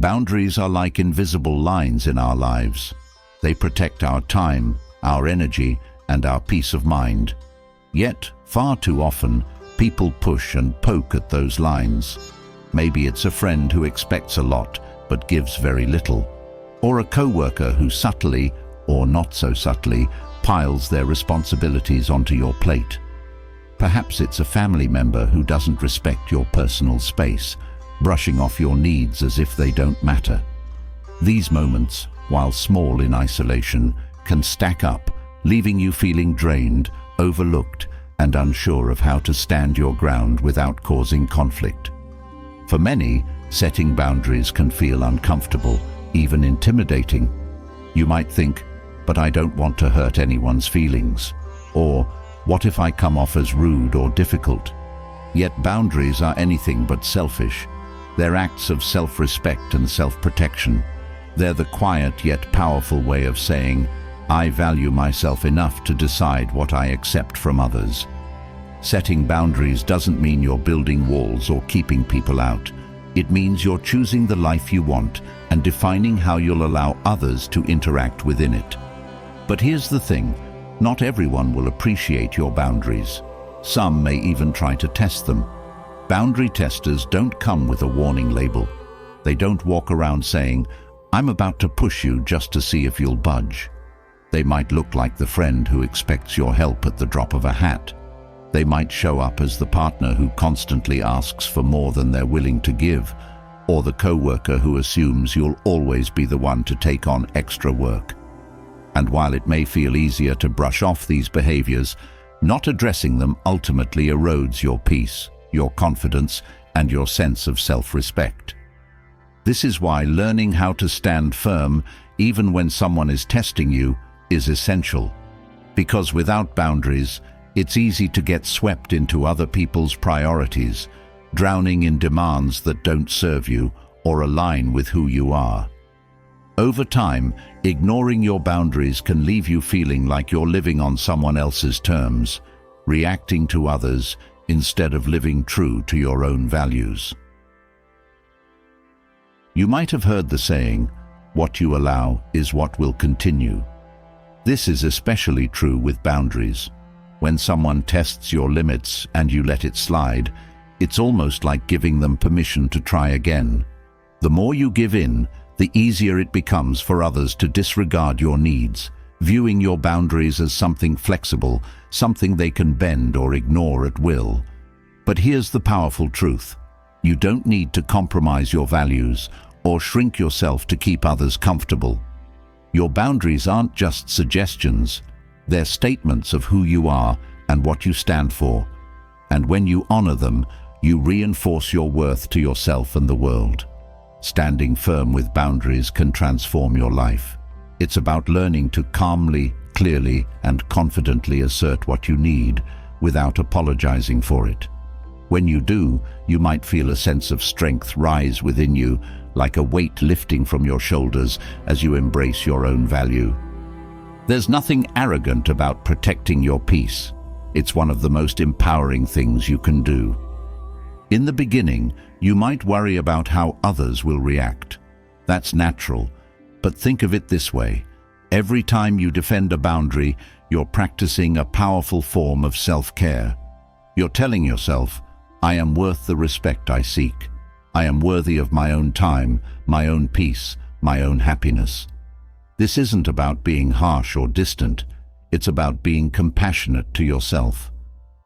Boundaries are like invisible lines in our lives. They protect our time, our energy, and our peace of mind. Yet, far too often, people push and poke at those lines. Maybe it's a friend who expects a lot but gives very little, or a coworker who subtly, or not so subtly, piles their responsibilities onto your plate. Perhaps it's a family member who doesn't respect your personal space, brushing off your needs as if they don't matter. These moments, while small in isolation, can stack up, leaving you feeling drained, overlooked, and unsure of how to stand your ground without causing conflict. For many, setting boundaries can feel uncomfortable, even intimidating. You might think, "But I don't want to hurt anyone's feelings," or "What if I come off as rude or difficult?" Yet boundaries are anything but selfish. They're acts of self-respect and self-protection. They're the quiet yet powerful way of saying, "I value myself enough to decide what I accept from others." Setting boundaries doesn't mean you're building walls or keeping people out. It means you're choosing the life you want and defining how you'll allow others to interact within it. But here's the thing, not everyone will appreciate your boundaries. Some may even try to test them. Boundary testers don't come with a warning label. They don't walk around saying, "I'm about to push you just to see if you'll budge." They might look like the friend who expects your help at the drop of a hat. They might show up as the partner who constantly asks for more than they're willing to give, or the coworker who assumes you'll always be the one to take on extra work. And while it may feel easier to brush off these behaviors, not addressing them ultimately erodes your peace, your confidence, and your sense of self-respect. This is why learning how to stand firm, even when someone is testing you, is essential. Because without boundaries, it's easy to get swept into other people's priorities, drowning in demands that don't serve you or align with who you are. Over time, ignoring your boundaries can leave you feeling like you're living on someone else's terms, reacting to others instead of living true to your own values. You might have heard the saying, "What you allow is what will continue." This is especially true with boundaries. When someone tests your limits and you let it slide, it's almost like giving them permission to try again. The more you give in, the easier it becomes for others to disregard your needs, viewing your boundaries as something flexible, something they can bend or ignore at will. But here's the powerful truth. You don't need to compromise your values or shrink yourself to keep others comfortable. Your boundaries aren't just suggestions. They're statements of who you are and what you stand for. And when you honor them, you reinforce your worth to yourself and the world. Standing firm with boundaries can transform your life. It's about learning to calmly, clearly, and confidently assert what you need without apologizing for it. When you do, you might feel a sense of strength rise within you, like a weight lifting from your shoulders as you embrace your own value. There's nothing arrogant about protecting your peace. It's one of the most empowering things you can do. In the beginning, you might worry about how others will react. That's natural, but think of it this way. Every time you defend a boundary, you're practicing a powerful form of self-care. You're telling yourself, "I am worth the respect I seek. I am worthy of my own time, my own peace, my own happiness." This isn't about being harsh or distant. It's about being compassionate to yourself.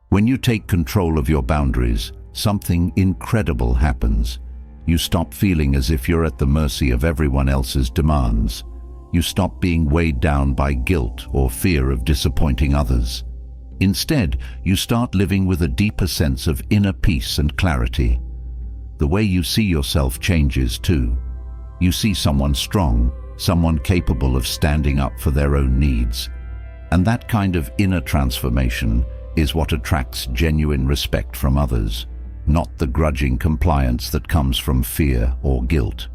When you take control of your boundaries, something incredible happens. You stop feeling as if you're at the mercy of everyone else's demands. You stop being weighed down by guilt or fear of disappointing others. Instead, you start living with a deeper sense of inner peace and clarity. The way you see yourself changes too. You see someone strong, someone capable of standing up for their own needs. And that kind of inner transformation is what attracts genuine respect from others, not the grudging compliance that comes from fear or guilt.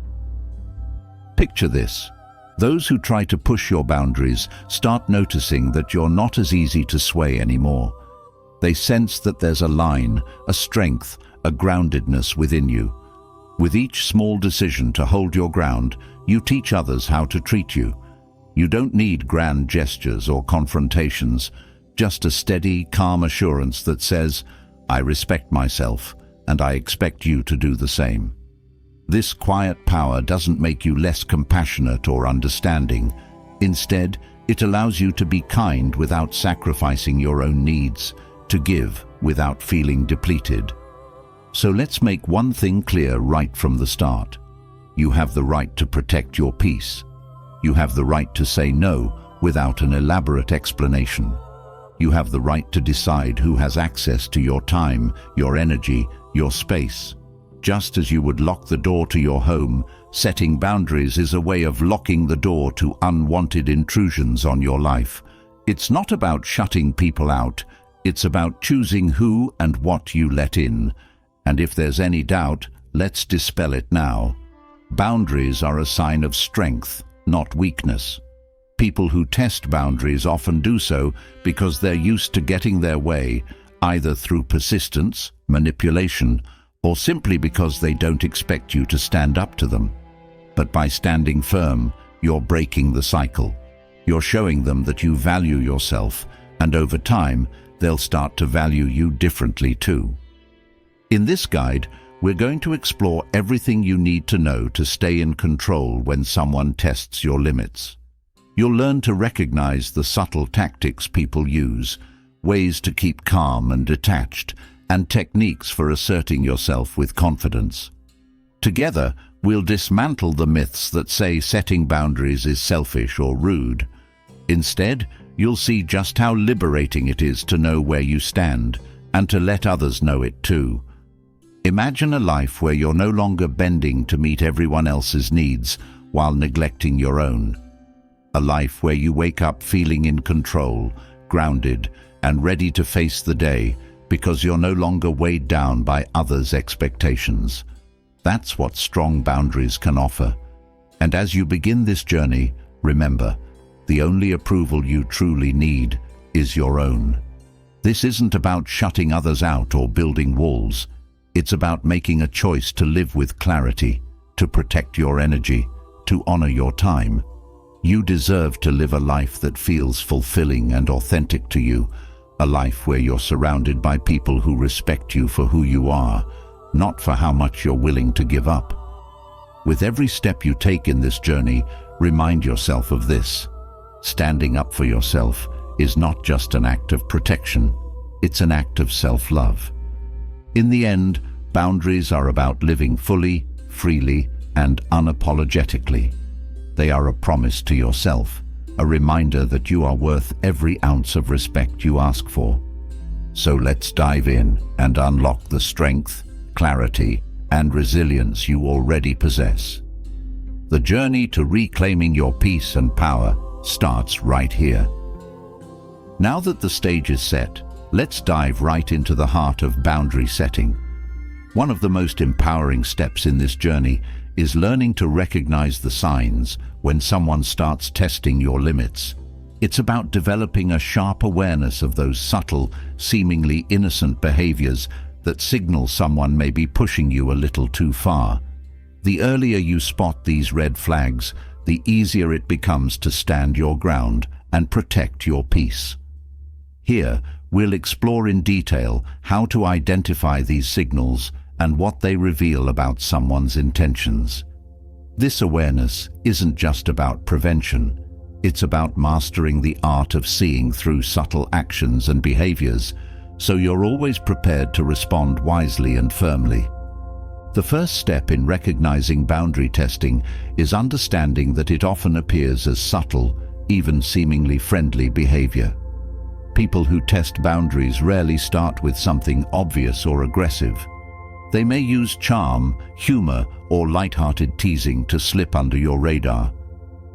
Picture this. Those who try to push your boundaries start noticing that you're not as easy to sway anymore. They sense that there's a line, a strength, a groundedness within you. With each small decision to hold your ground, you teach others how to treat you. You don't need grand gestures or confrontations, just a steady, calm assurance that says, "I respect myself, and I expect you to do the same." This quiet power doesn't make you less compassionate or understanding. Instead, it allows you to be kind without sacrificing your own needs, to give without feeling depleted. So let's make one thing clear right from the start. You have the right to protect your peace. You have the right to say no without an elaborate explanation. You have the right to decide who has access to your time, your energy, your space. Just as you would lock the door to your home, setting boundaries is a way of locking the door to unwanted intrusions on your life. It's not about shutting people out, it's about choosing who and what you let in. And if there's any doubt, let's dispel it now. Boundaries are a sign of strength, not weakness. People who test boundaries often do so because they're used to getting their way, either through persistence, manipulation, or simply because they don't expect you to stand up to them. But by standing firm, you're breaking the cycle. You're showing them that you value yourself, and over time, they'll start to value you differently too. In this guide, we're going to explore everything you need to know to stay in control when someone tests your limits. You'll learn to recognize the subtle tactics people use, ways to keep calm and detached, and techniques for asserting yourself with confidence. Together, we'll dismantle the myths that say setting boundaries is selfish or rude. Instead, you'll see just how liberating it is to know where you stand, and to let others know it too. Imagine a life where you're no longer bending to meet everyone else's needs while neglecting your own. A life where you wake up feeling in control, grounded, and ready to face the day because you're no longer weighed down by others' expectations. That's what strong boundaries can offer. And as you begin this journey, remember, the only approval you truly need is your own. This isn't about shutting others out or building walls. It's about making a choice to live with clarity, to protect your energy, to honor your time. You deserve to live a life that feels fulfilling and authentic to you, a life where you're surrounded by people who respect you for who you are, not for how much you're willing to give up. With every step you take in this journey, remind yourself of this. Standing up for yourself is not just an act of protection, it's an act of self-love. In the end, boundaries are about living fully, freely, and unapologetically. They are a promise to yourself, a reminder that you are worth every ounce of respect you ask for. So let's dive in and unlock the strength, clarity, and resilience you already possess. The journey to reclaiming your peace and power starts right here. Now that the stage is set, let's dive right into the heart of boundary setting. One of the most empowering steps in this journey is learning to recognize the signs when someone starts testing your limits. It's about developing a sharp awareness of those subtle, seemingly innocent behaviors that signal someone may be pushing you a little too far. The earlier you spot these red flags, the easier it becomes to stand your ground and protect your peace. Here, we'll explore in detail how to identify these signals and what they reveal about someone's intentions. This awareness isn't just about prevention. It's about mastering the art of seeing through subtle actions and behaviors, so you're always prepared to respond wisely and firmly. The first step in recognizing boundary testing is understanding that it often appears as subtle, even seemingly friendly behavior. People who test boundaries rarely start with something obvious or aggressive. They may use charm, humor, or light-hearted teasing to slip under your radar.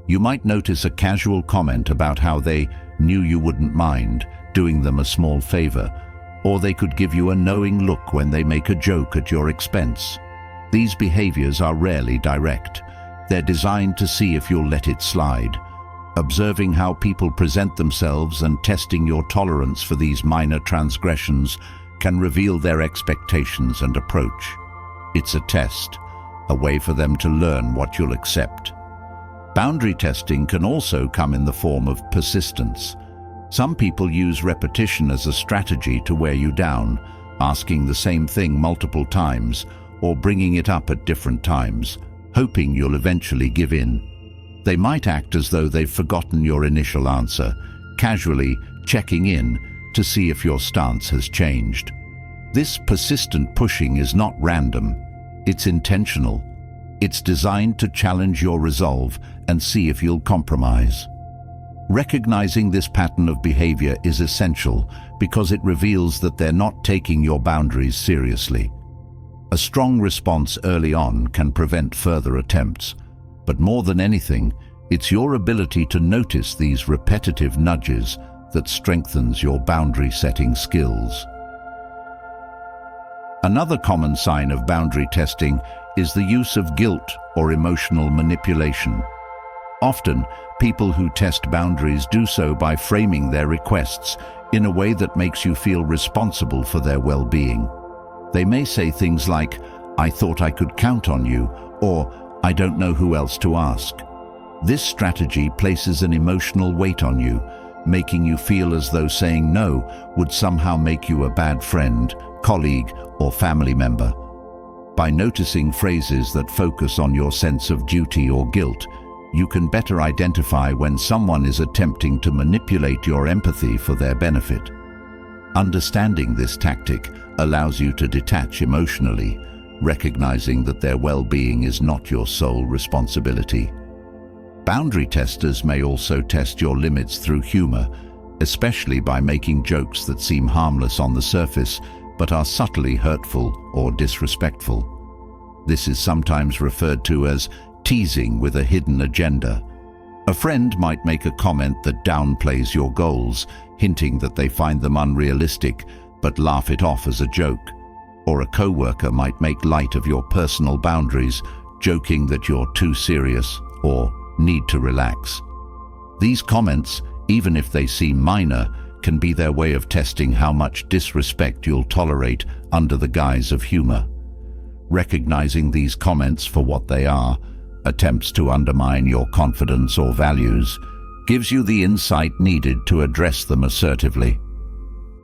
You might notice a casual comment about how they knew you wouldn't mind doing them a small favor, or they could give you a knowing look when they make a joke at your expense. These behaviors are rarely direct. They're designed to see if you'll let it slide. Observing how people present themselves and testing your tolerance for these minor transgressions can reveal their expectations and approach. It's a test, a way for them to learn what you'll accept. Boundary testing can also come in the form of persistence. Some people use repetition as a strategy to wear you down, asking the same thing multiple times or bringing it up at different times, hoping you'll eventually give in. They might act as though they've forgotten your initial answer, casually checking in to see if your stance has changed. This persistent pushing is not random, it's intentional. It's designed to challenge your resolve and see if you'll compromise. Recognizing this pattern of behavior is essential because it reveals that they're not taking your boundaries seriously. A strong response early on can prevent further attempts, but more than anything, it's your ability to notice these repetitive nudges that strengthens your boundary-setting skills. Another common sign of boundary testing is the use of guilt or emotional manipulation. Often, people who test boundaries do so by framing their requests in a way that makes you feel responsible for their well-being. They may say things like, "I thought I could count on you," or "I don't know who else to ask." This strategy places an emotional weight on you, making you feel as though saying no would somehow make you a bad friend, colleague, or family member. By noticing phrases that focus on your sense of duty or guilt, you can better identify when someone is attempting to manipulate your empathy for their benefit. Understanding this tactic allows you to detach emotionally, recognizing that their well-being is not your sole responsibility. Boundary testers may also test your limits through humor, especially by making jokes that seem harmless on the surface but are subtly hurtful or disrespectful. This is sometimes referred to as teasing with a hidden agenda. A friend might make a comment that downplays your goals, hinting that they find them unrealistic but laugh it off as a joke. Or a coworker might make light of your personal boundaries, joking that you're too serious or need to relax. These comments, even if they seem minor, can be their way of testing how much disrespect you'll tolerate under the guise of humor. Recognizing these comments for what they are, attempts to undermine your confidence or values, gives you the insight needed to address them assertively.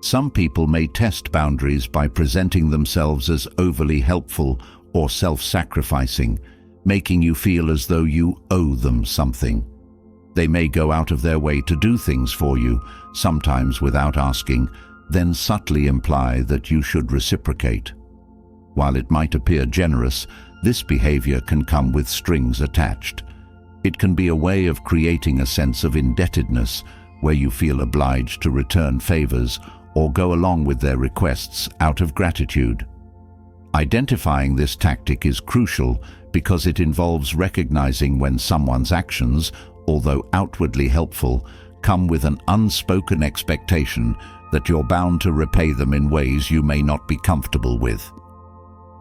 Some people may test boundaries by presenting themselves as overly helpful or self-sacrificing, making you feel as though you owe them something. They may go out of their way to do things for you, sometimes without asking, then subtly imply that you should reciprocate. While it might appear generous, this behavior can come with strings attached. It can be a way of creating a sense of indebtedness, where you feel obliged to return favors or go along with their requests out of gratitude. Identifying this tactic is crucial because it involves recognizing when someone's actions, although outwardly helpful, come with an unspoken expectation that you're bound to repay them in ways you may not be comfortable with.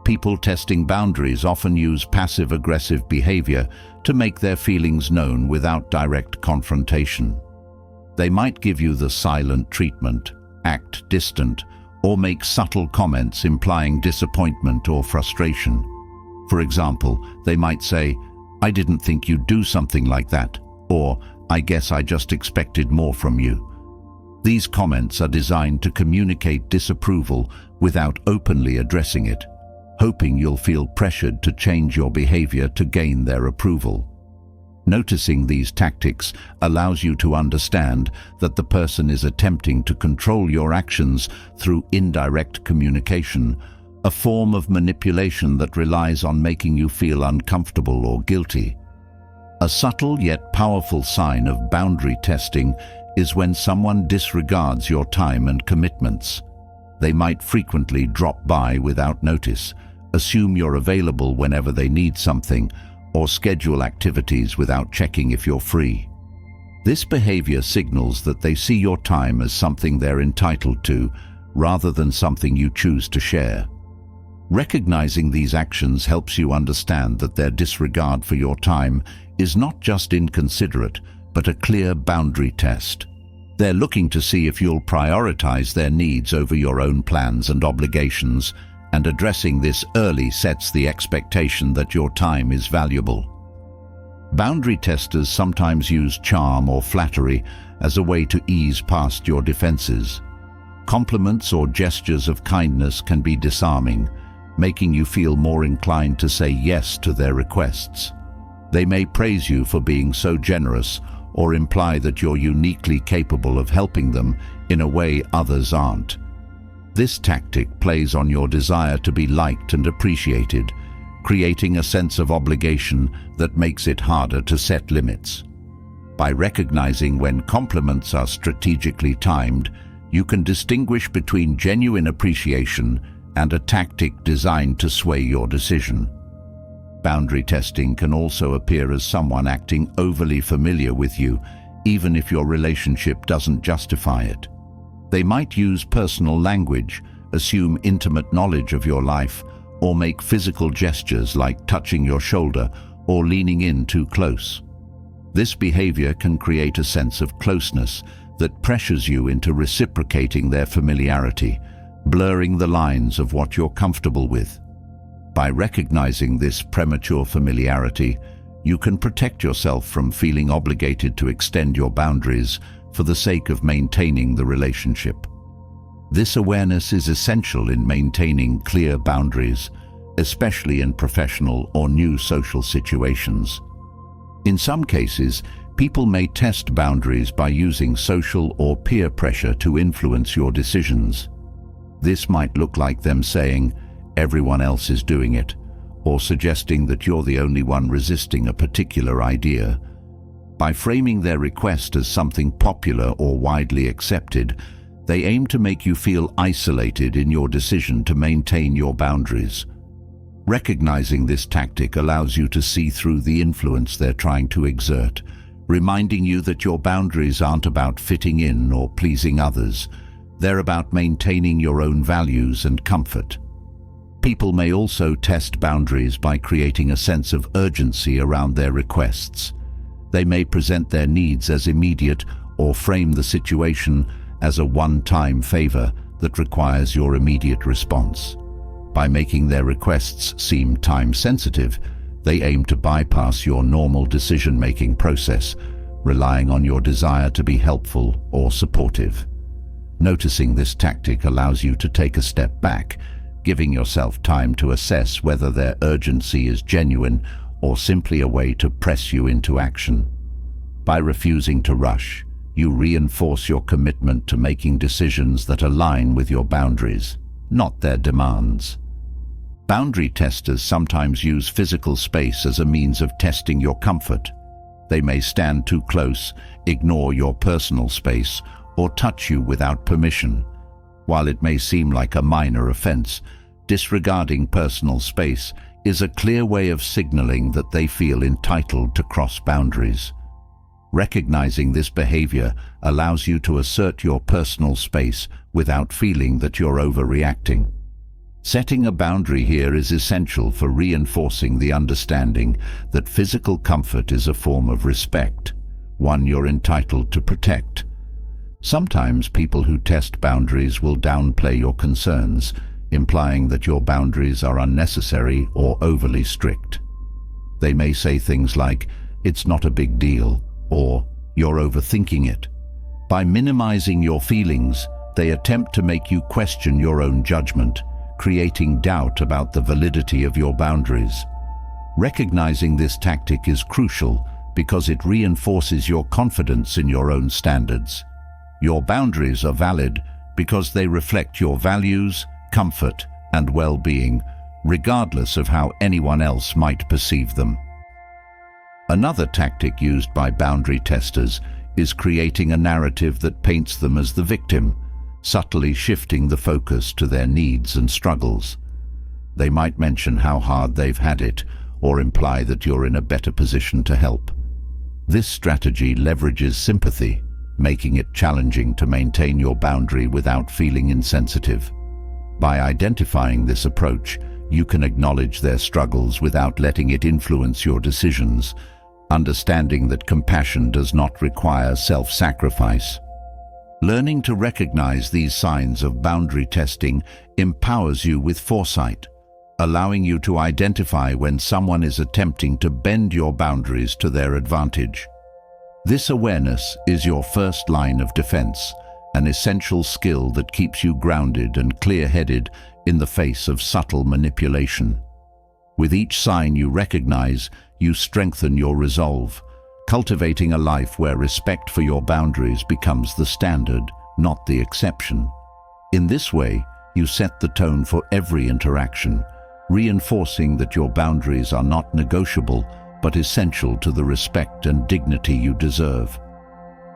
People testing boundaries often use passive-aggressive behavior to make their feelings known without direct confrontation. They might give you the silent treatment, act distant, or make subtle comments implying disappointment or frustration. For example, they might say, "I didn't think you'd do something like that," or "I guess I just expected more from you." These comments are designed to communicate disapproval without openly addressing it, hoping you'll feel pressured to change your behavior to gain their approval. Noticing these tactics allows you to understand that the person is attempting to control your actions through indirect communication, a form of manipulation that relies on making you feel uncomfortable or guilty. A subtle yet powerful sign of boundary testing is when someone disregards your time and commitments. They might frequently drop by without notice, assume you're available whenever they need something, or schedule activities without checking if you're free. This behavior signals that they see your time as something they're entitled to, rather than something you choose to share. Recognizing these actions helps you understand that their disregard for your time is not just inconsiderate, but a clear boundary test. They're looking to see if you'll prioritize their needs over your own plans and obligations, and addressing this early sets the expectation that your time is valuable. Boundary testers sometimes use charm or flattery as a way to ease past your defenses. Compliments or gestures of kindness can be disarming, making you feel more inclined to say yes to their requests. They may praise you for being so generous or imply that you're uniquely capable of helping them in a way others aren't. This tactic plays on your desire to be liked and appreciated, creating a sense of obligation that makes it harder to set limits. By recognizing when compliments are strategically timed, you can distinguish between genuine appreciation and a tactic designed to sway your decision. Boundary testing can also appear as someone acting overly familiar with you, even if your relationship doesn't justify it. They might use personal language, assume intimate knowledge of your life, or make physical gestures like touching your shoulder or leaning in too close. This behavior can create a sense of closeness that pressures you into reciprocating their familiarity, blurring the lines of what you're comfortable with. By recognizing this premature familiarity, you can protect yourself from feeling obligated to extend your boundaries for the sake of maintaining the relationship. This awareness is essential in maintaining clear boundaries, especially in professional or new social situations. In some cases, people may test boundaries by using social or peer pressure to influence your decisions. This might look like them saying, "Everyone else is doing it," or suggesting that you're the only one resisting a particular idea. By framing their request as something popular or widely accepted, they aim to make you feel isolated in your decision to maintain your boundaries. Recognizing this tactic allows you to see through the influence they're trying to exert, reminding you that your boundaries aren't about fitting in or pleasing others. They're about maintaining your own values and comfort. People may also test boundaries by creating a sense of urgency around their requests. They may present their needs as immediate or frame the situation as a one-time favor that requires your immediate response. By making their requests seem time-sensitive, they aim to bypass your normal decision-making process, relying on your desire to be helpful or supportive. Noticing this tactic allows you to take a step back, giving yourself time to assess whether their urgency is genuine or simply a way to press you into action. By refusing to rush, you reinforce your commitment to making decisions that align with your boundaries, not their demands. Boundary testers sometimes use physical space as a means of testing your comfort. They may stand too close, ignore your personal space, or touch you without permission. While it may seem like a minor offense, disregarding personal space is a clear way of signaling that they feel entitled to cross boundaries. Recognizing this behavior allows you to assert your personal space without feeling that you're overreacting. Setting a boundary here is essential for reinforcing the understanding that physical comfort is a form of respect, one you're entitled to protect. Sometimes people who test boundaries will downplay your concerns, implying that your boundaries are unnecessary or overly strict. They may say things like, "It's not a big deal," or "You're overthinking it." By minimizing your feelings, they attempt to make you question your own judgment, creating doubt about the validity of your boundaries. Recognizing this tactic is crucial because it reinforces your confidence in your own standards. Your boundaries are valid because they reflect your values, comfort, and well-being, regardless of how anyone else might perceive them. Another tactic used by boundary testers is creating a narrative that paints them as the victim, subtly shifting the focus to their needs and struggles. They might mention how hard they've had it, or imply that you're in a better position to help. This strategy leverages sympathy, making it challenging to maintain your boundary without feeling insensitive. By identifying this approach, you can acknowledge their struggles without letting it influence your decisions, understanding that compassion does not require self-sacrifice. Learning to recognize these signs of boundary testing empowers you with foresight, allowing you to identify when someone is attempting to bend your boundaries to their advantage. This awareness is your first line of defense, an essential skill that keeps you grounded and clear-headed in the face of subtle manipulation. With each sign you recognize, you strengthen your resolve, cultivating a life where respect for your boundaries becomes the standard, not the exception. In this way, you set the tone for every interaction, reinforcing that your boundaries are not negotiable but essential to the respect and dignity you deserve.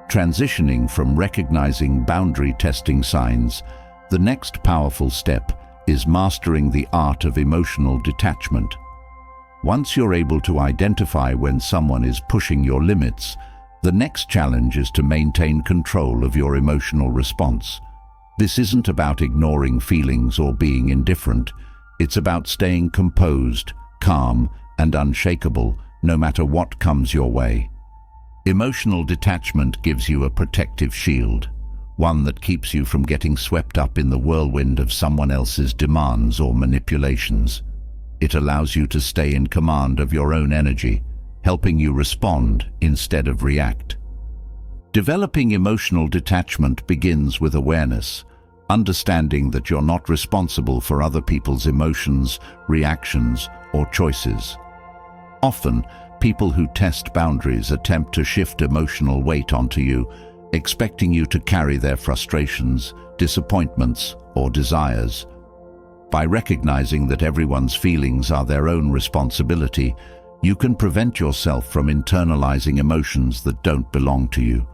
Transitioning from recognizing boundary testing signs, the next powerful step is mastering the art of emotional detachment. Once you're able to identify when someone is pushing your limits, the next challenge is to maintain control of your emotional response. This isn't about ignoring feelings or being indifferent. It's about staying composed, calm, and unshakable, no matter what comes your way. Emotional detachment gives you a protective shield, one that keeps you from getting swept up in the whirlwind of someone else's demands or manipulations. It allows you to stay in command of your own energy, helping you respond instead of react. Developing emotional detachment begins with awareness, understanding that you're not responsible for other people's emotions, reactions, or choices. Often, people who test boundaries attempt to shift emotional weight onto you, expecting you to carry their frustrations, disappointments, or desires. By recognizing that everyone's feelings are their own responsibility, you can prevent yourself from internalizing emotions that don't belong to you.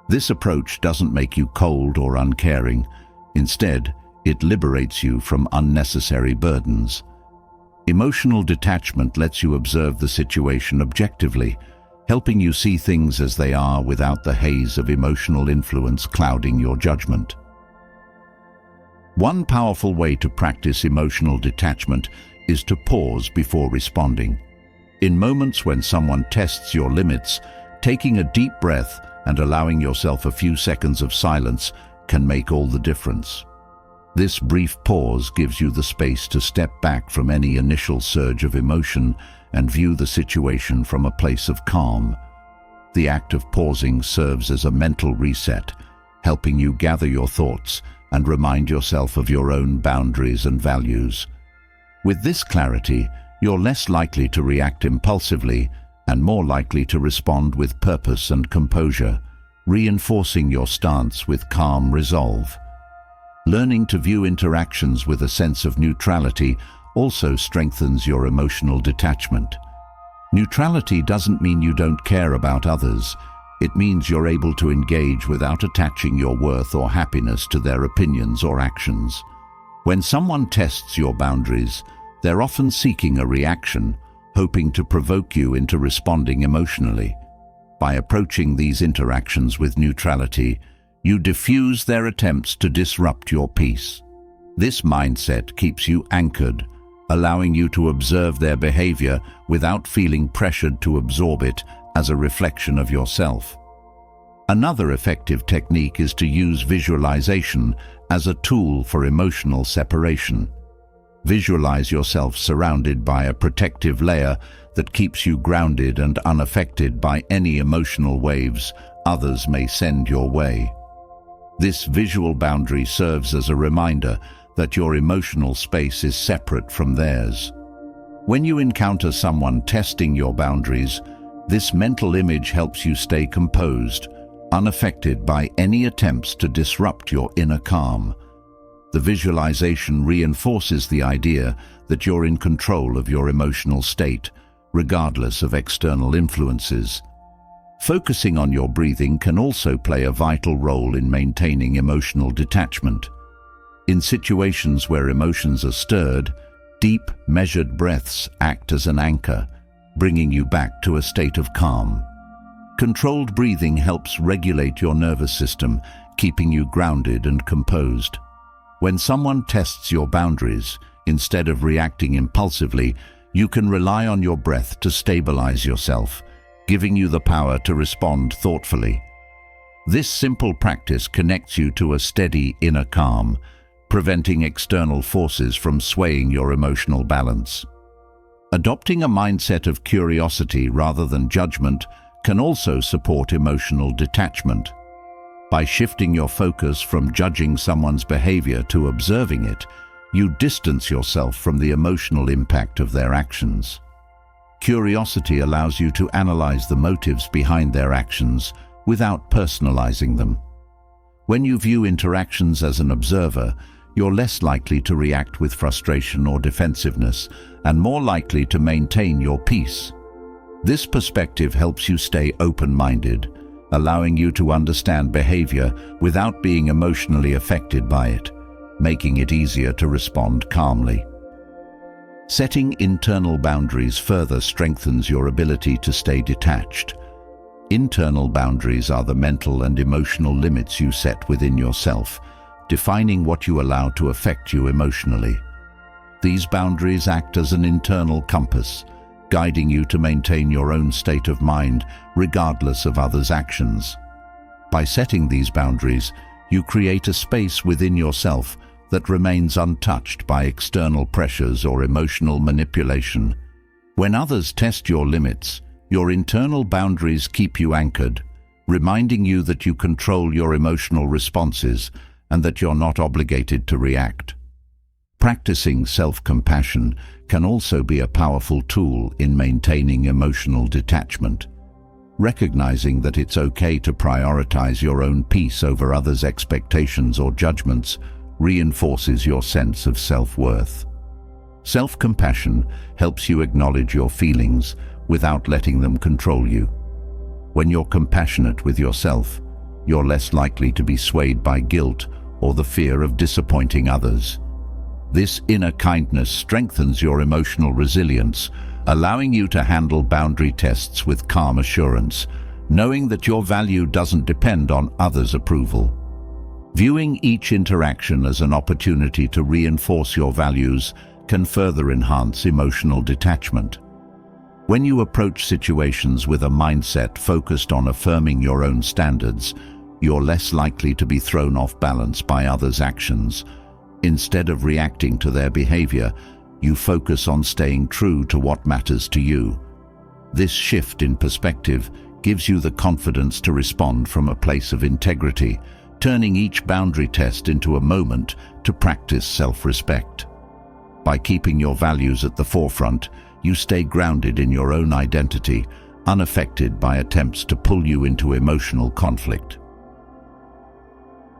This approach doesn't make you cold or uncaring. Instead, it liberates you from unnecessary burdens. Emotional detachment lets you observe the situation objectively, helping you see things as they are without the haze of emotional influence clouding your judgment. One powerful way to practice emotional detachment is to pause before responding. In moments when someone tests your limits, taking a deep breath and allowing yourself a few seconds of silence can make all the difference. This brief pause gives you the space to step back from any initial surge of emotion and view the situation from a place of calm. The act of pausing serves as a mental reset, helping you gather your thoughts and remind yourself of your own boundaries and values. With this clarity, you're less likely to react impulsively and more likely to respond with purpose and composure, reinforcing your stance with calm resolve. Learning to view interactions with a sense of neutrality also strengthens your emotional detachment. Neutrality doesn't mean you don't care about others. It means you're able to engage without attaching your worth or happiness to their opinions or actions. When someone tests your boundaries, they're often seeking a reaction, hoping to provoke you into responding emotionally. By approaching these interactions with neutrality, you diffuse their attempts to disrupt your peace. This mindset keeps you anchored, allowing you to observe their behavior without feeling pressured to absorb it as a reflection of yourself. Another effective technique is to use visualization as a tool for emotional separation. Visualize yourself surrounded by a protective layer that keeps you grounded and unaffected by any emotional waves others may send your way. This visual boundary serves as a reminder that your emotional space is separate from theirs. When you encounter someone testing your boundaries, this mental image helps you stay composed, unaffected by any attempts to disrupt your inner calm. The visualization reinforces the idea that you're in control of your emotional state, regardless of external influences. Focusing on your breathing can also play a vital role in maintaining emotional detachment. In situations where emotions are stirred, deep, measured breaths act as an anchor, bringing you back to a state of calm. Controlled breathing helps regulate your nervous system, keeping you grounded and composed. When someone tests your boundaries, instead of reacting impulsively, you can rely on your breath to stabilize yourself, giving you the power to respond thoughtfully. This simple practice connects you to a steady inner calm, preventing external forces from swaying your emotional balance. Adopting a mindset of curiosity rather than judgment can also support emotional detachment. By shifting your focus from judging someone's behavior to observing it, you distance yourself from the emotional impact of their actions. Curiosity allows you to analyze the motives behind their actions without personalizing them. When you view interactions as an observer, you're less likely to react with frustration or defensiveness, and more likely to maintain your peace. This perspective helps you stay open-minded, allowing you to understand behavior without being emotionally affected by it, making it easier to respond calmly. Setting internal boundaries further strengthens your ability to stay detached. Internal boundaries are the mental and emotional limits you set within yourself, defining what you allow to affect you emotionally. These boundaries act as an internal compass, guiding you to maintain your own state of mind regardless of others' actions. By setting these boundaries, you create a space within yourself that remains untouched by external pressures or emotional manipulation. When others test your limits, your internal boundaries keep you anchored, reminding you that you control your emotional responses and that you're not obligated to react. Practicing self-compassion can also be a powerful tool in maintaining emotional detachment. Recognizing that it's okay to prioritize your own peace over others' expectations or judgments reinforces your sense of self-worth. Self-compassion helps you acknowledge your feelings without letting them control you. When you're compassionate with yourself, you're less likely to be swayed by guilt or the fear of disappointing others. This inner kindness strengthens your emotional resilience, allowing you to handle boundary tests with calm assurance, knowing that your value doesn't depend on others' approval. Viewing each interaction as an opportunity to reinforce your values can further enhance emotional detachment. When you approach situations with a mindset focused on affirming your own standards, you're less likely to be thrown off balance by others' actions. Instead of reacting to their behavior, you focus on staying true to what matters to you. This shift in perspective gives you the confidence to respond from a place of integrity, turning each boundary test into a moment to practice self-respect. By keeping your values at the forefront, you stay grounded in your own identity, unaffected by attempts to pull you into emotional conflict.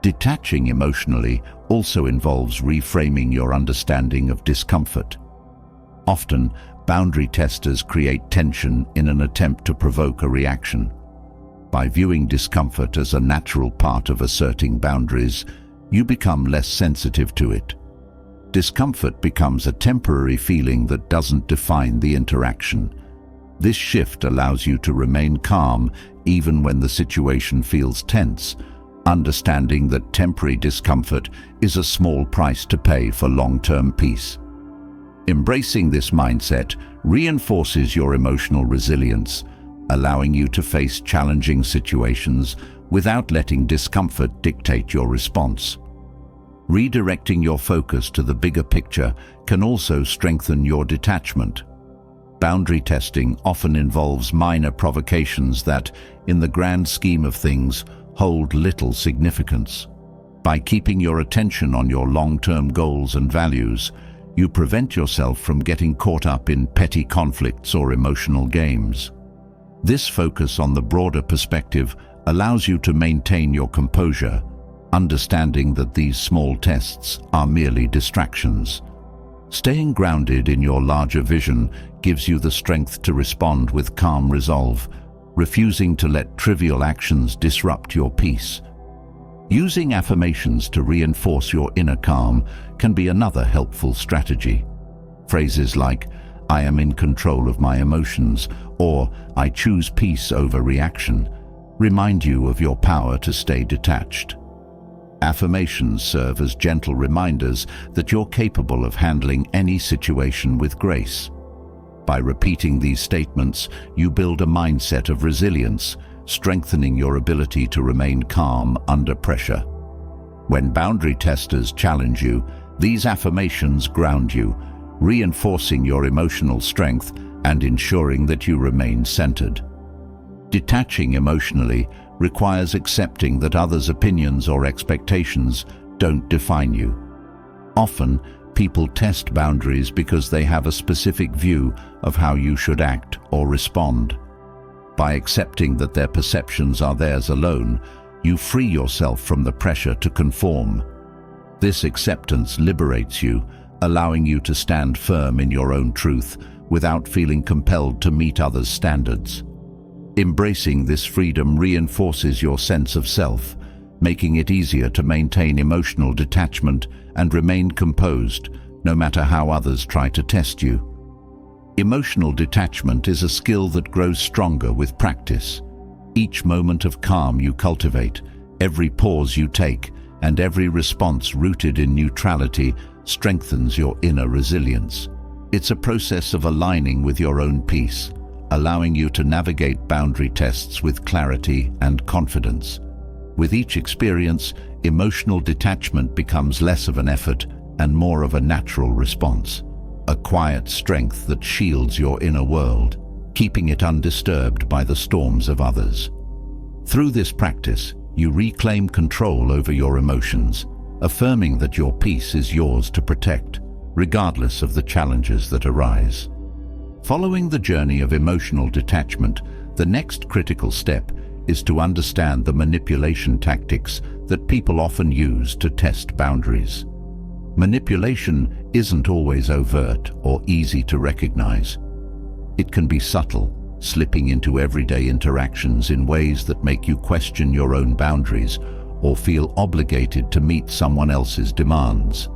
Detaching emotionally also involves reframing your understanding of discomfort. Often, boundary testers create tension in an attempt to provoke a reaction. By viewing discomfort as a natural part of asserting boundaries, you become less sensitive to it. Discomfort becomes a temporary feeling that doesn't define the interaction. This shift allows you to remain calm even when the situation feels tense, understanding that temporary discomfort is a small price to pay for long-term peace. Embracing this mindset reinforces your emotional resilience, allowing you to face challenging situations without letting discomfort dictate your response. Redirecting your focus to the bigger picture can also strengthen your detachment. Boundary testing often involves minor provocations that, in the grand scheme of things, hold little significance. By keeping your attention on your long-term goals and values, you prevent yourself from getting caught up in petty conflicts or emotional games. This focus on the broader perspective allows you to maintain your composure, understanding that these small tests are merely distractions. Staying grounded in your larger vision gives you the strength to respond with calm resolve, refusing to let trivial actions disrupt your peace. Using affirmations to reinforce your inner calm can be another helpful strategy. Phrases like, "I am in control of my emotions," or "I choose peace over reaction," remind you of your power to stay detached. Affirmations serve as gentle reminders that you're capable of handling any situation with grace. By repeating these statements, you build a mindset of resilience, strengthening your ability to remain calm under pressure. When boundary testers challenge you, these affirmations ground you, reinforcing your emotional strength and ensuring that you remain centered. Detaching emotionally requires accepting that others' opinions or expectations don't define you. Often, people test boundaries because they have a specific view of how you should act or respond. By accepting that their perceptions are theirs alone, you free yourself from the pressure to conform. This acceptance liberates you, allowing you to stand firm in your own truth without feeling compelled to meet others' standards. Embracing this freedom reinforces your sense of self, making it easier to maintain emotional detachment and remain composed, no matter how others try to test you. Emotional detachment is a skill that grows stronger with practice. Each moment of calm you cultivate, every pause you take, and every response rooted in neutrality strengthens your inner resilience. It's a process of aligning with your own peace, allowing you to navigate boundary tests with clarity and confidence. With each experience, emotional detachment becomes less of an effort and more of a natural response, a quiet strength that shields your inner world, keeping it undisturbed by the storms of others. Through this practice, you reclaim control over your emotions, affirming that your peace is yours to protect, regardless of the challenges that arise. Following the journey of emotional detachment, the next critical step is to understand the manipulation tactics that people often use to test boundaries. Manipulation isn't always overt or easy to recognize. It can be subtle, slipping into everyday interactions in ways that make you question your own boundaries or feel obligated to meet someone else's demands.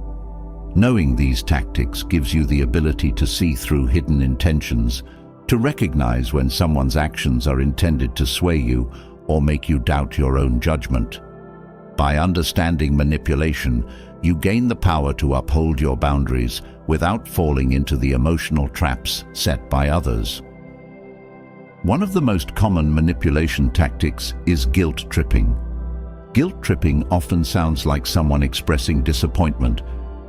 Knowing these tactics gives you the ability to see through hidden intentions, to recognize when someone's actions are intended to sway you or make you doubt your own judgment. By understanding manipulation, you gain the power to uphold your boundaries without falling into the emotional traps set by others. One of the most common manipulation tactics is guilt tripping. Guilt tripping often sounds like someone expressing disappointment,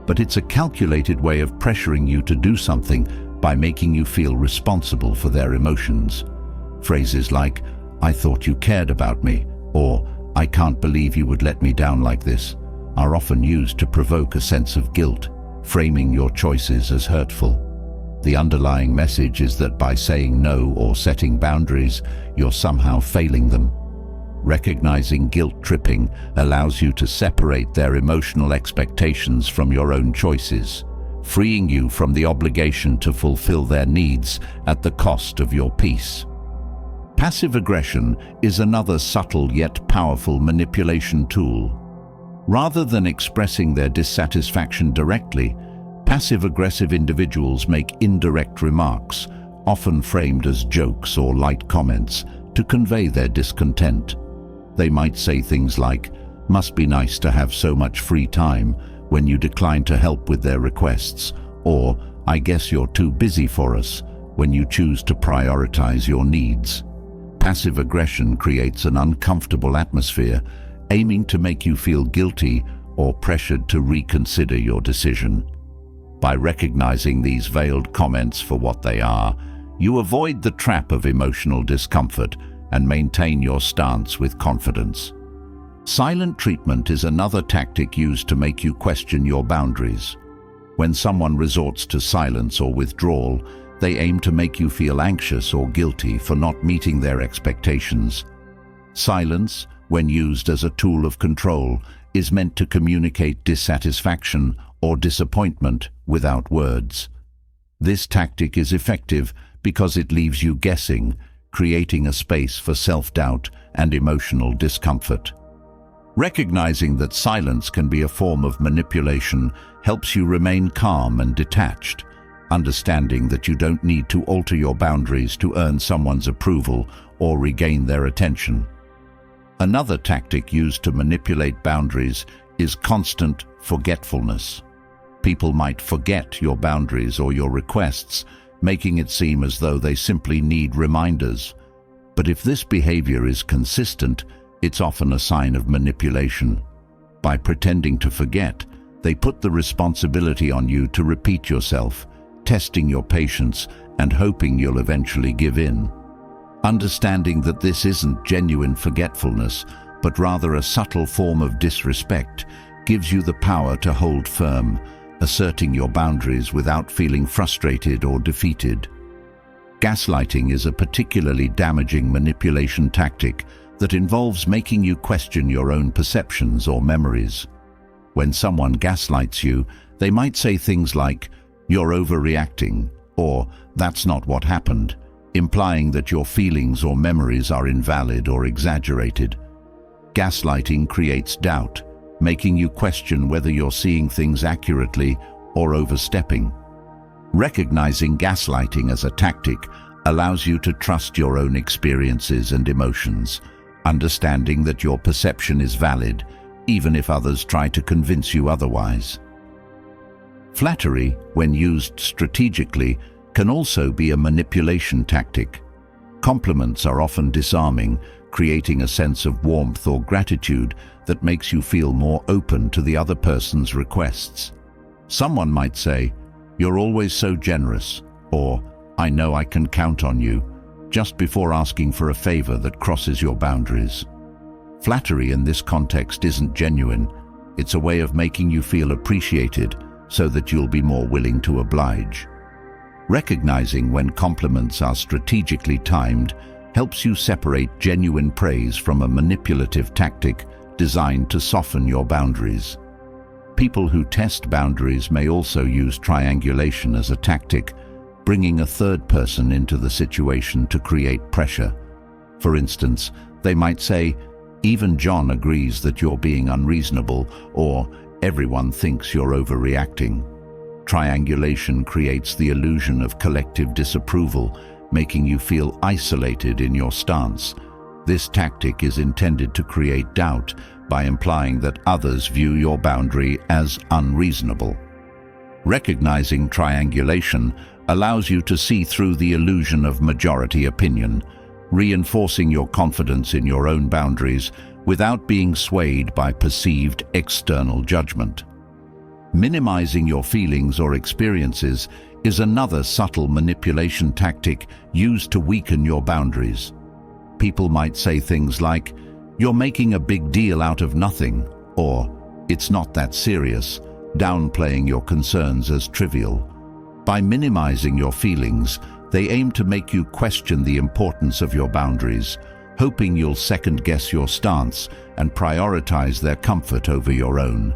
but it's a calculated way of pressuring you to do something by making you feel responsible for their emotions. Phrases like, "I thought you cared about me," or "I can't believe you would let me down like this," are often used to provoke a sense of guilt, framing your choices as hurtful. The underlying message is that by saying no or setting boundaries, you're somehow failing them. Recognizing guilt tripping allows you to separate their emotional expectations from your own choices, freeing you from the obligation to fulfill their needs at the cost of your peace. Passive aggression is another subtle yet powerful manipulation tool. Rather than expressing their dissatisfaction directly, passive-aggressive individuals make indirect remarks, often framed as jokes or light comments, to convey their discontent. They might say things like, "Must be nice to have so much free time," when you decline to help with their requests, or "I guess you're too busy for us," when you choose to prioritize your needs. Passive aggression creates an uncomfortable atmosphere, aiming to make you feel guilty or pressured to reconsider your decision. By recognizing these veiled comments for what they are, you avoid the trap of emotional discomfort and maintain your stance with confidence. Silent treatment is another tactic used to make you question your boundaries. When someone resorts to silence or withdrawal, they aim to make you feel anxious or guilty for not meeting their expectations. Silence, when used as a tool of control, is meant to communicate dissatisfaction or disappointment without words. This tactic is effective because it leaves you guessing, creating a space for self-doubt and emotional discomfort. Recognizing that silence can be a form of manipulation helps you remain calm and detached, understanding that you don't need to alter your boundaries to earn someone's approval or regain their attention. Another tactic used to manipulate boundaries is constant forgetfulness. People might forget your boundaries or your requests, making it seem as though they simply need reminders. But if this behavior is consistent, it's often a sign of manipulation. By pretending to forget, they put the responsibility on you to repeat yourself, testing your patience and hoping you'll eventually give in. Understanding that this isn't genuine forgetfulness, but rather a subtle form of disrespect, gives you the power to hold firm, asserting your boundaries without feeling frustrated or defeated. Gaslighting is a particularly damaging manipulation tactic that involves making you question your own perceptions or memories. When someone gaslights you, they might say things like, "You're overreacting," or "That's not what happened," implying that your feelings or memories are invalid or exaggerated. Gaslighting creates doubt, making you question whether you're seeing things accurately or overstepping. Recognizing gaslighting as a tactic allows you to trust your own experiences and emotions, understanding that your perception is valid, even if others try to convince you otherwise. Flattery, when used strategically, can also be a manipulation tactic. Compliments are often disarming, creating a sense of warmth or gratitude that makes you feel more open to the other person's requests. Someone might say, "You're always so generous," or "I know I can count on you," just before asking for a favor that crosses your boundaries. Flattery in this context isn't genuine. It's a way of making you feel appreciated so that you'll be more willing to oblige. Recognizing when compliments are strategically timed helps you separate genuine praise from a manipulative tactic designed to soften your boundaries. People who test boundaries may also use triangulation as a tactic, bringing a third person into the situation to create pressure. For instance, they might say, "Even John agrees that you're being unreasonable," or "Everyone thinks you're overreacting." Triangulation creates the illusion of collective disapproval, making you feel isolated in your stance. This tactic is intended to create doubt by implying that others view your boundary as unreasonable. Recognizing triangulation allows you to see through the illusion of majority opinion, reinforcing your confidence in your own boundaries without being swayed by perceived external judgment. Minimizing your feelings or experiences is another subtle manipulation tactic used to weaken your boundaries. People might say things like, "You're making a big deal out of nothing," or "It's not that serious," downplaying your concerns as trivial. By minimizing your feelings, they aim to make you question the importance of your boundaries, hoping you'll second-guess your stance and prioritize their comfort over your own.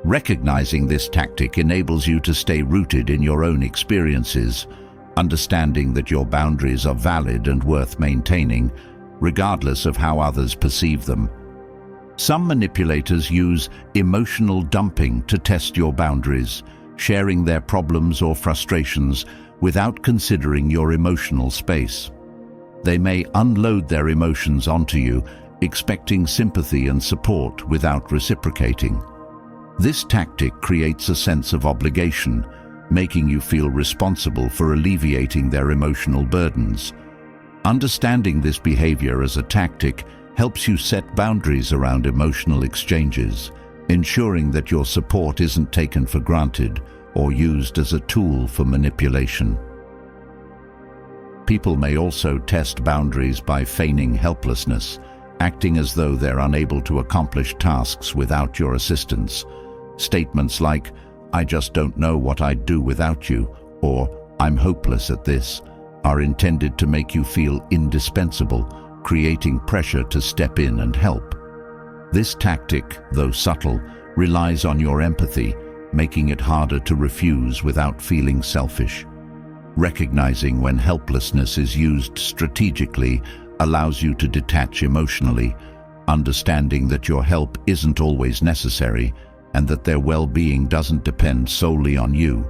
Recognizing this tactic enables you to stay rooted in your own experiences, understanding that your boundaries are valid and worth maintaining, regardless of how others perceive them. Some manipulators use emotional dumping to test your boundaries, sharing their problems or frustrations without considering your emotional space. They may unload their emotions onto you, expecting sympathy and support without reciprocating. This tactic creates a sense of obligation, making you feel responsible for alleviating their emotional burdens. Understanding this behavior as a tactic helps you set boundaries around emotional exchanges, ensuring that your support isn't taken for granted or used as a tool for manipulation. People may also test boundaries by feigning helplessness, acting as though they're unable to accomplish tasks without your assistance. Statements like, "I just don't know what I'd do without you," or "I'm hopeless at this," are intended to make you feel indispensable, creating pressure to step in and help. This tactic, though subtle, relies on your empathy, making it harder to refuse without feeling selfish. Recognizing when helplessness is used strategically allows you to detach emotionally, understanding that your help isn't always necessary and that their well-being doesn't depend solely on you.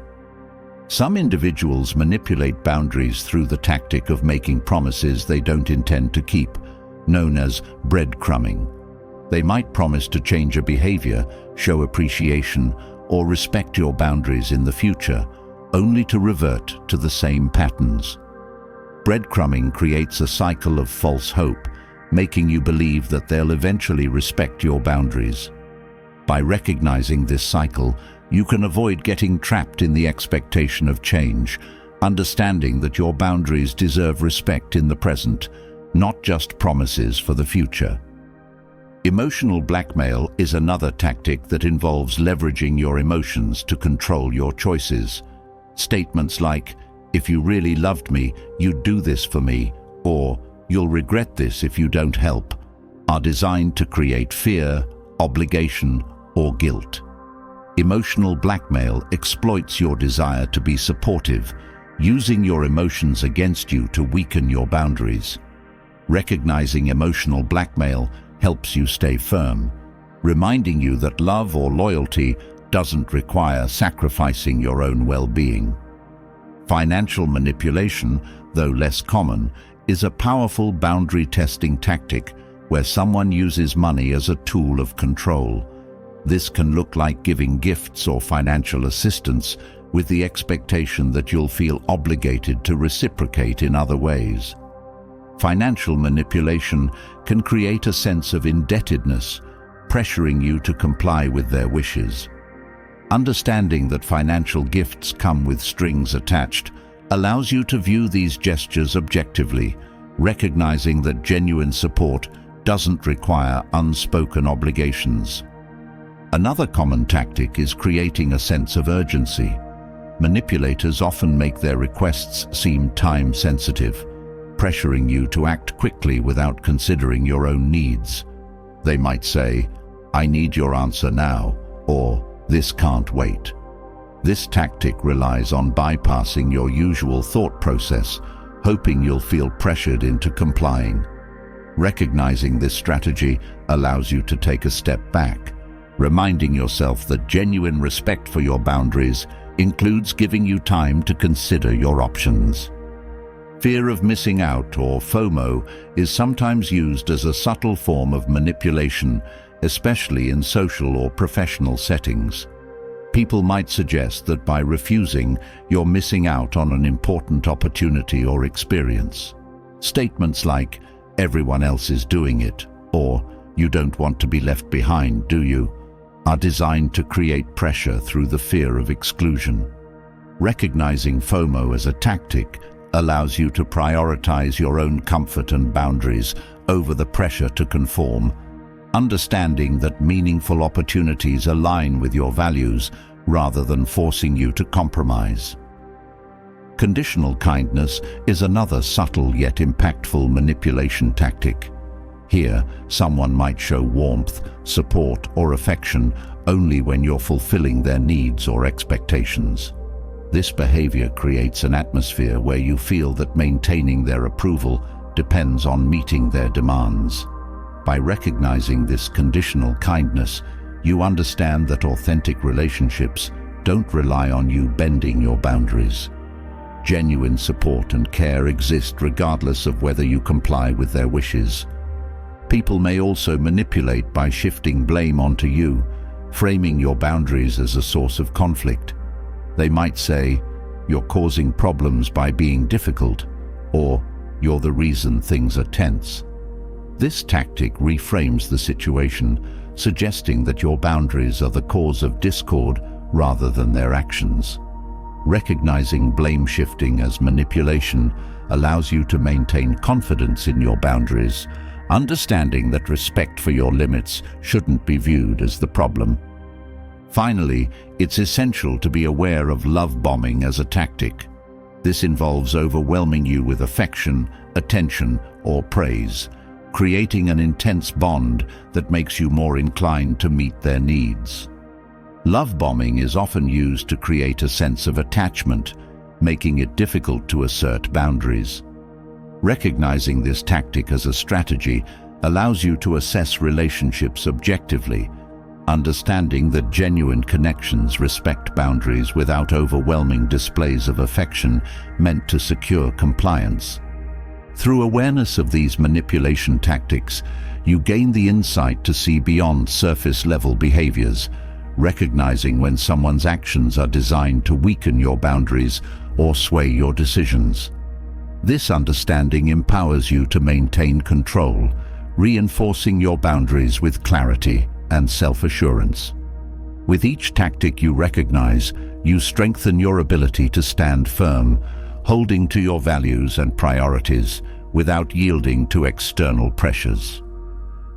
Some individuals manipulate boundaries through the tactic of making promises they don't intend to keep, known as breadcrumbing. They might promise to change a behavior, show appreciation, or respect your boundaries in the future, only to revert to the same patterns. Breadcrumbing creates a cycle of false hope, making you believe that they'll eventually respect your boundaries. By recognizing this cycle, you can avoid getting trapped in the expectation of change, understanding that your boundaries deserve respect in the present, not just promises for the future. Emotional blackmail is another tactic that involves leveraging your emotions to control your choices. Statements like, "If you really loved me, you'd do this for me," or "You'll regret this if you don't help," are designed to create fear, obligation, or guilt. Emotional blackmail exploits your desire to be supportive, using your emotions against you to weaken your boundaries. Recognizing emotional blackmail helps you stay firm, reminding you that love or loyalty doesn't require sacrificing your own well-being. Financial manipulation, though less common, is a powerful boundary-testing tactic where someone uses money as a tool of control. This can look like giving gifts or financial assistance with the expectation that you'll feel obligated to reciprocate in other ways. Financial manipulation can create a sense of indebtedness, pressuring you to comply with their wishes. Understanding that financial gifts come with strings attached allows you to view these gestures objectively, recognizing that genuine support doesn't require unspoken obligations. Another common tactic is creating a sense of urgency. Manipulators often make their requests seem time-sensitive, pressuring you to act quickly without considering your own needs. They might say, "I need your answer now," or "This can't wait." This tactic relies on bypassing your usual thought process, hoping you'll feel pressured into complying. Recognizing this strategy allows you to take a step back, reminding yourself that genuine respect for your boundaries includes giving you time to consider your options. Fear of missing out, or FOMO, is sometimes used as a subtle form of manipulation, especially in social or professional settings. People might suggest that by refusing, you're missing out on an important opportunity or experience. Statements like, "Everyone else is doing it," or "You don't want to be left behind, do you?" are designed to create pressure through the fear of exclusion. Recognizing FOMO as a tactic allows you to prioritize your own comfort and boundaries over the pressure to conform, understanding that meaningful opportunities align with your values rather than forcing you to compromise. Conditional kindness is another subtle yet impactful manipulation tactic. Here, someone might show warmth, support, or affection only when you're fulfilling their needs or expectations. This behavior creates an atmosphere where you feel that maintaining their approval depends on meeting their demands. By recognizing this conditional kindness, you understand that authentic relationships don't rely on you bending your boundaries. Genuine support and care exist regardless of whether you comply with their wishes. People may also manipulate by shifting blame onto you, framing your boundaries as a source of conflict. They might say, "You're causing problems by being difficult," or "You're the reason things are tense." This tactic reframes the situation, suggesting that your boundaries are the cause of discord rather than their actions. Recognizing blame shifting as manipulation allows you to maintain confidence in your boundaries, understanding that respect for your limits shouldn't be viewed as the problem. Finally, it's essential to be aware of love bombing as a tactic. This involves overwhelming you with affection, attention, or praise, creating an intense bond that makes you more inclined to meet their needs. Love bombing is often used to create a sense of attachment, making it difficult to assert boundaries. Recognizing this tactic as a strategy allows you to assess relationships objectively, understanding that genuine connections respect boundaries without overwhelming displays of affection meant to secure compliance. Through awareness of these manipulation tactics, you gain the insight to see beyond surface-level behaviors, recognizing when someone's actions are designed to weaken your boundaries or sway your decisions. This understanding empowers you to maintain control, reinforcing your boundaries with clarity and self-assurance. With each tactic you recognize, you strengthen your ability to stand firm, holding to your values and priorities without yielding to external pressures.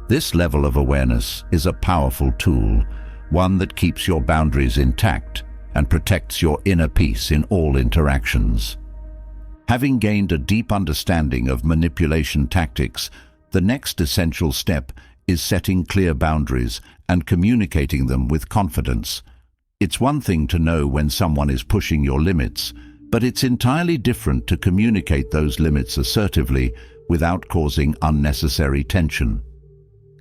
This level of awareness is a powerful tool, one that keeps your boundaries intact and protects your inner peace in all interactions. Having gained a deep understanding of manipulation tactics, the next essential step is setting clear boundaries and communicating them with confidence. It's one thing to know when someone is pushing your limits, but it's entirely different to communicate those limits assertively without causing unnecessary tension.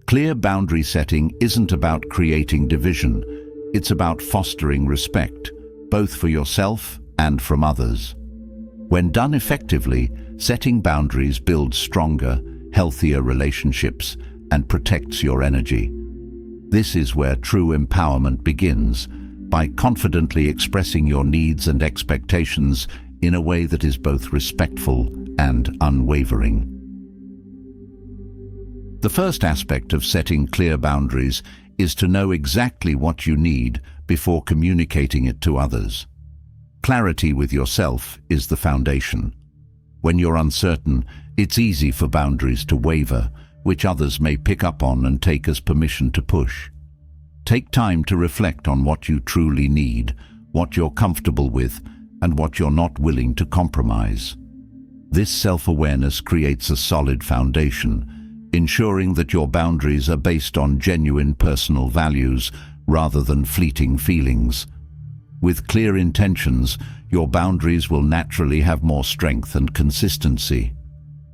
Clear boundary setting isn't about creating division. It's about fostering respect, both for yourself and from others. When done effectively, setting boundaries builds stronger, healthier relationships and protects your energy. This is where true empowerment begins, by confidently expressing your needs and expectations in a way that is both respectful and unwavering. The first aspect of setting clear boundaries is to know exactly what you need before communicating it to others. Clarity with yourself is the foundation. When you're uncertain, it's easy for boundaries to waver, which others may pick up on and take as permission to push. Take time to reflect on what you truly need, what you're comfortable with, and what you're not willing to compromise. This self-awareness creates a solid foundation, ensuring that your boundaries are based on genuine personal values rather than fleeting feelings. With clear intentions, your boundaries will naturally have more strength and consistency.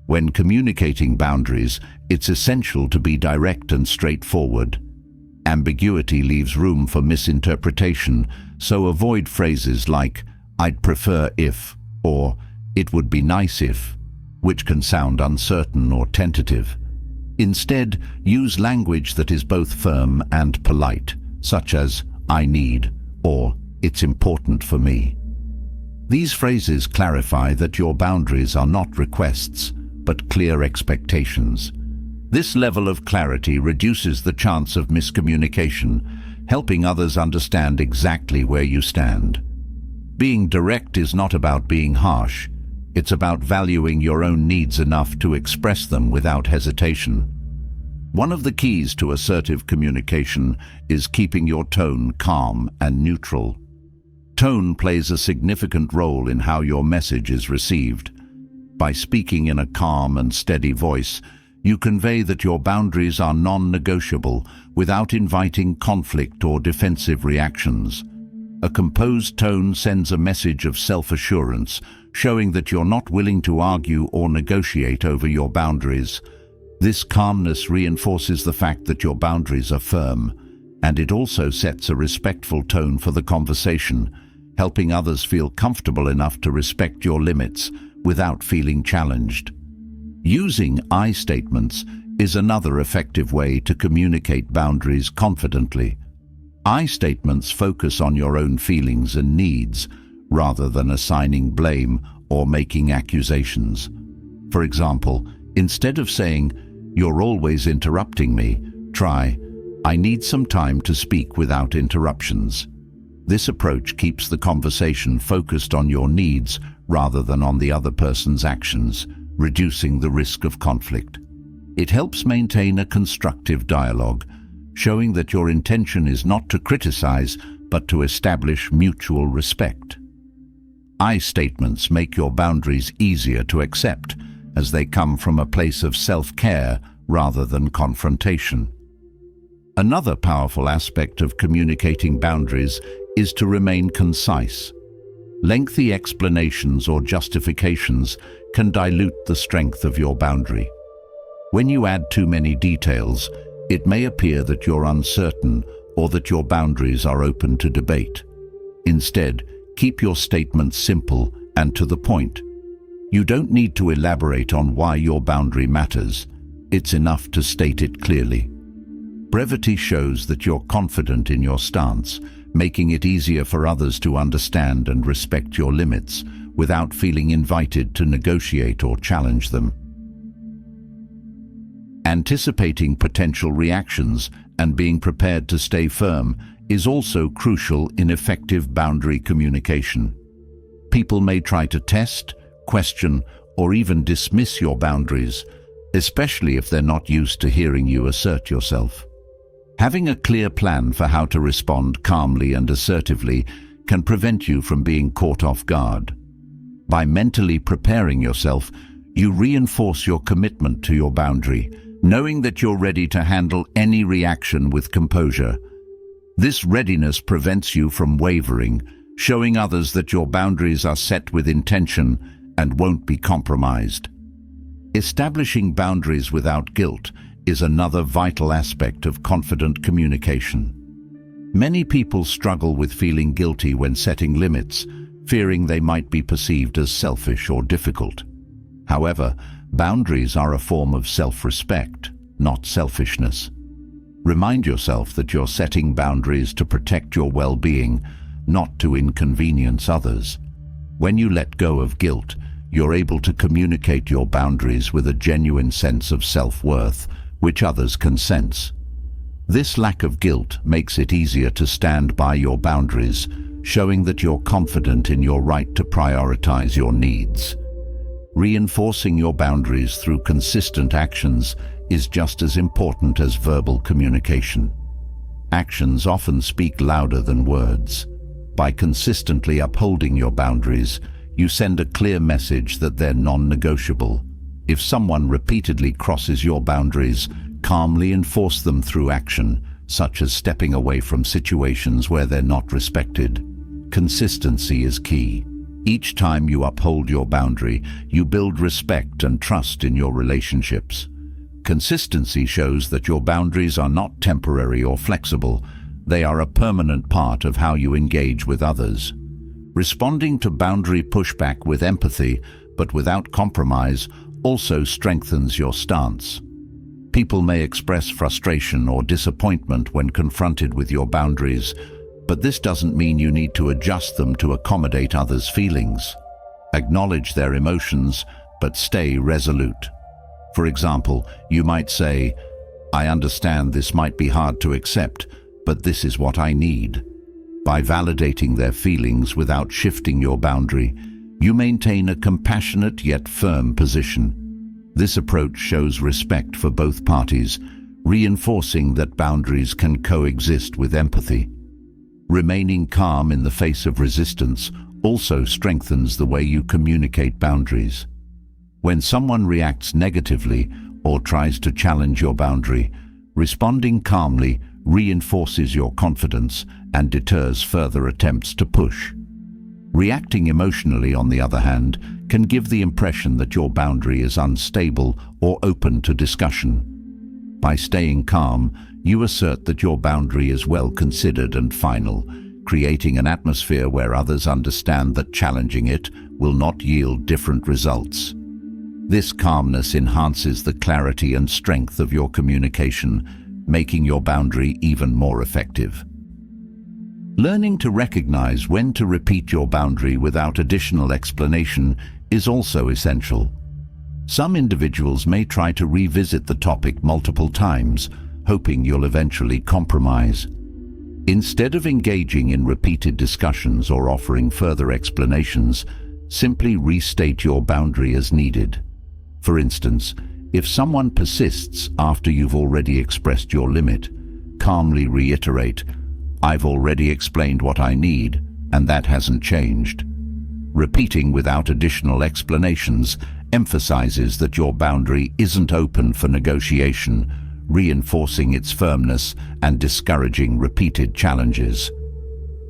When communicating boundaries, it's essential to be direct and straightforward. Ambiguity leaves room for misinterpretation, so avoid phrases like, "I'd prefer if," or "it would be nice if," which can sound uncertain or tentative. Instead, use language that is both firm and polite, such as "I need" or "it's important for me." These phrases clarify that your boundaries are not requests, but clear expectations. This level of clarity reduces the chance of miscommunication, helping others understand exactly where you stand. Being direct is not about being harsh. It's about valuing your own needs enough to express them without hesitation. One of the keys to assertive communication is keeping your tone calm and neutral. Tone plays a significant role in how your message is received. By speaking in a calm and steady voice, you convey that your boundaries are non-negotiable without inviting conflict or defensive reactions. A composed tone sends a message of self-assurance, showing that you're not willing to argue or negotiate over your boundaries. This calmness reinforces the fact that your boundaries are firm, and it also sets a respectful tone for the conversation, helping others feel comfortable enough to respect your limits without feeling challenged. Using I statements is another effective way to communicate boundaries confidently. I statements focus on your own feelings and needs, rather than assigning blame or making accusations. For example, instead of saying, "You're always interrupting me," try, "I need some time to speak without interruptions." This approach keeps the conversation focused on your needs rather than on the other person's actions, reducing the risk of conflict. It helps maintain a constructive dialogue, showing that your intention is not to criticize, but to establish mutual respect. I statements make your boundaries easier to accept, as they come from a place of self-care rather than confrontation. Another powerful aspect of communicating boundaries is to remain concise. Lengthy explanations or justifications can dilute the strength of your boundary. When you add too many details, it may appear that you're uncertain or that your boundaries are open to debate. Instead, keep your statements simple and to the point. You don't need to elaborate on why your boundary matters. It's enough to state it clearly. Brevity shows that you're confident in your stance, making it easier for others to understand and respect your limits, without feeling invited to negotiate or challenge them. Anticipating potential reactions and being prepared to stay firm is also crucial in effective boundary communication. People may try to test, question, or even dismiss your boundaries, especially if they're not used to hearing you assert yourself. Having a clear plan for how to respond calmly and assertively can prevent you from being caught off guard. By mentally preparing yourself, you reinforce your commitment to your boundary, knowing that you're ready to handle any reaction with composure. This readiness prevents you from wavering, showing others that your boundaries are set with intention and won't be compromised. Establishing boundaries without guilt is another vital aspect of confident communication. Many people struggle with feeling guilty when setting limits, fearing they might be perceived as selfish or difficult. However, boundaries are a form of self-respect, not selfishness. Remind yourself that you're setting boundaries to protect your well-being, not to inconvenience others. When you let go of guilt, you're able to communicate your boundaries with a genuine sense of self-worth, which others can sense. This lack of guilt makes it easier to stand by your boundaries, showing that you're confident in your right to prioritize your needs. Reinforcing your boundaries through consistent actions is just as important as verbal communication. Actions often speak louder than words. By consistently upholding your boundaries, you send a clear message that they're non-negotiable. If someone repeatedly crosses your boundaries, calmly enforce them through action, such as stepping away from situations where they're not respected. Consistency is key. Each time you uphold your boundary, you build respect and trust in your relationships. Consistency shows that your boundaries are not temporary or flexible. They are a permanent part of how you engage with others. Responding to boundary pushback with empathy, but without compromise, also strengthens your stance. People may express frustration or disappointment when confronted with your boundaries, but this doesn't mean you need to adjust them to accommodate others' feelings. Acknowledge their emotions, but stay resolute. For example, you might say, "I understand this might be hard to accept, but this is what I need." By validating their feelings without shifting your boundary, you maintain a compassionate yet firm position. This approach shows respect for both parties, reinforcing that boundaries can coexist with empathy. Remaining calm in the face of resistance also strengthens the way you communicate boundaries. When someone reacts negatively or tries to challenge your boundary, responding calmly reinforces your confidence and deters further attempts to push. Reacting emotionally, on the other hand, can give the impression that your boundary is unstable or open to discussion. By staying calm, you assert that your boundary is well considered and final, creating an atmosphere where others understand that challenging it will not yield different results. This calmness enhances the clarity and strength of your communication, making your boundary even more effective. Learning to recognize when to repeat your boundary without additional explanation is also essential. Some individuals may try to revisit the topic multiple times, hoping you'll eventually compromise. Instead of engaging in repeated discussions or offering further explanations, simply restate your boundary as needed. For instance, if someone persists after you've already expressed your limit, calmly reiterate, "I've already explained what I need, and that hasn't changed." Repeating without additional explanations emphasizes that your boundary isn't open for negotiation, reinforcing its firmness and discouraging repeated challenges.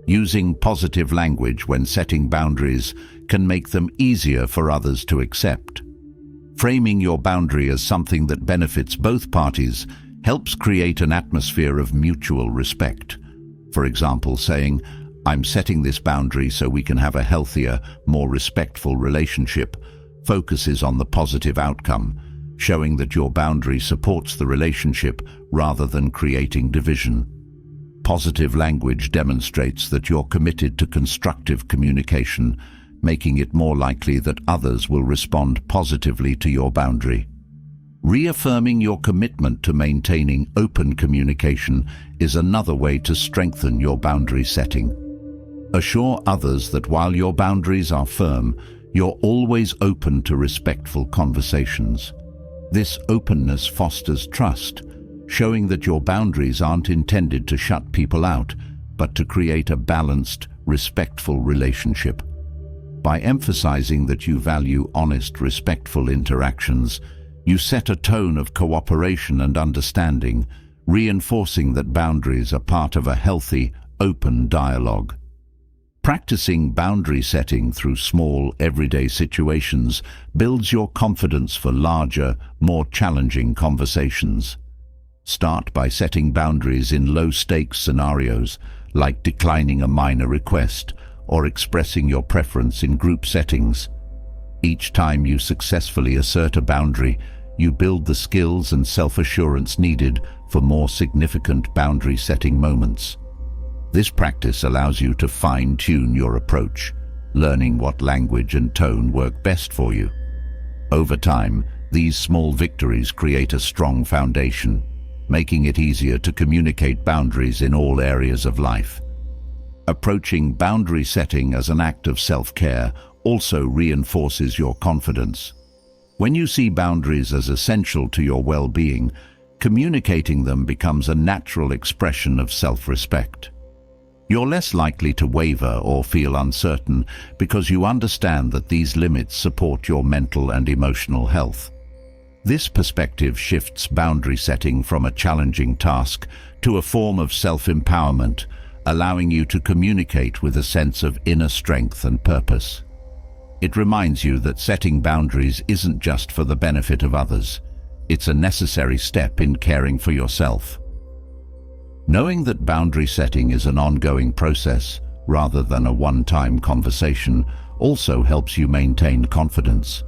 Using positive language when setting boundaries can make them easier for others to accept. Framing your boundary as something that benefits both parties helps create an atmosphere of mutual respect. For example, saying, "I'm setting this boundary so we can have a healthier, more respectful relationship," focuses on the positive outcome, showing that your boundary supports the relationship rather than creating division. Positive language demonstrates that you're committed to constructive communication, making it more likely that others will respond positively to your boundary. Reaffirming your commitment to maintaining open communication is another way to strengthen your boundary setting. Assure others that while your boundaries are firm, you're always open to respectful conversations. This openness fosters trust, showing that your boundaries aren't intended to shut people out, but to create a balanced, respectful relationship. By emphasizing that you value honest, respectful interactions, you set a tone of cooperation and understanding, reinforcing that boundaries are part of a healthy, open dialogue. Practicing boundary setting through small, everyday situations builds your confidence for larger, more challenging conversations. Start by setting boundaries in low-stakes scenarios, like declining a minor request or expressing your preference in group settings. Each time you successfully assert a boundary, you build the skills and self-assurance needed for more significant boundary-setting moments. This practice allows you to fine-tune your approach, learning what language and tone work best for you. Over time, these small victories create a strong foundation, making it easier to communicate boundaries in all areas of life. Approaching boundary setting as an act of self-care also reinforces your confidence. When you see boundaries as essential to your well-being, communicating them becomes a natural expression of self-respect. You're less likely to waver or feel uncertain because you understand that these limits support your mental and emotional health. This perspective shifts boundary setting from a challenging task to a form of self-empowerment, allowing you to communicate with a sense of inner strength and purpose. It reminds you that setting boundaries isn't just for the benefit of others. It's a necessary step in caring for yourself. Knowing that boundary setting is an ongoing process rather than a one-time conversation also helps you maintain confidence.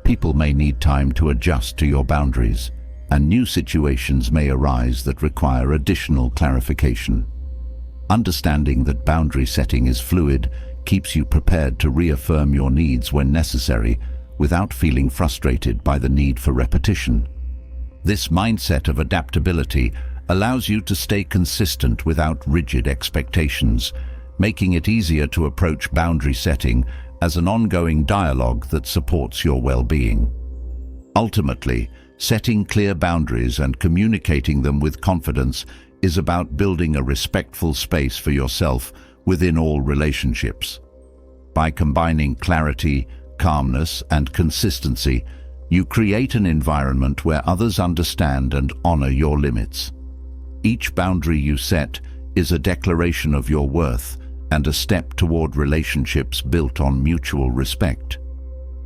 People may need time to adjust to your boundaries, and new situations may arise that require additional clarification. Understanding that boundary setting is fluid keeps you prepared to reaffirm your needs when necessary without feeling frustrated by the need for repetition. This mindset of adaptability allows you to stay consistent without rigid expectations, making it easier to approach boundary setting as an ongoing dialogue that supports your well-being. Ultimately, setting clear boundaries and communicating them with confidence is about building a respectful space for yourself within all relationships. By combining clarity, calmness, and consistency, you create an environment where others understand and honor your limits. Each boundary you set is a declaration of your worth and a step toward relationships built on mutual respect.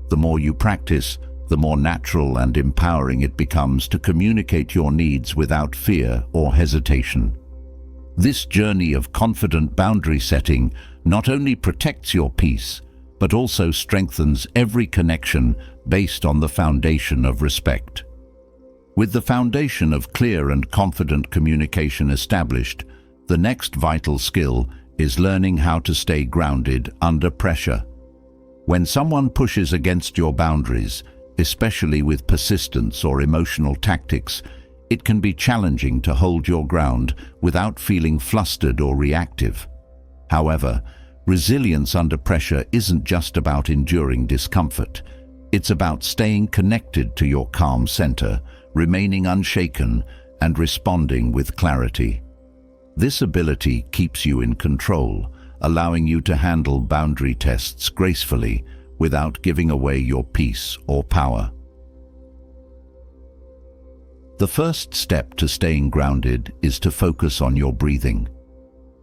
The more you practice, the more natural and empowering it becomes to communicate your needs without fear or hesitation. This journey of confident boundary setting not only protects your peace, but also strengthens every connection based on the foundation of respect. With the foundation of clear and confident communication established, the next vital skill is learning how to stay grounded under pressure. When someone pushes against your boundaries, especially with persistence or emotional tactics, it can be challenging to hold your ground without feeling flustered or reactive. However, resilience under pressure isn't just about enduring discomfort. It's about staying connected to your calm center, remaining unshaken, and responding with clarity. This ability keeps you in control, allowing you to handle boundary tests gracefully without giving away your peace or power. The first step to staying grounded is to focus on your breathing.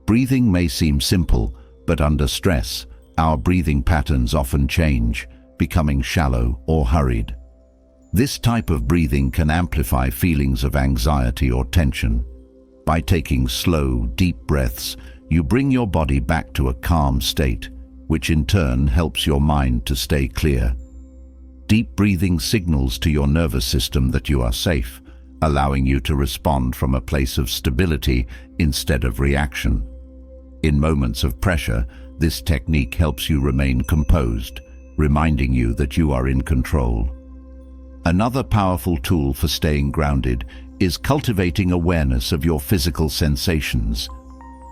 Breathing may seem simple, but under stress, our breathing patterns often change, becoming shallow or hurried. This type of breathing can amplify feelings of anxiety or tension. By taking slow, deep breaths, you bring your body back to a calm state, which in turn helps your mind to stay clear. Deep breathing signals to your nervous system that you are safe, allowing you to respond from a place of stability instead of reaction. In moments of pressure, This technique helps you remain composed, reminding you that you are in control. Another powerful tool for staying grounded is cultivating awareness of your physical sensations.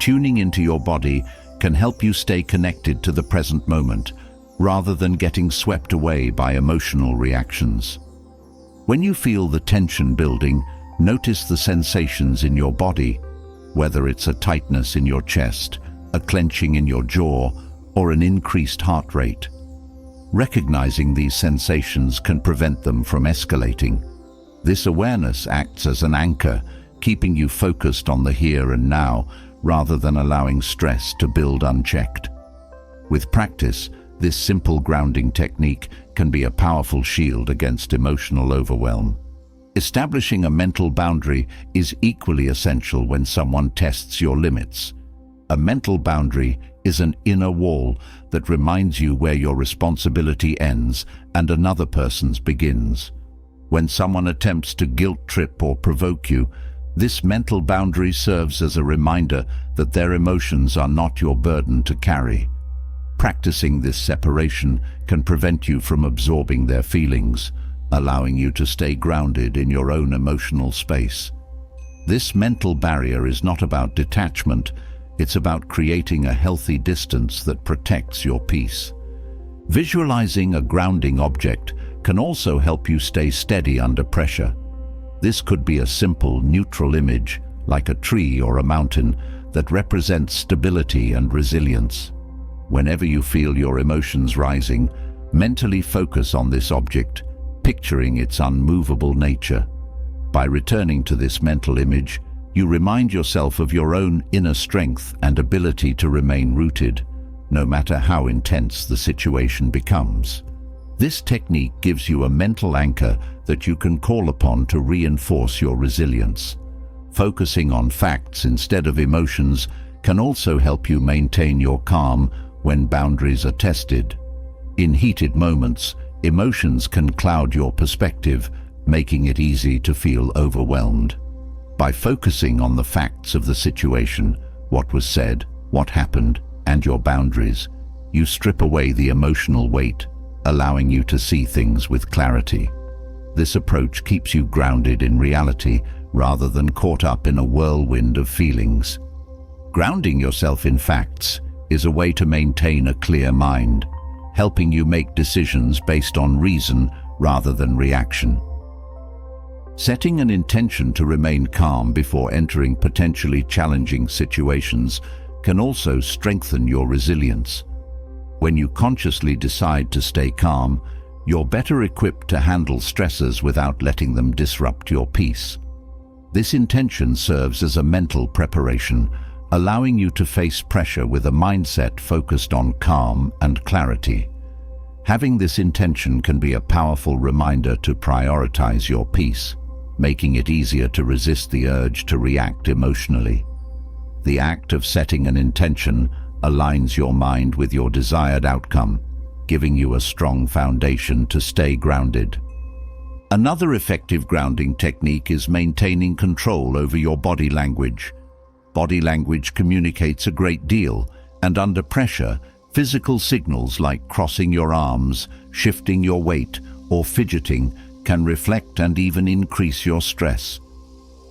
Tuning into your body can help you stay connected to the present moment, rather than getting swept away by emotional reactions. When you feel the tension building, notice the sensations in your body, whether it's a tightness in your chest, a clenching in your jaw, or an increased heart rate. Recognizing these sensations can prevent them from escalating. This awareness acts as an anchor, keeping you focused on the here and now, rather than allowing stress to build unchecked. With practice, this simple grounding technique can be a powerful shield against emotional overwhelm. Establishing a mental boundary is equally essential when someone tests your limits. A mental boundary is an inner wall that reminds you where your responsibility ends and another person's begins. When someone attempts to guilt trip or provoke you, this mental boundary serves as a reminder that their emotions are not your burden to carry. Practicing this separation can prevent you from absorbing their feelings, allowing you to stay grounded in your own emotional space. This mental barrier is not about detachment, it's about creating a healthy distance that protects your peace. Visualizing a grounding object can also help you stay steady under pressure. This could be a simple, neutral image, like a tree or a mountain, that represents stability and resilience. Whenever you feel your emotions rising, mentally focus on this object, picturing its unmovable nature. By returning to this mental image, you remind yourself of your own inner strength and ability to remain rooted, no matter how intense the situation becomes. This technique gives you a mental anchor that you can call upon to reinforce your resilience. Focusing on facts instead of emotions can also help you maintain your calm when boundaries are tested. In heated moments, emotions can cloud your perspective, making it easy to feel overwhelmed. By focusing on the facts of the situation, what was said, what happened, and your boundaries, you strip away the emotional weight, allowing you to see things with clarity. This approach keeps you grounded in reality rather than caught up in a whirlwind of feelings. Grounding yourself in facts is a way to maintain a clear mind, helping you make decisions based on reason rather than reaction. Setting an intention to remain calm before entering potentially challenging situations can also strengthen your resilience. When you consciously decide to stay calm, you're better equipped to handle stresses without letting them disrupt your peace. This intention serves as a mental preparation, allowing you to face pressure with a mindset focused on calm and clarity. Having this intention can be a powerful reminder to prioritize your peace, making it easier to resist the urge to react emotionally. The act of setting an intention aligns your mind with your desired outcome, giving you a strong foundation to stay grounded. Another effective grounding technique is maintaining control over your body language. Body language communicates a great deal, and under pressure, physical signals like crossing your arms, shifting your weight, or fidgeting can reflect and even increase your stress.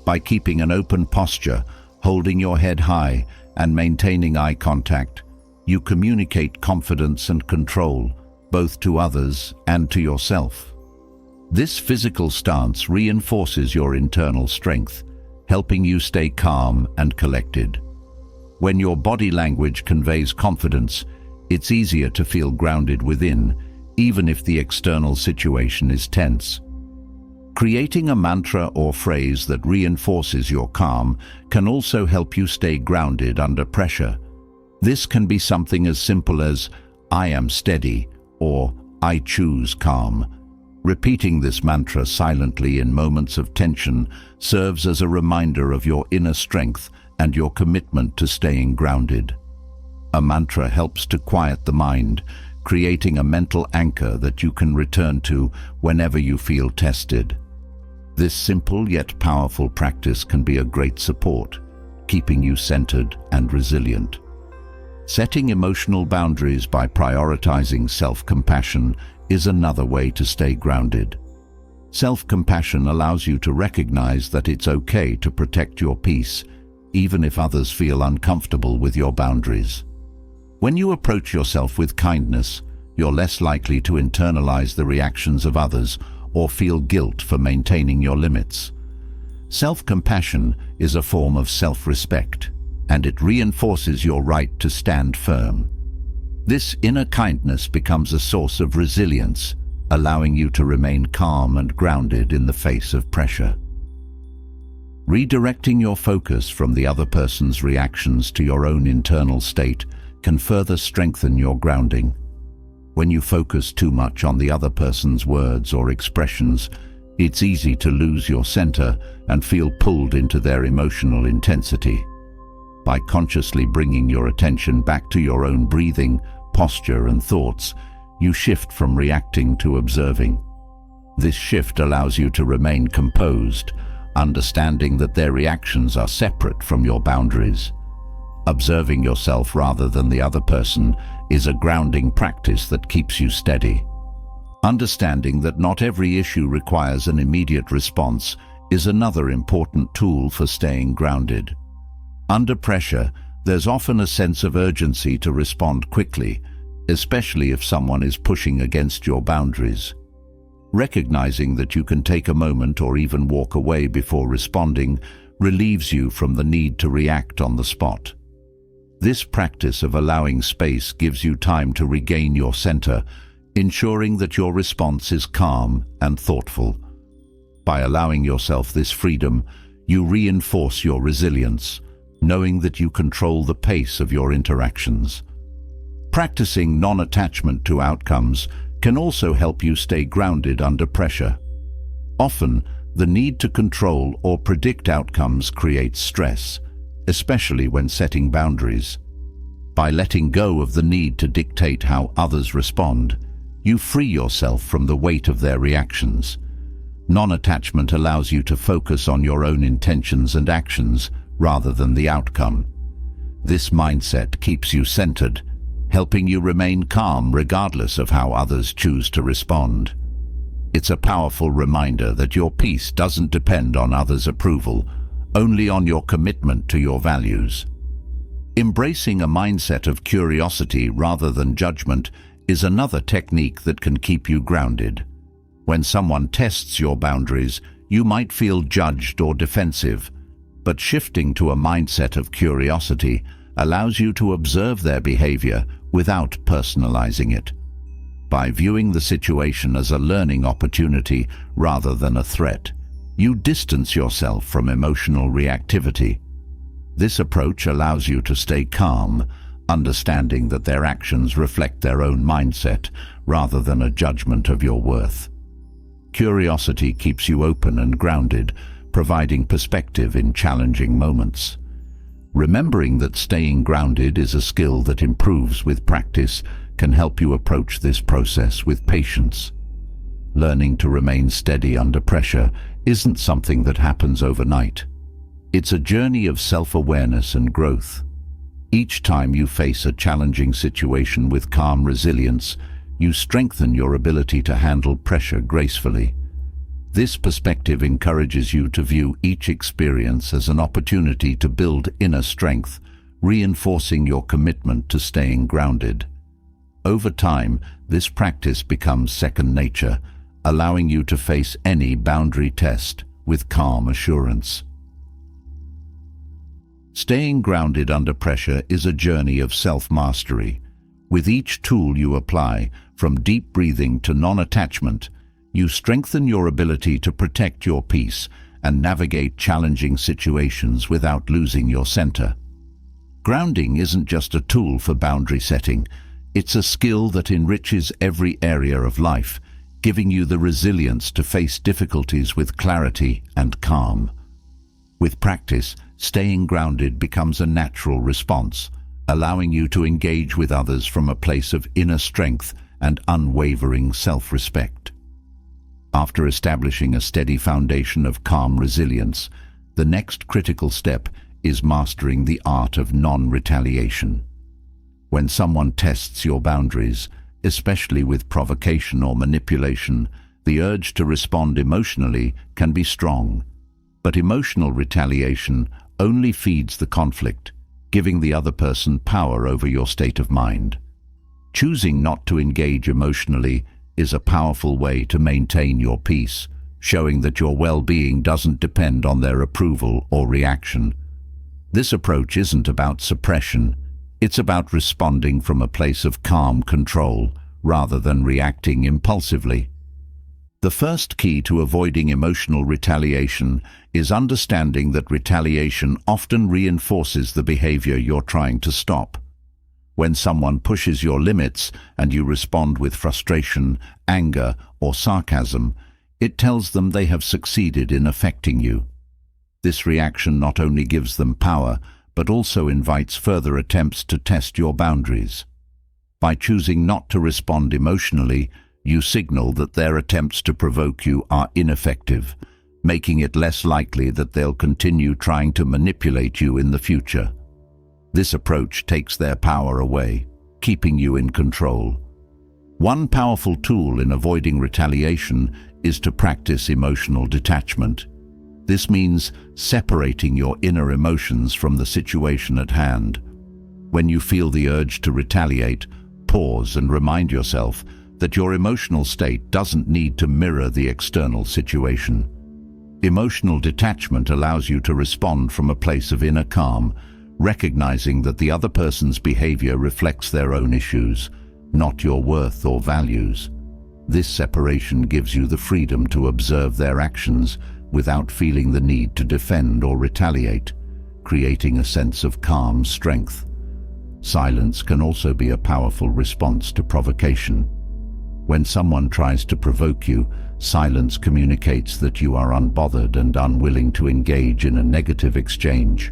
By keeping an open posture, holding your head high, and maintaining eye contact, you communicate confidence and control, both to others and to yourself. This physical stance reinforces your internal strength, helping you stay calm and collected. When your body language conveys confidence, it's easier to feel grounded within, even if the external situation is tense. Creating a mantra or phrase that reinforces your calm can also help you stay grounded under pressure. This can be something as simple as, "I am steady," or "I choose calm." Repeating this mantra silently in moments of tension serves as a reminder of your inner strength and your commitment to staying grounded. A mantra helps to quiet the mind, creating a mental anchor that you can return to whenever you feel tested. This simple yet powerful practice can be a great support, keeping you centered and resilient. Setting emotional boundaries by prioritizing self-compassion is another way to stay grounded. Self-compassion allows you to recognize that it's okay to protect your peace, even if others feel uncomfortable with your boundaries. When you approach yourself with kindness, you're less likely to internalize the reactions of others or feel guilt for maintaining your limits. Self-compassion is a form of self-respect, and it reinforces your right to stand firm. This inner kindness becomes a source of resilience, allowing you to remain calm and grounded in the face of pressure. Redirecting your focus from the other person's reactions to your own internal state can further strengthen your grounding. When you focus too much on the other person's words or expressions, it's easy to lose your center and feel pulled into their emotional intensity. By consciously bringing your attention back to your own breathing, posture, and thoughts, you shift from reacting to observing. This shift allows you to remain composed, understanding that their reactions are separate from your boundaries. Observing yourself rather than the other person is a grounding practice that keeps you steady. Understanding that not every issue requires an immediate response is another important tool for staying grounded. Under pressure, there's often a sense of urgency to respond quickly, especially if someone is pushing against your boundaries. Recognizing that you can take a moment or even walk away before responding relieves you from the need to react on the spot. This practice of allowing space gives you time to regain your center, ensuring that your response is calm and thoughtful. By allowing yourself this freedom, you reinforce your resilience, knowing that you control the pace of your interactions. Practicing non-attachment to outcomes can also help you stay grounded under pressure. Often, the need to control or predict outcomes creates stress, especially when setting boundaries. By letting go of the need to dictate how others respond, you free yourself from the weight of their reactions. Non-attachment allows you to focus on your own intentions and actions rather than the outcome. This mindset keeps you centered, helping you remain calm regardless of how others choose to respond. It's a powerful reminder that your peace doesn't depend on others' approval, only on your commitment to your values. Embracing a mindset of curiosity rather than judgment is another technique that can keep you grounded. When someone tests your boundaries, you might feel judged or defensive, but shifting to a mindset of curiosity allows you to observe their behavior without personalizing it. By viewing the situation as a learning opportunity rather than a threat, you distance yourself from emotional reactivity. This approach allows you to stay calm, understanding that their actions reflect their own mindset rather than a judgment of your worth. Curiosity keeps you open and grounded, providing perspective in challenging moments. Remembering that staying grounded is a skill that improves with practice can help you approach this process with patience. Learning to remain steady under pressure isn't something that happens overnight. It's a journey of self-awareness and growth. Each time you face a challenging situation with calm resilience, you strengthen your ability to handle pressure gracefully. This perspective encourages you to view each experience as an opportunity to build inner strength, reinforcing your commitment to staying grounded. Over time, this practice becomes second nature, allowing you to face any boundary test with calm assurance. Staying grounded under pressure is a journey of self-mastery. With each tool you apply, from deep breathing to non-attachment, you strengthen your ability to protect your peace and navigate challenging situations without losing your center. Grounding isn't just a tool for boundary setting, it's a skill that enriches every area of life, giving you the resilience to face difficulties with clarity and calm. With practice, staying grounded becomes a natural response, allowing you to engage with others from a place of inner strength and unwavering self-respect. After establishing a steady foundation of calm resilience, the next critical step is mastering the art of non-retaliation. When someone tests your boundaries, especially with provocation or manipulation, the urge to respond emotionally can be strong. But emotional retaliation only feeds the conflict, giving the other person power over your state of mind. Choosing not to engage emotionally is a powerful way to maintain your peace, showing that your well-being doesn't depend on their approval or reaction. This approach isn't about suppression. It's about responding from a place of calm control rather than reacting impulsively. The first key to avoiding emotional retaliation is understanding that retaliation often reinforces the behavior you're trying to stop. When someone pushes your limits and you respond with frustration, anger, or sarcasm, it tells them they have succeeded in affecting you. This reaction not only gives them power, but also invites further attempts to test your boundaries. By choosing not to respond emotionally, you signal that their attempts to provoke you are ineffective, making it less likely that they'll continue trying to manipulate you in the future. This approach takes their power away, keeping you in control. One powerful tool in avoiding retaliation is to practice emotional detachment. This means separating your inner emotions from the situation at hand. When you feel the urge to retaliate, pause and remind yourself that your emotional state doesn't need to mirror the external situation. Emotional detachment allows you to respond from a place of inner calm, recognizing that the other person's behavior reflects their own issues, not your worth or values. This separation gives you the freedom to observe their actions without feeling the need to defend or retaliate, creating a sense of calm strength. Silence can also be a powerful response to provocation. When someone tries to provoke you, silence communicates that you are unbothered and unwilling to engage in a negative exchange.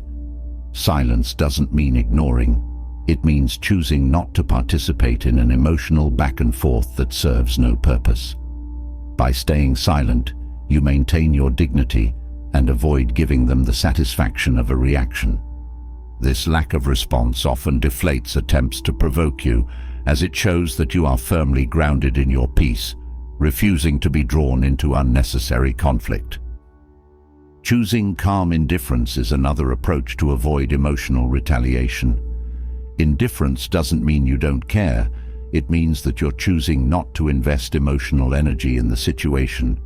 Silence doesn't mean ignoring. It means choosing not to participate in an emotional back and forth that serves no purpose. By staying silent, you maintain your dignity and avoid giving them the satisfaction of a reaction. This lack of response often deflates attempts to provoke you, as it shows that you are firmly grounded in your peace, refusing to be drawn into unnecessary conflict. Choosing calm indifference is another approach to avoid emotional retaliation. Indifference doesn't mean you don't care. It means that you're choosing not to invest emotional energy in the situation.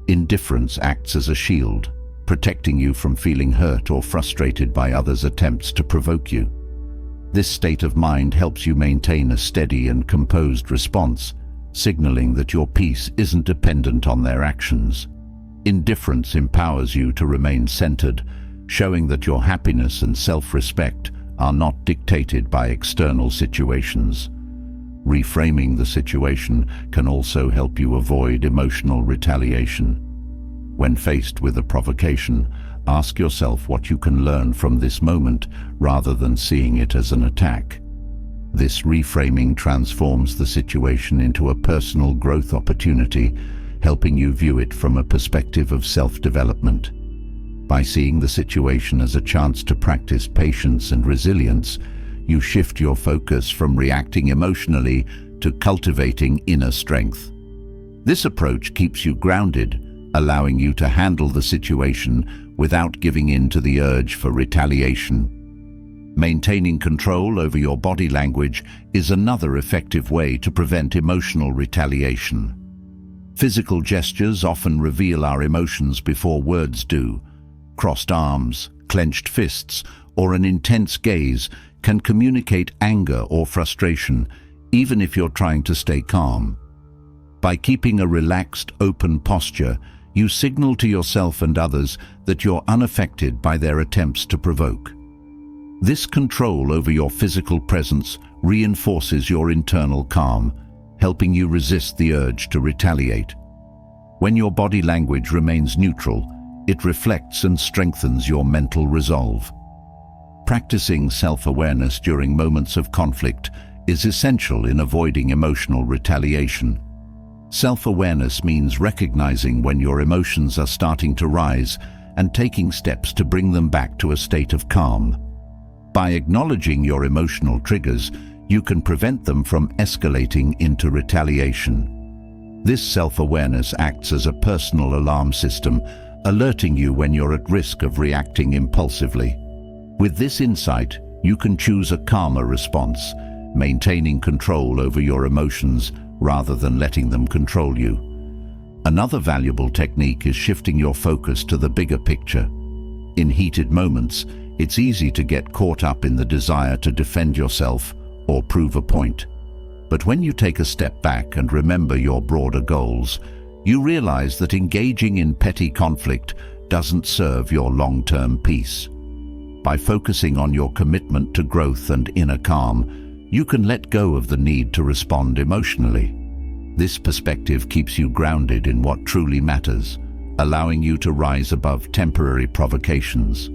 Indifference acts as a shield, protecting you from feeling hurt or frustrated by others' attempts to provoke you. This state of mind helps you maintain a steady and composed response, signaling that your peace isn't dependent on their actions. Indifference empowers you to remain centered, showing that your happiness and self-respect are not dictated by external situations. Reframing the situation can also help you avoid emotional retaliation. When faced with a provocation, ask yourself what you can learn from this moment rather than seeing it as an attack. This reframing transforms the situation into a personal growth opportunity, helping you view it from a perspective of self-development. By seeing the situation as a chance to practice patience and resilience, you shift your focus from reacting emotionally to cultivating inner strength. This approach keeps you grounded, allowing you to handle the situation without giving in to the urge for retaliation. Maintaining control over your body language is another effective way to prevent emotional retaliation. Physical gestures often reveal our emotions before words do. Crossed arms, clenched fists, or an intense gaze can communicate anger or frustration, even if you're trying to stay calm. By keeping a relaxed, open posture, you signal to yourself and others that you're unaffected by their attempts to provoke. This control over your physical presence reinforces your internal calm, helping you resist the urge to retaliate. When your body language remains neutral, it reflects and strengthens your mental resolve. Practicing self-awareness during moments of conflict is essential in avoiding emotional retaliation. Self-awareness means recognizing when your emotions are starting to rise and taking steps to bring them back to a state of calm. By acknowledging your emotional triggers, you can prevent them from escalating into retaliation. This self-awareness acts as a personal alarm system, alerting you when you're at risk of reacting impulsively. With this insight, you can choose a calmer response, maintaining control over your emotions rather than letting them control you. Another valuable technique is shifting your focus to the bigger picture. In heated moments, it's easy to get caught up in the desire to defend yourself or prove a point. But when you take a step back and remember your broader goals, you realize that engaging in petty conflict doesn't serve your long-term peace. By focusing on your commitment to growth and inner calm, you can let go of the need to respond emotionally. This perspective keeps you grounded in what truly matters, allowing you to rise above temporary provocations.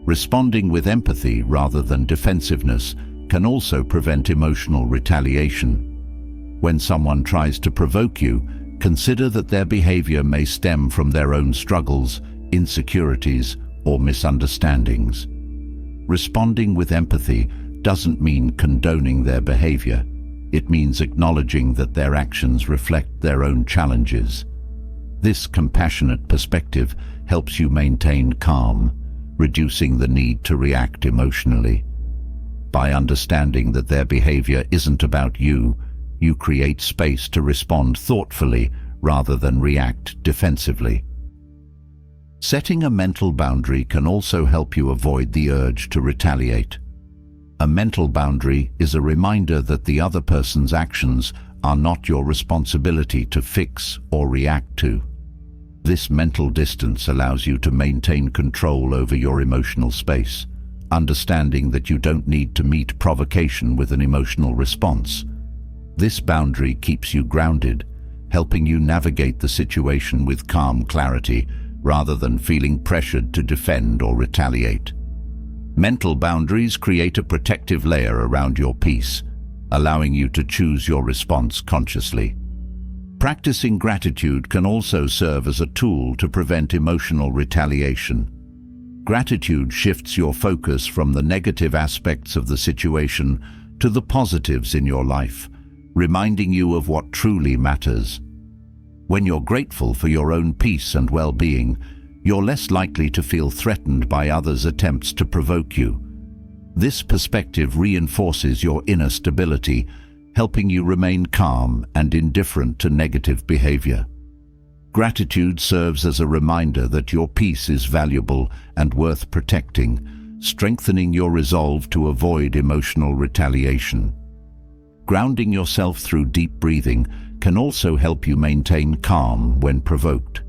Responding with empathy rather than defensiveness can also prevent emotional retaliation. When someone tries to provoke you, consider that their behavior may stem from their own struggles, insecurities, or misunderstandings. Responding with empathy doesn't mean condoning their behavior. It means acknowledging that their actions reflect their own challenges. This compassionate perspective helps you maintain calm, reducing the need to react emotionally. By understanding that their behavior isn't about you, you create space to respond thoughtfully rather than react defensively. Setting a mental boundary can also help you avoid the urge to retaliate. A mental boundary is a reminder that the other person's actions are not your responsibility to fix or react to. This mental distance allows you to maintain control over your emotional space, understanding that you don't need to meet provocation with an emotional response. This boundary keeps you grounded, helping you navigate the situation with calm clarity rather than feeling pressured to defend or retaliate. Mental boundaries create a protective layer around your peace, allowing you to choose your response consciously. Practicing gratitude can also serve as a tool to prevent emotional retaliation. Gratitude shifts your focus from the negative aspects of the situation to the positives in your life, reminding you of what truly matters. When you're grateful for your own peace and well-being, you're less likely to feel threatened by others' attempts to provoke you. This perspective reinforces your inner stability, helping you remain calm and indifferent to negative behavior. Gratitude serves as a reminder that your peace is valuable and worth protecting, strengthening your resolve to avoid emotional retaliation. Grounding yourself through deep breathing can also help you maintain calm when provoked.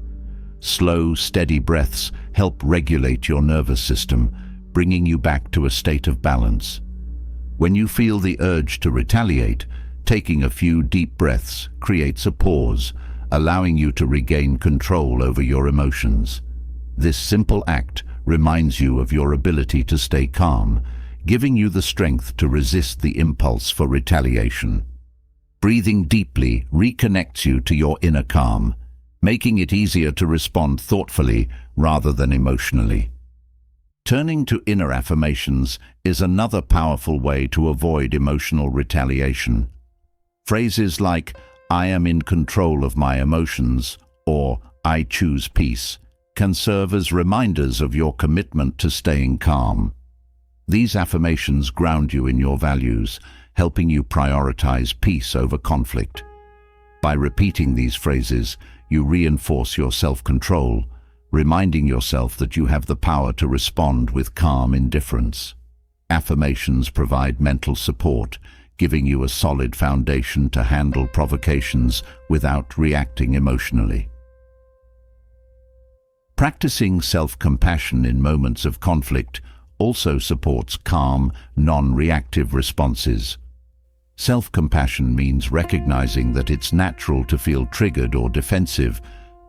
Slow, steady breaths help regulate your nervous system, bringing you back to a state of balance. When you feel the urge to retaliate, taking a few deep breaths creates a pause, allowing you to regain control over your emotions. This simple act reminds you of your ability to stay calm, giving you the strength to resist the impulse for retaliation. Breathing deeply reconnects you to your inner calm, making it easier to respond thoughtfully rather than emotionally. Turning to inner affirmations is another powerful way to avoid emotional retaliation. Phrases like, "I am in control of my emotions," or "I choose peace," can serve as reminders of your commitment to staying calm. These affirmations ground you in your values, helping you prioritize peace over conflict. By repeating these phrases, you reinforce your self-control, reminding yourself that you have the power to respond with calm indifference. Affirmations provide mental support, giving you a solid foundation to handle provocations without reacting emotionally. Practicing self-compassion in moments of conflict also supports calm, non-reactive responses. Self-compassion means recognizing that it's natural to feel triggered or defensive,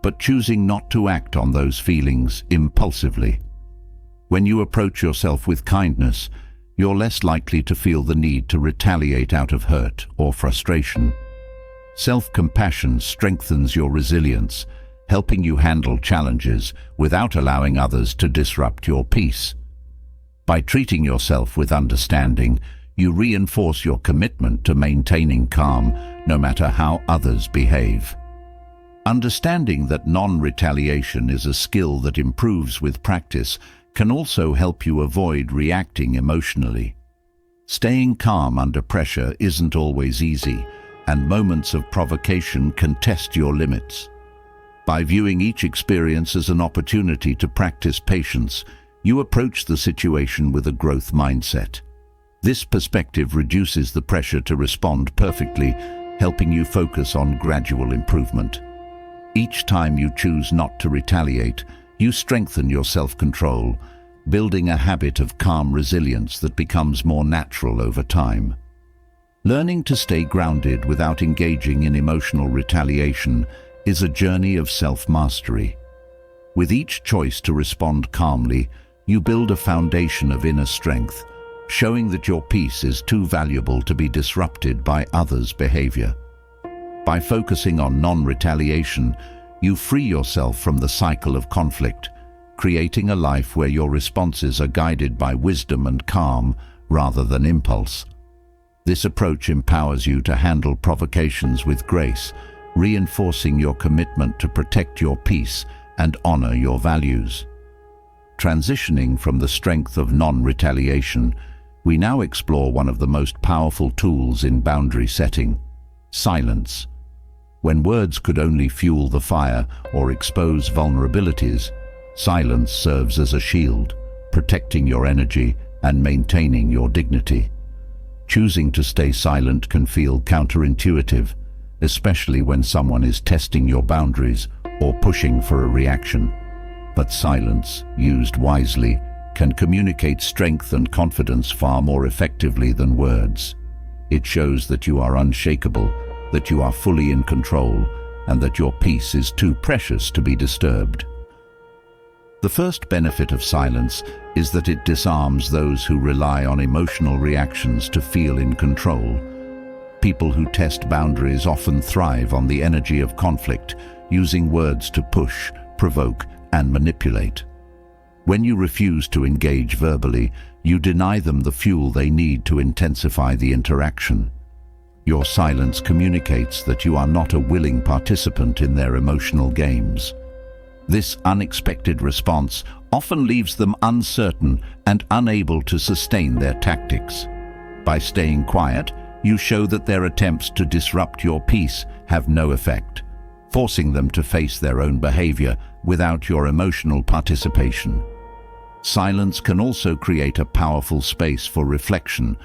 but choosing not to act on those feelings impulsively. When you approach yourself with kindness, you're less likely to feel the need to retaliate out of hurt or frustration. Self-compassion strengthens your resilience, helping you handle challenges without allowing others to disrupt your peace. By treating yourself with understanding, you reinforce your commitment to maintaining calm no matter how others behave. Understanding that non-retaliation is a skill that improves with practice can also help you avoid reacting emotionally. Staying calm under pressure isn't always easy, and moments of provocation can test your limits. By viewing each experience as an opportunity to practice patience, you approach the situation with a growth mindset. This perspective reduces the pressure to respond perfectly, helping you focus on gradual improvement. Each time you choose not to retaliate, you strengthen your self-control, building a habit of calm resilience that becomes more natural over time. Learning to stay grounded without engaging in emotional retaliation is a journey of self-mastery. With each choice to respond calmly, you build a foundation of inner strength, showing that your peace is too valuable to be disrupted by others' behavior. By focusing on non-retaliation, you free yourself from the cycle of conflict, creating a life where your responses are guided by wisdom and calm rather than impulse. This approach empowers you to handle provocations with grace, reinforcing your commitment to protect your peace and honor your values. Transitioning from the strength of non-retaliation, we now explore one of the most powerful tools in boundary setting: silence. When words could only fuel the fire or expose vulnerabilities, silence serves as a shield, protecting your energy and maintaining your dignity. Choosing to stay silent can feel counterintuitive, especially when someone is testing your boundaries or pushing for a reaction. But silence, used wisely, can communicate strength and confidence far more effectively than words. It shows that you are unshakable, that you are fully in control, and that your peace is too precious to be disturbed. The first benefit of silence is that it disarms those who rely on emotional reactions to feel in control. People who test boundaries often thrive on the energy of conflict, using words to push, provoke, and manipulate. When you refuse to engage verbally, you deny them the fuel they need to intensify the interaction. Your silence communicates that you are not a willing participant in their emotional games. This unexpected response often leaves them uncertain and unable to sustain their tactics. By staying quiet, you show that their attempts to disrupt your peace have no effect, forcing them to face their own behavior without your emotional participation. Silence can also create a powerful space for reflection,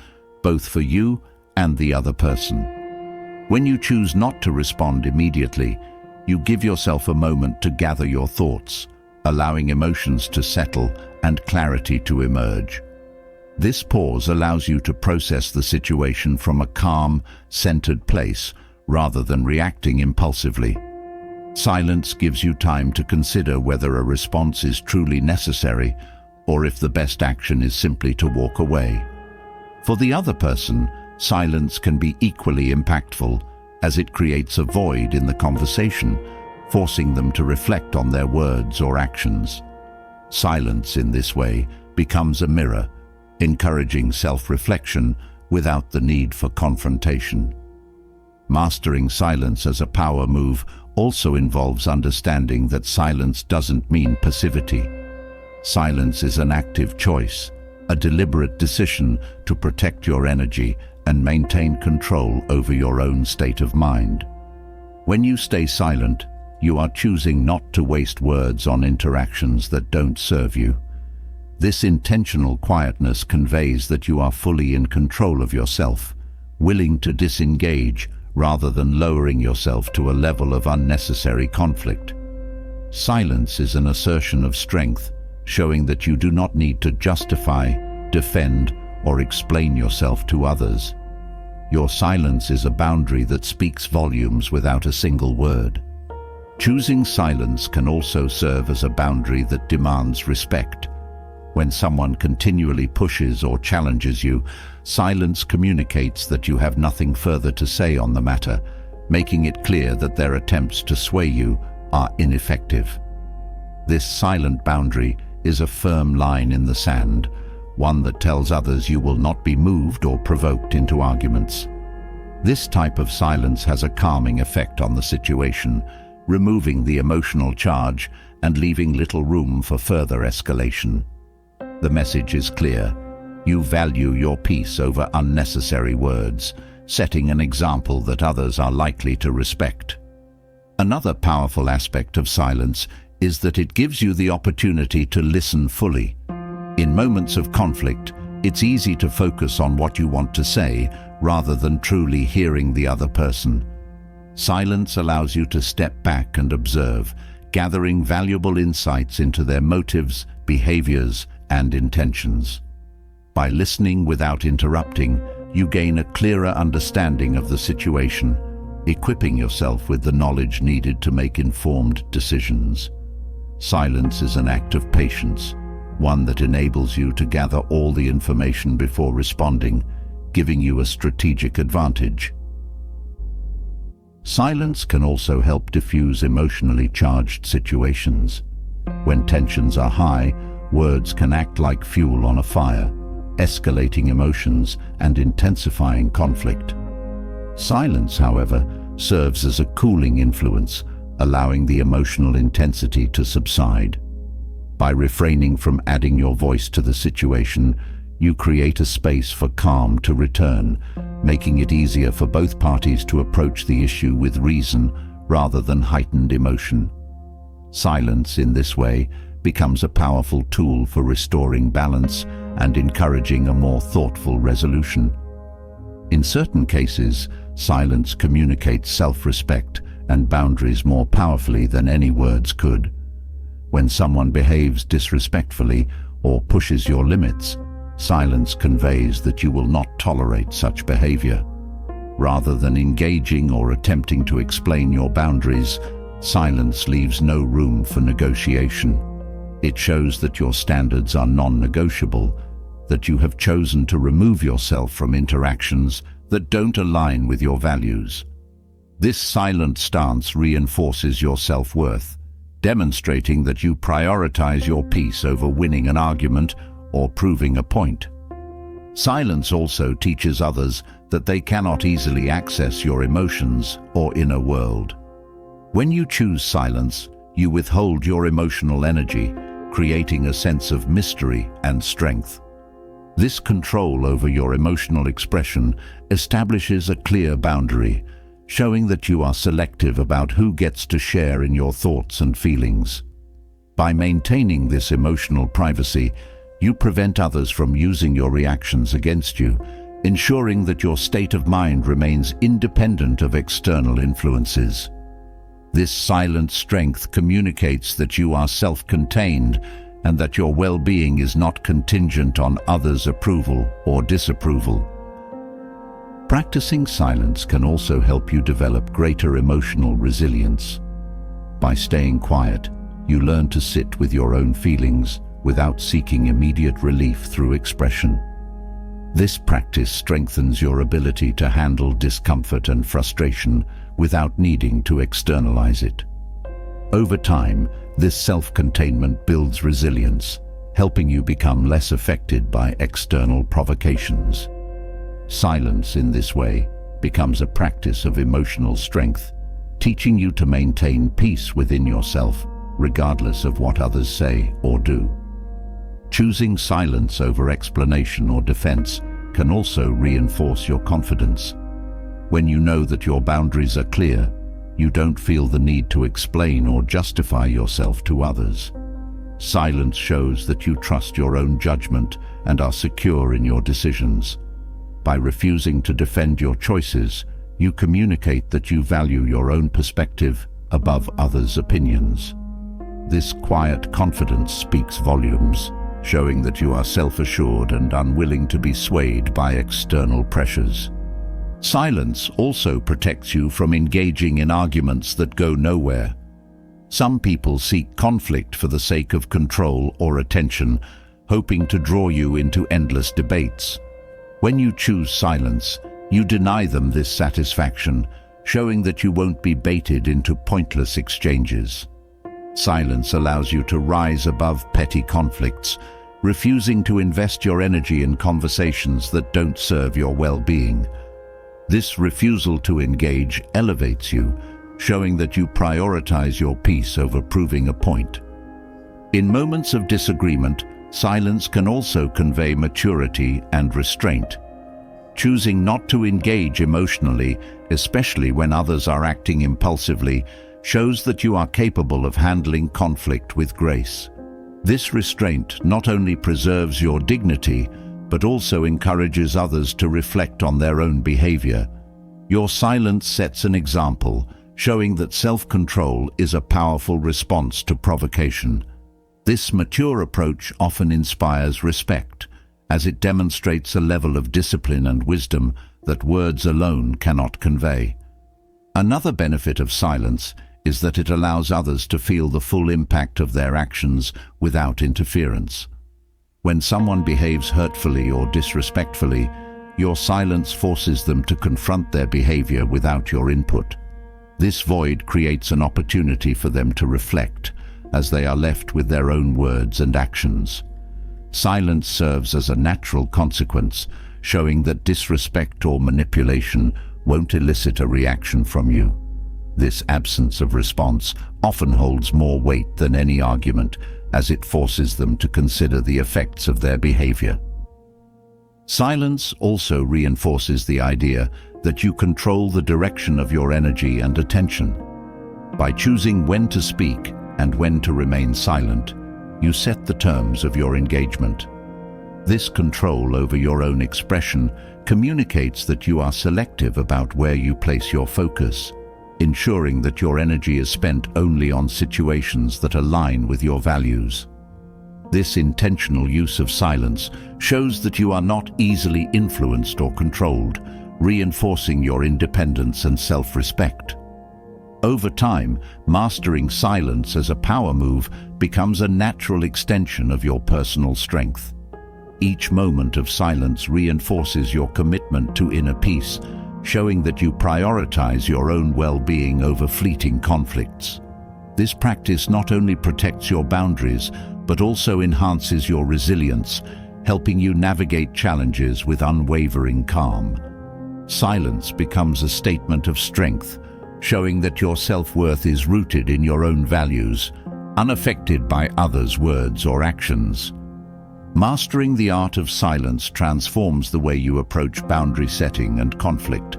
both for you and the other person. When you choose not to respond immediately, you give yourself a moment to gather your thoughts, allowing emotions to settle and clarity to emerge. This pause allows you to process the situation from a calm, centered place rather than reacting impulsively. Silence gives you time to consider whether a response is truly necessary or if the best action is simply to walk away. For the other person, silence can be equally impactful, as it creates a void in the conversation, forcing them to reflect on their words or actions. Silence in this way becomes a mirror, encouraging self-reflection without the need for confrontation. Mastering silence as a power move also involves understanding that silence doesn't mean passivity. Silence is an active choice, a deliberate decision to protect your energy and maintain control over your own state of mind. When you stay silent, you are choosing not to waste words on interactions that don't serve you. This intentional quietness conveys that you are fully in control of yourself, willing to disengage rather than lowering yourself to a level of unnecessary conflict. Silence is an assertion of strength, showing that you do not need to justify, defend, or explain yourself to others. Your silence is a boundary that speaks volumes without a single word. Choosing silence can also serve as a boundary that demands respect. When someone continually pushes or challenges you, silence communicates that you have nothing further to say on the matter, making it clear that their attempts to sway you are ineffective. This silent boundary is a firm line in the sand, one that tells others you will not be moved or provoked into arguments. This type of silence has a calming effect on the situation, removing the emotional charge and leaving little room for further escalation. The message is clear. You value your peace over unnecessary words, setting an example that others are likely to respect. Another powerful aspect of silence is that it gives you the opportunity to listen fully. In moments of conflict, it's easy to focus on what you want to say rather than truly hearing the other person. Silence allows you to step back and observe, gathering valuable insights into their motives, behaviors, and intentions. By listening without interrupting, you gain a clearer understanding of the situation, equipping yourself with the knowledge needed to make informed decisions. Silence is an act of patience, one that enables you to gather all the information before responding, giving you a strategic advantage. Silence can also help diffuse emotionally charged situations. When tensions are high, words can act like fuel on a fire, escalating emotions and intensifying conflict. Silence, however, serves as a cooling influence, allowing the emotional intensity to subside. By refraining from adding your voice to the situation, you create a space for calm to return, making it easier for both parties to approach the issue with reason rather than heightened emotion. Silence, in this way, becomes a powerful tool for restoring balance and encouraging a more thoughtful resolution. In certain cases, silence communicates self-respect and boundaries more powerfully than any words could. When someone behaves disrespectfully or pushes your limits, silence conveys that you will not tolerate such behavior. Rather than engaging or attempting to explain your boundaries, silence leaves no room for negotiation. It shows that your standards are non-negotiable, that you have chosen to remove yourself from interactions that don't align with your values. This silent stance reinforces your self-worth, demonstrating that you prioritize your peace over winning an argument or proving a point. Silence also teaches others that they cannot easily access your emotions or inner world. When you choose silence, you withhold your emotional energy, creating a sense of mystery and strength. This control over your emotional expression establishes a clear boundary, showing that you are selective about who gets to share in your thoughts and feelings. By maintaining this emotional privacy, you prevent others from using your reactions against you, ensuring that your state of mind remains independent of external influences. This silent strength communicates that you are self-contained and that your well-being is not contingent on others' approval or disapproval. Practicing silence can also help you develop greater emotional resilience. By staying quiet, you learn to sit with your own feelings without seeking immediate relief through expression. This practice strengthens your ability to handle discomfort and frustration without needing to externalize it. Over time, this self-containment builds resilience, helping you become less affected by external provocations. Silence, in this way, becomes a practice of emotional strength, teaching you to maintain peace within yourself, regardless of what others say or do. Choosing silence over explanation or defense can also reinforce your confidence. When you know that your boundaries are clear, you don't feel the need to explain or justify yourself to others. Silence shows that you trust your own judgment and are secure in your decisions. By refusing to defend your choices, you communicate that you value your own perspective above others' opinions. This quiet confidence speaks volumes, showing that you are self-assured and unwilling to be swayed by external pressures. Silence also protects you from engaging in arguments that go nowhere. Some people seek conflict for the sake of control or attention, hoping to draw you into endless debates. When you choose silence, you deny them this satisfaction, showing that you won't be baited into pointless exchanges. Silence allows you to rise above petty conflicts, refusing to invest your energy in conversations that don't serve your well-being. This refusal to engage elevates you, showing that you prioritize your peace over proving a point. In moments of disagreement, silence can also convey maturity and restraint. Choosing not to engage emotionally, especially when others are acting impulsively, shows that you are capable of handling conflict with grace. This restraint not only preserves your dignity, but also encourages others to reflect on their own behavior. Your silence sets an example, showing that self-control is a powerful response to provocation. This mature approach often inspires respect, as it demonstrates a level of discipline and wisdom that words alone cannot convey. Another benefit of silence is that it allows others to feel the full impact of their actions without interference. When someone behaves hurtfully or disrespectfully, your silence forces them to confront their behavior without your input. This void creates an opportunity for them to reflect, as they are left with their own words and actions. Silence serves as a natural consequence, showing that disrespect or manipulation won't elicit a reaction from you. This absence of response often holds more weight than any argument, as it forces them to consider the effects of their behavior. Silence also reinforces the idea that you control the direction of your energy and attention. By choosing when to speak and when to remain silent, you set the terms of your engagement. This control over your own expression communicates that you are selective about where you place your focus, ensuring that your energy is spent only on situations that align with your values. This intentional use of silence shows that you are not easily influenced or controlled, reinforcing your independence and self-respect. Over time, mastering silence as a power move becomes a natural extension of your personal strength. Each moment of silence reinforces your commitment to inner peace, showing that you prioritize your own well-being over fleeting conflicts. This practice not only protects your boundaries, but also enhances your resilience, helping you navigate challenges with unwavering calm. Silence becomes a statement of strength, showing that your self-worth is rooted in your own values, unaffected by others' words or actions. Mastering the art of silence transforms the way you approach boundary setting and conflict.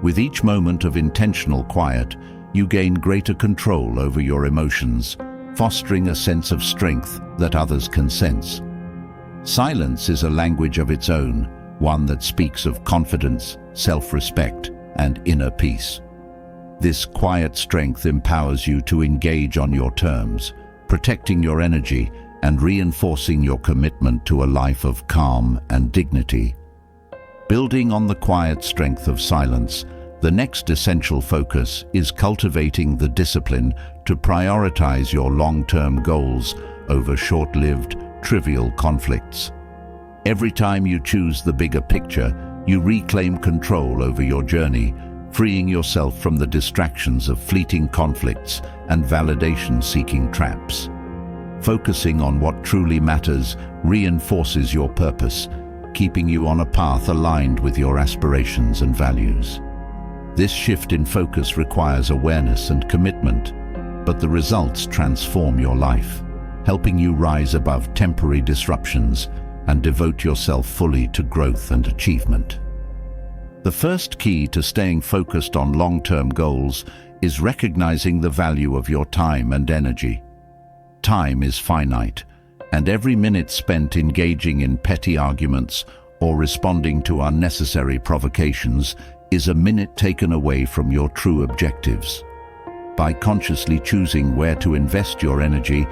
With each moment of intentional quiet, you gain greater control over your emotions, fostering a sense of strength that others can sense. Silence is a language of its own, one that speaks of confidence, self-respect, and inner peace. This quiet strength empowers you to engage on your terms, protecting your energy and reinforcing your commitment to a life of calm and dignity. Building on the quiet strength of silence, the next essential focus is cultivating the discipline to prioritize your long-term goals over short-lived, trivial conflicts. Every time you choose the bigger picture, you reclaim control over your journey, freeing yourself from the distractions of fleeting conflicts and validation-seeking traps. Focusing on what truly matters reinforces your purpose, keeping you on a path aligned with your aspirations and values. This shift in focus requires awareness and commitment, but the results transform your life, helping you rise above temporary disruptions and devote yourself fully to growth and achievement. The first key to staying focused on long-term goals is recognizing the value of your time and energy. Time is finite, and every minute spent engaging in petty arguments or responding to unnecessary provocations is a minute taken away from your true objectives. By consciously choosing where to invest your energy,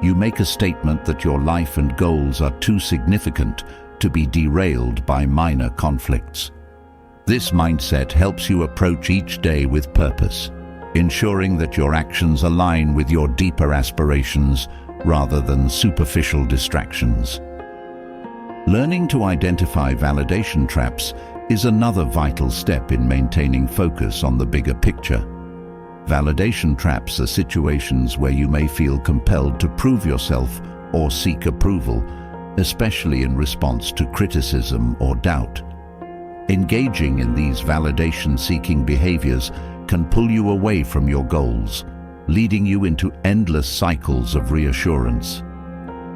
you make a statement that your life and goals are too significant to be derailed by minor conflicts. This mindset helps you approach each day with purpose, ensuring that your actions align with your deeper aspirations rather than superficial distractions. Learning to identify validation traps is another vital step in maintaining focus on the bigger picture. Validation traps are situations where you may feel compelled to prove yourself or seek approval, especially in response to criticism or doubt. Engaging in these validation-seeking behaviors can pull you away from your goals, leading you into endless cycles of reassurance.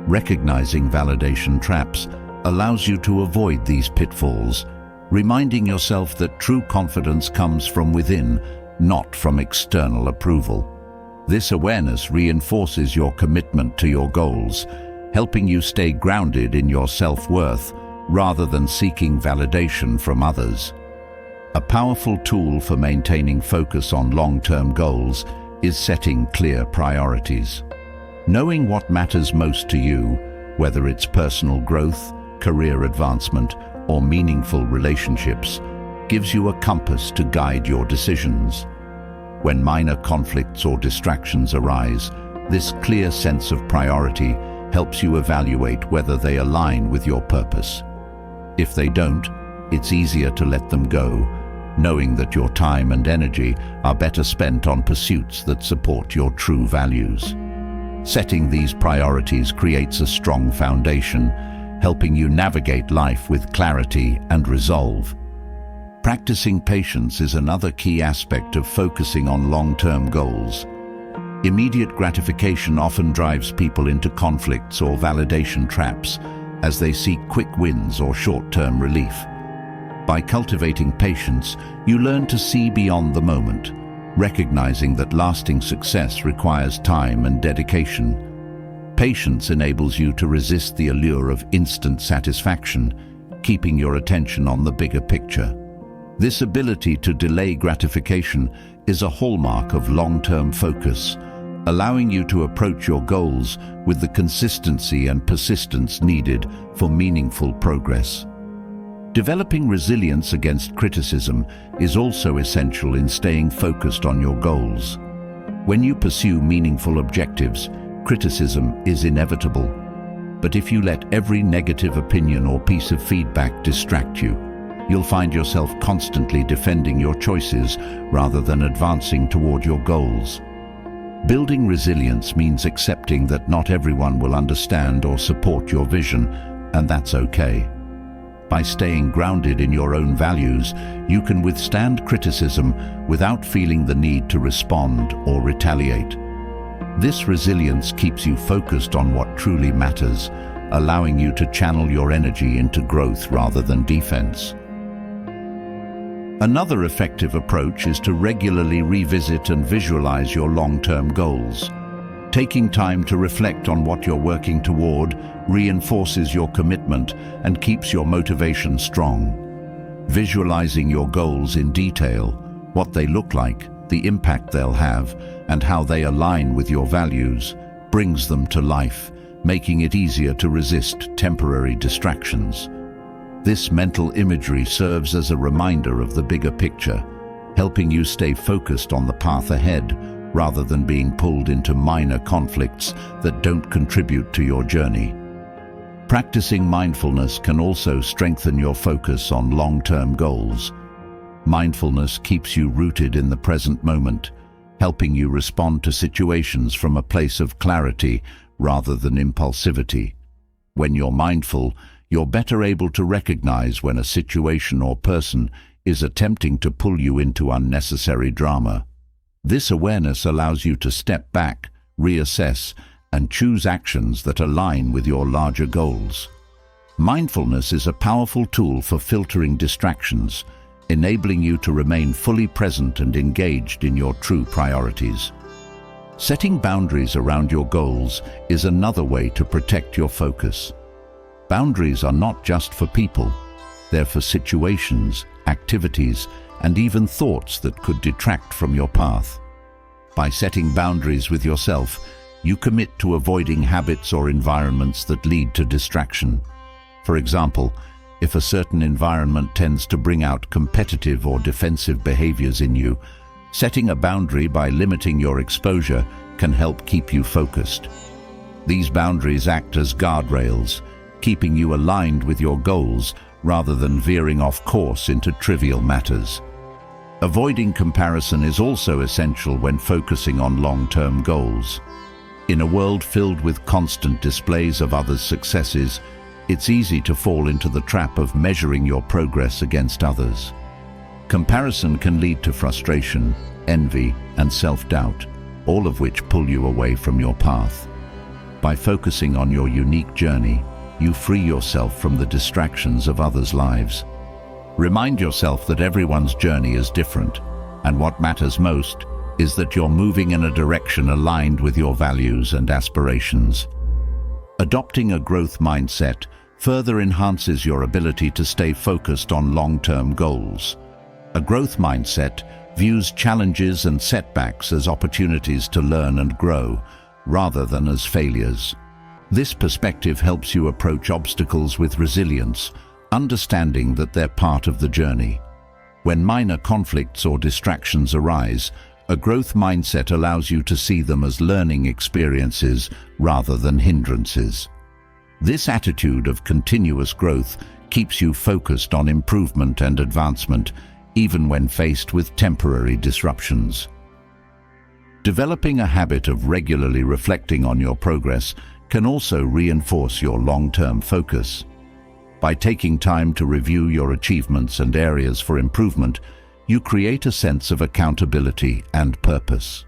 Recognizing validation traps allows you to avoid these pitfalls, reminding yourself that true confidence comes from within, not from external approval. This awareness reinforces your commitment to your goals, helping you stay grounded in your self-worth rather than seeking validation from others. A powerful tool for maintaining focus on long-term goals is setting clear priorities. Knowing what matters most to you, whether it's personal growth, career advancement, or meaningful relationships, gives you a compass to guide your decisions. When minor conflicts or distractions arise, this clear sense of priority helps you evaluate whether they align with your purpose. If they don't, it's easier to let them go, knowing that your time and energy are better spent on pursuits that support your true values. Setting these priorities creates a strong foundation, helping you navigate life with clarity and resolve. Practicing patience is another key aspect of focusing on long-term goals. Immediate gratification often drives people into conflicts or validation traps as they seek quick wins or short-term relief. By cultivating patience, you learn to see beyond the moment, recognizing that lasting success requires time and dedication. Patience enables you to resist the allure of instant satisfaction, keeping your attention on the bigger picture. This ability to delay gratification is a hallmark of long-term focus, allowing you to approach your goals with the consistency and persistence needed for meaningful progress. Developing resilience against criticism is also essential in staying focused on your goals. When you pursue meaningful objectives, criticism is inevitable. But if you let every negative opinion or piece of feedback distract you, you'll find yourself constantly defending your choices rather than advancing toward your goals. Building resilience means accepting that not everyone will understand or support your vision, and that's okay. By staying grounded in your own values, you can withstand criticism without feeling the need to respond or retaliate. This resilience keeps you focused on what truly matters, allowing you to channel your energy into growth rather than defense. Another effective approach is to regularly revisit and visualize your long-term goals. Taking time to reflect on what you're working toward reinforces your commitment and keeps your motivation strong. Visualizing your goals in detail, what they look like, the impact they'll have, and how they align with your values, brings them to life, making it easier to resist temporary distractions. This mental imagery serves as a reminder of the bigger picture, helping you stay focused on the path ahead rather than being pulled into minor conflicts that don't contribute to your journey. Practicing mindfulness can also strengthen your focus on long-term goals. Mindfulness keeps you rooted in the present moment, helping you respond to situations from a place of clarity rather than impulsivity. When you're mindful, you're better able to recognize when a situation or person is attempting to pull you into unnecessary drama. This awareness allows you to step back, reassess, and choose actions that align with your larger goals. Mindfulness is a powerful tool for filtering distractions, enabling you to remain fully present and engaged in your true priorities. Setting boundaries around your goals is another way to protect your focus. Boundaries are not just for people, they're for situations, activities, and even thoughts that could detract from your path. By setting boundaries with yourself, you commit to avoiding habits or environments that lead to distraction. For example, if a certain environment tends to bring out competitive or defensive behaviors in you, setting a boundary by limiting your exposure can help keep you focused. These boundaries act as guardrails, keeping you aligned with your goals rather than veering off course into trivial matters. Avoiding comparison is also essential when focusing on long-term goals. In a world filled with constant displays of others' successes, it's easy to fall into the trap of measuring your progress against others. Comparison can lead to frustration, envy, and self-doubt, all of which pull you away from your path. By focusing on your unique journey, you free yourself from the distractions of others' lives. Remind yourself that everyone's journey is different, and what matters most is that you're moving in a direction aligned with your values and aspirations. Adopting a growth mindset further enhances your ability to stay focused on long-term goals. A growth mindset views challenges and setbacks as opportunities to learn and grow, rather than as failures. This perspective helps you approach obstacles with resilience, understanding that they're part of the journey. When minor conflicts or distractions arise, a growth mindset allows you to see them as learning experiences rather than hindrances. This attitude of continuous growth keeps you focused on improvement and advancement, even when faced with temporary disruptions. Developing a habit of regularly reflecting on your progress can also reinforce your long-term focus. By taking time to review your achievements and areas for improvement, you create a sense of accountability and purpose.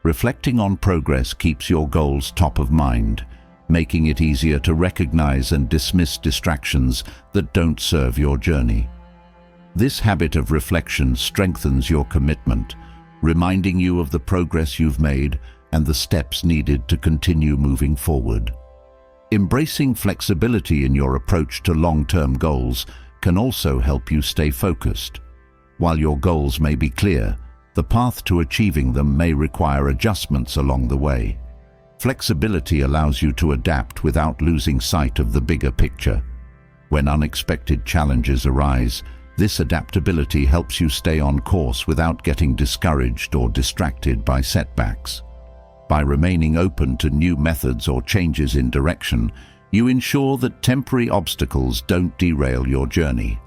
Reflecting on progress keeps your goals top of mind, making it easier to recognize and dismiss distractions that don't serve your journey. This habit of reflection strengthens your commitment, reminding you of the progress you've made and the steps needed to continue moving forward. Embracing flexibility in your approach to long-term goals can also help you stay focused. While your goals may be clear, the path to achieving them may require adjustments along the way. Flexibility allows you to adapt without losing sight of the bigger picture. When unexpected challenges arise, this adaptability helps you stay on course without getting discouraged or distracted by setbacks. By remaining open to new methods or changes in direction, you ensure that temporary obstacles don't derail your journey.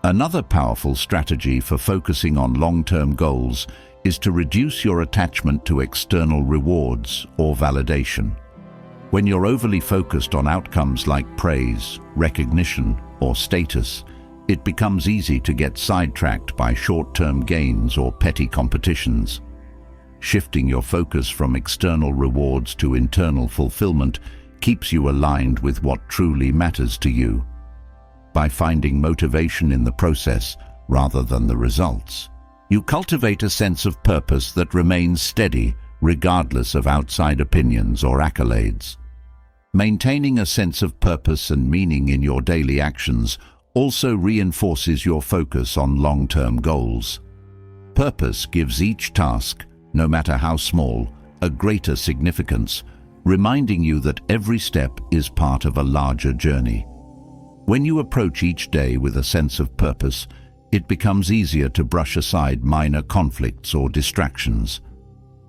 Another powerful strategy for focusing on long-term goals is to reduce your attachment to external rewards or validation. When you're overly focused on outcomes like praise, recognition, or status, it becomes easy to get sidetracked by short-term gains or petty competitions. Shifting your focus from external rewards to internal fulfillment keeps you aligned with what truly matters to you. By finding motivation in the process rather than the results, you cultivate a sense of purpose that remains steady regardless of outside opinions or accolades. Maintaining a sense of purpose and meaning in your daily actions also reinforces your focus on long-term goals. Purpose gives each task, no matter how small, a greater significance, reminding you that every step is part of a larger journey. When you approach each day with a sense of purpose, it becomes easier to brush aside minor conflicts or distractions.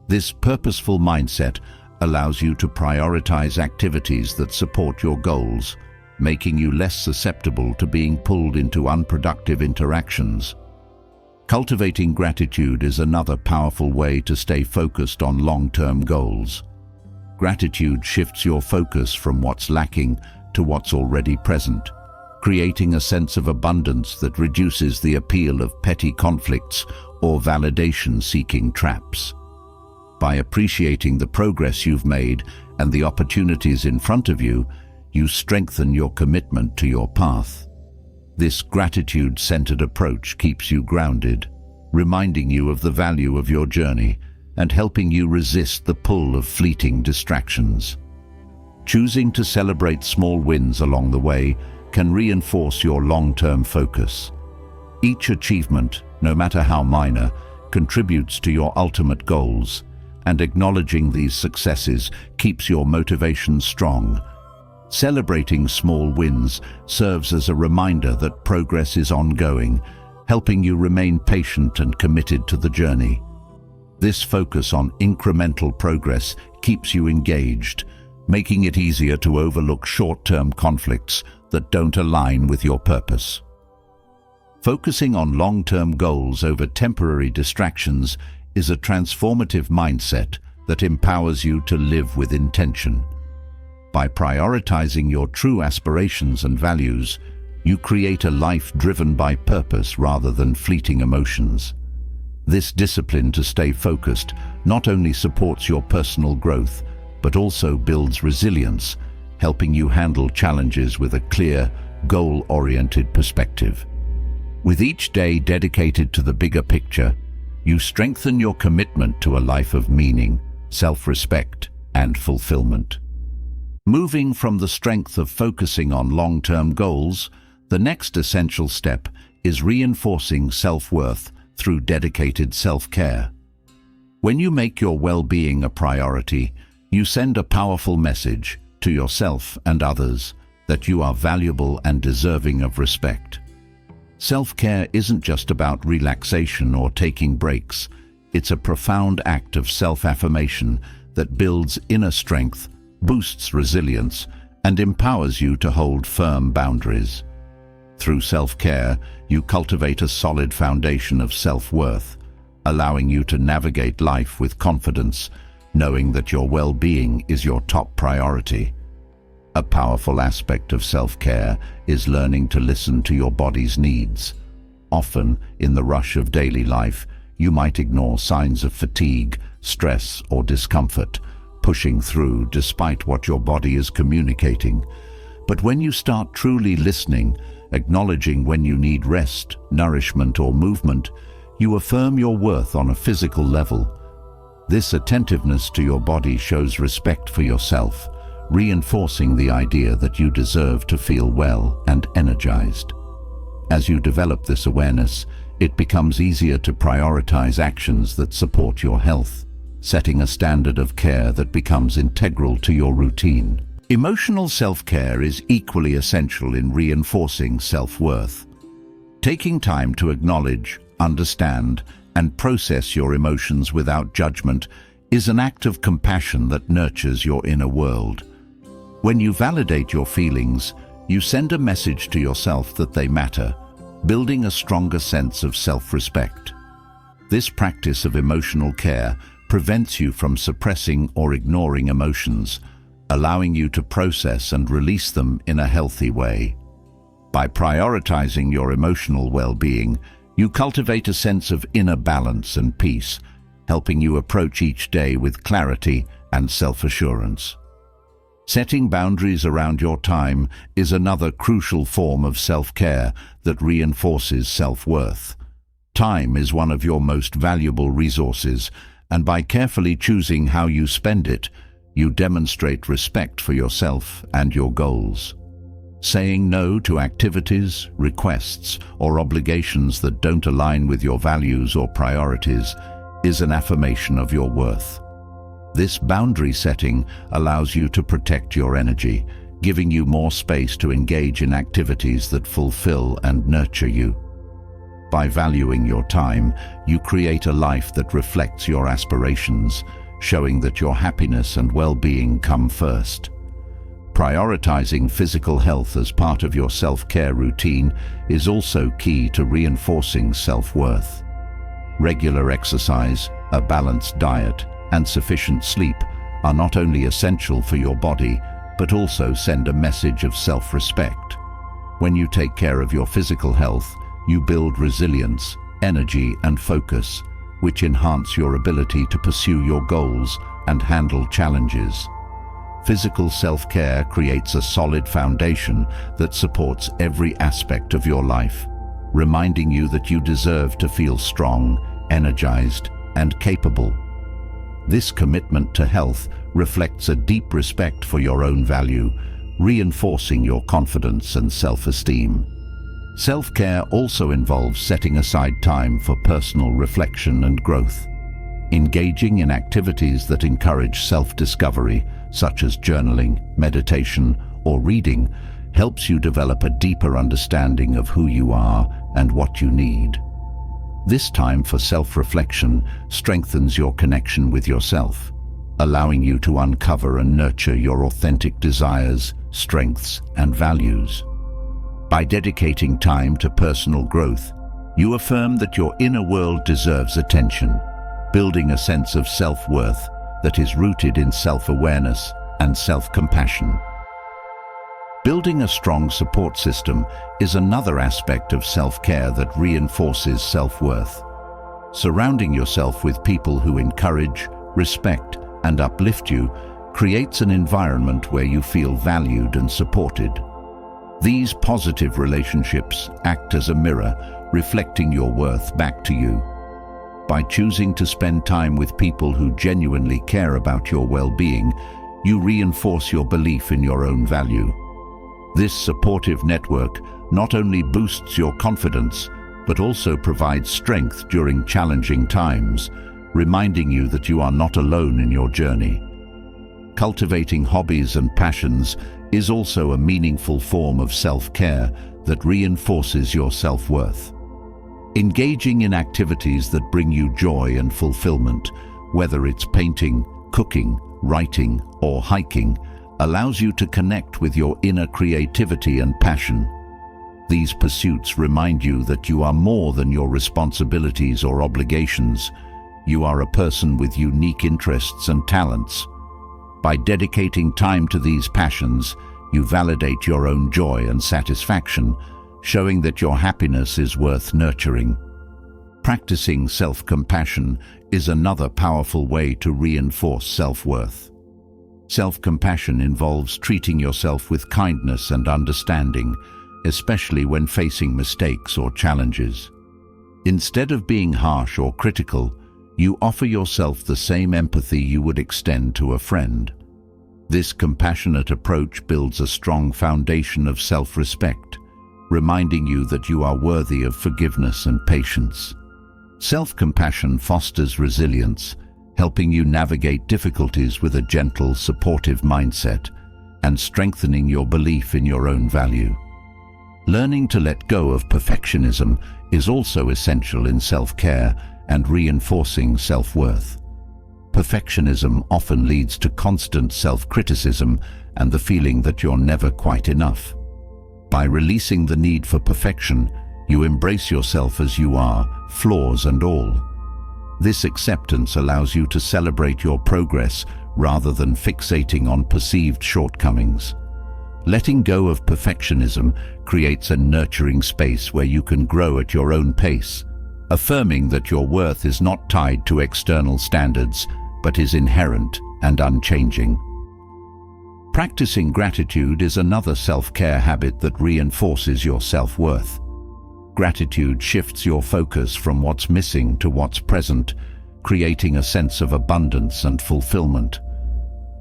This purposeful mindset allows you to prioritize activities that support your goals, making you less susceptible to being pulled into unproductive interactions. Cultivating gratitude is another powerful way to stay focused on long-term goals. Gratitude shifts your focus from what's lacking to what's already present, creating a sense of abundance that reduces the appeal of petty conflicts or validation-seeking traps. By appreciating the progress you've made and the opportunities in front of you, you strengthen your commitment to your path. This gratitude-centered approach keeps you grounded, reminding you of the value of your journey and helping you resist the pull of fleeting distractions. Choosing to celebrate small wins along the way can reinforce your long-term focus. Each achievement, no matter how minor, contributes to your ultimate goals, and acknowledging these successes keeps your motivation strong. Celebrating small wins serves as a reminder that progress is ongoing, helping you remain patient and committed to the journey. This focus on incremental progress keeps you engaged, making it easier to overlook short-term conflicts that don't align with your purpose. Focusing on long-term goals over temporary distractions is a transformative mindset that empowers you to live with intention. By prioritizing your true aspirations and values, you create a life driven by purpose rather than fleeting emotions. This discipline to stay focused not only supports your personal growth, but also builds resilience, helping you handle challenges with a clear, goal-oriented perspective. With each day dedicated to the bigger picture, you strengthen your commitment to a life of meaning, self-respect, and fulfillment. Moving from the strength of focusing on long-term goals, the next essential step is reinforcing self-worth through dedicated self-care. When you make your well-being a priority, you send a powerful message to yourself and others that you are valuable and deserving of respect. Self-care isn't just about relaxation or taking breaks. It's a profound act of self-affirmation that builds inner strength, boosts resilience, and empowers you to hold firm boundaries. Through self-care, you cultivate a solid foundation of self-worth, allowing you to navigate life with confidence, knowing that your well-being is your top priority. A powerful aspect of self-care is learning to listen to your body's needs. Often, in the rush of daily life, you might ignore signs of fatigue, stress, or discomfort, pushing through despite what your body is communicating. But when you start truly listening, acknowledging when you need rest, nourishment, or movement, you affirm your worth on a physical level. This attentiveness to your body shows respect for yourself, reinforcing the idea that you deserve to feel well and energized. As you develop this awareness, it becomes easier to prioritize actions that support your health, setting a standard of care that becomes integral to your routine. Emotional self-care is equally essential in reinforcing self-worth. Taking time to acknowledge, understand, and process your emotions without judgment is an act of compassion that nurtures your inner world. When you validate your feelings, you send a message to yourself that they matter, building a stronger sense of self-respect. This practice of emotional care prevents you from suppressing or ignoring emotions, allowing you to process and release them in a healthy way. By prioritizing your emotional well-being, you cultivate a sense of inner balance and peace, helping you approach each day with clarity and self-assurance. Setting boundaries around your time is another crucial form of self-care that reinforces self-worth. Time is one of your most valuable resources, and by carefully choosing how you spend it, you demonstrate respect for yourself and your goals. Saying no to activities, requests, or obligations that don't align with your values or priorities is an affirmation of your worth. This boundary setting allows you to protect your energy, giving you more space to engage in activities that fulfill and nurture you. By valuing your time, you create a life that reflects your aspirations, showing that your happiness and well-being come first. Prioritizing physical health as part of your self-care routine is also key to reinforcing self-worth. Regular exercise, a balanced diet, and sufficient sleep are not only essential for your body, but also send a message of self-respect. When you take care of your physical health, you build resilience, energy, and focus, which enhance your ability to pursue your goals and handle challenges. Physical self-care creates a solid foundation that supports every aspect of your life, reminding you that you deserve to feel strong, energized, and capable. This commitment to health reflects a deep respect for your own value, reinforcing your confidence and self-esteem. Self-care also involves setting aside time for personal reflection and growth. Engaging in activities that encourage self-discovery, such as journaling, meditation, or reading, helps you develop a deeper understanding of who you are and what you need. This time for self-reflection strengthens your connection with yourself, allowing you to uncover and nurture your authentic desires, strengths, and values. By dedicating time to personal growth, you affirm that your inner world deserves attention, building a sense of self-worth that is rooted in self-awareness and self-compassion. Building a strong support system is another aspect of self-care that reinforces self-worth. Surrounding yourself with people who encourage, respect, and uplift you creates an environment where you feel valued and supported. These positive relationships act as a mirror, reflecting your worth back to you. By choosing to spend time with people who genuinely care about your well-being, you reinforce your belief in your own value. This supportive network not only boosts your confidence, but also provides strength during challenging times, reminding you that you are not alone in your journey. Cultivating hobbies and passions is also a meaningful form of self-care that reinforces your self-worth. Engaging in activities that bring you joy and fulfillment, whether it's painting, cooking, writing, or hiking, allows you to connect with your inner creativity and passion. These pursuits remind you that you are more than your responsibilities or obligations. You are a person with unique interests and talents. By dedicating time to these passions, you validate your own joy and satisfaction, showing that your happiness is worth nurturing. Practicing self-compassion is another powerful way to reinforce self-worth. Self-compassion involves treating yourself with kindness and understanding, especially when facing mistakes or challenges. Instead of being harsh or critical, you offer yourself the same empathy you would extend to a friend. This compassionate approach builds a strong foundation of self-respect, reminding you that you are worthy of forgiveness and patience. Self-compassion fosters resilience, helping you navigate difficulties with a gentle, supportive mindset and strengthening your belief in your own value. Learning to let go of perfectionism is also essential in self-care and reinforcing self-worth. Perfectionism often leads to constant self-criticism and the feeling that you're never quite enough. By releasing the need for perfection, you embrace yourself as you are, flaws and all. This acceptance allows you to celebrate your progress rather than fixating on perceived shortcomings. Letting go of perfectionism creates a nurturing space where you can grow at your own pace, affirming that your worth is not tied to external standards, but is inherent and unchanging. Practicing gratitude is another self-care habit that reinforces your self-worth. Gratitude shifts your focus from what's missing to what's present, creating a sense of abundance and fulfillment.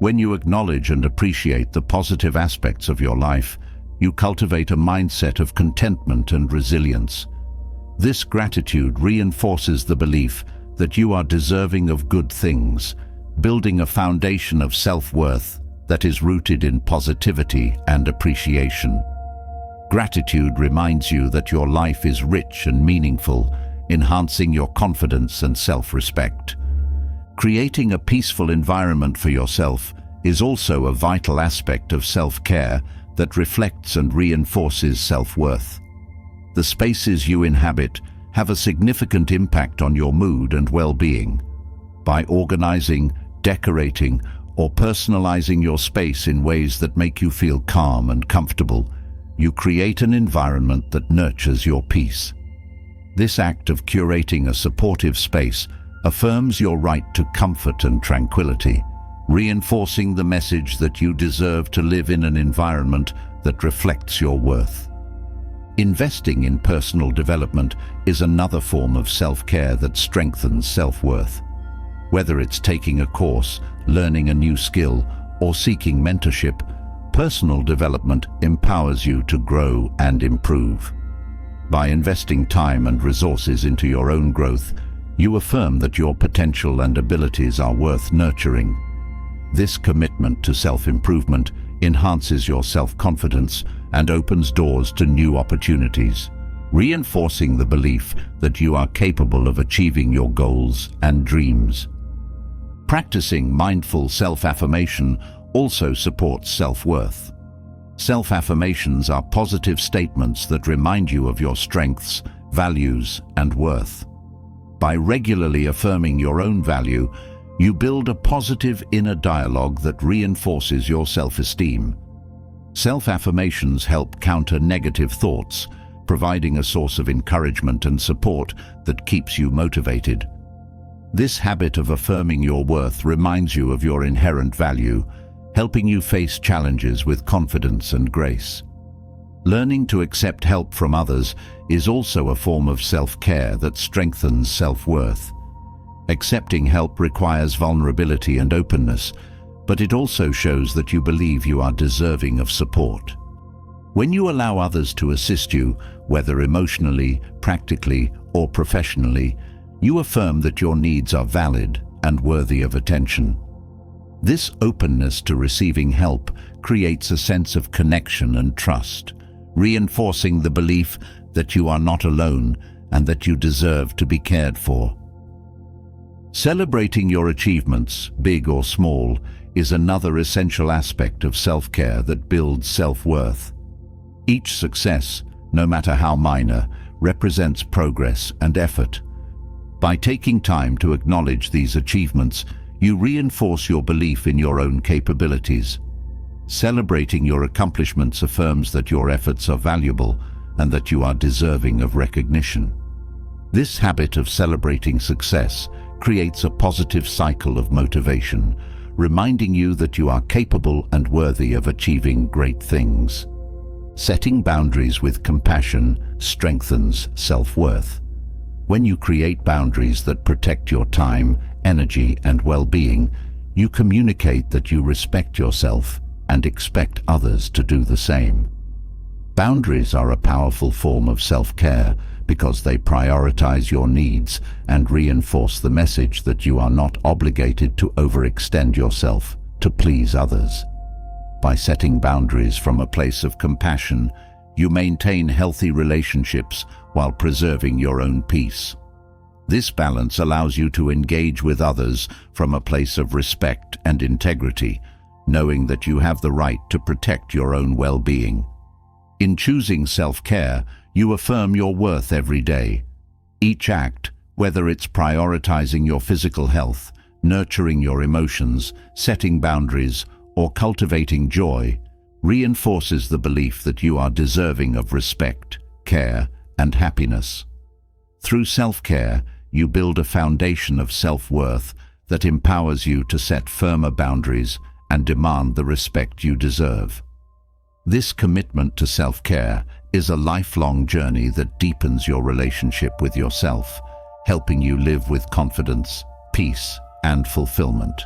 When you acknowledge and appreciate the positive aspects of your life, you cultivate a mindset of contentment and resilience. This gratitude reinforces the belief that you are deserving of good things, building a foundation of self-worth that is rooted in positivity and appreciation. Gratitude reminds you that your life is rich and meaningful, enhancing your confidence and self-respect. Creating a peaceful environment for yourself is also a vital aspect of self-care that reflects and reinforces self-worth. The spaces you inhabit have a significant impact on your mood and well-being. By organizing, decorating, or personalizing your space in ways that make you feel calm and comfortable, you create an environment that nurtures your peace. This act of curating a supportive space affirms your right to comfort and tranquility, reinforcing the message that you deserve to live in an environment that reflects your worth. Investing in personal development is another form of self-care that strengthens self-worth. Whether it's taking a course, learning a new skill, or seeking mentorship, personal development empowers you to grow and improve. By investing time and resources into your own growth, you affirm that your potential and abilities are worth nurturing. This commitment to self-improvement enhances your self-confidence and opens doors to new opportunities, reinforcing the belief that you are capable of achieving your goals and dreams. Practicing mindful self-affirmation also supports self-worth. Self-affirmations are positive statements that remind you of your strengths, values, and worth. By regularly affirming your own value, You build a positive inner dialogue that reinforces your self-esteem. Self-affirmations help counter negative thoughts, providing a source of encouragement and support that keeps you motivated. This habit of affirming your worth reminds you of your inherent value, helping you face challenges with confidence and grace. Learning to accept help from others is also a form of self-care that strengthens self-worth. Accepting help requires vulnerability and openness, but it also shows that you believe you are deserving of support. When you allow others to assist you, whether emotionally, practically, or professionally, you affirm that your needs are valid and worthy of attention. This openness to receiving help creates a sense of connection and trust, reinforcing the belief that you are not alone and that you deserve to be cared for. Celebrating your achievements, big or small, is another essential aspect of self-care that builds self-worth. Each success, no matter how minor, represents progress and effort. By taking time to acknowledge these achievements, you reinforce your belief in your own capabilities. Celebrating your accomplishments affirms that your efforts are valuable and that you are deserving of recognition. This habit of celebrating success creates a positive cycle of motivation, reminding you that you are capable and worthy of achieving great things. Setting boundaries with compassion strengthens self-worth. When you create boundaries that protect your time, energy, and well-being, you communicate that you respect yourself and expect others to do the same. Boundaries are a powerful form of self-care because they prioritize your needs and reinforce the message that you are not obligated to overextend yourself to please others. By setting boundaries from a place of compassion, you maintain healthy relationships while preserving your own peace. This balance allows you to engage with others from a place of respect and integrity, knowing that you have the right to protect your own well-being. In choosing self-care, you affirm your worth every day. Each act, whether it's prioritizing your physical health, nurturing your emotions, setting boundaries, or cultivating joy, reinforces the belief that you are deserving of respect, care, and happiness. Through self-care, you build a foundation of self-worth that empowers you to set firmer boundaries and demand the respect you deserve. This commitment to self-care is a lifelong journey that deepens your relationship with yourself, helping you live with confidence, peace, and fulfillment.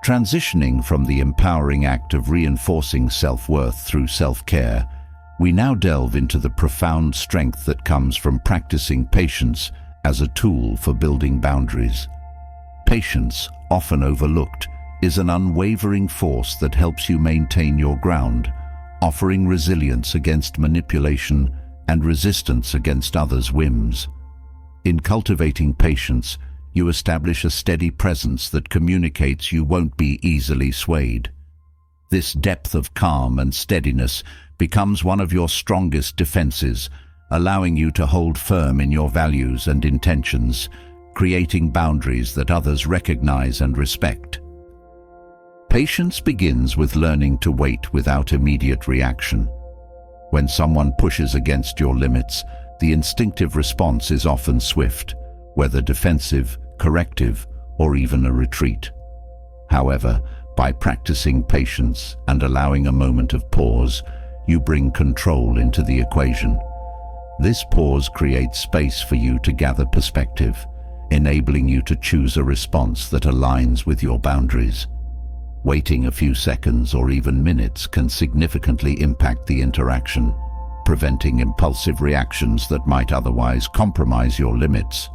Transitioning from the empowering act of reinforcing self-worth through self-care, we now delve into the profound strength that comes from practicing patience as a tool for building boundaries. Patience, often overlooked, is an unwavering force that helps you maintain your ground, offering resilience against manipulation and resistance against others' whims. In cultivating patience, you establish a steady presence that communicates you won't be easily swayed. This depth of calm and steadiness becomes one of your strongest defenses, allowing you to hold firm in your values and intentions, creating boundaries that others recognize and respect. Patience begins with learning to wait without immediate reaction. When someone pushes against your limits, the instinctive response is often swift, whether defensive, corrective, or even a retreat. However, by practicing patience and allowing a moment of pause, you bring control into the equation. This pause creates space for you to gather perspective, enabling you to choose a response that aligns with your boundaries. Waiting a few seconds or even minutes can significantly impact the interaction, preventing impulsive reactions that might otherwise compromise your limits.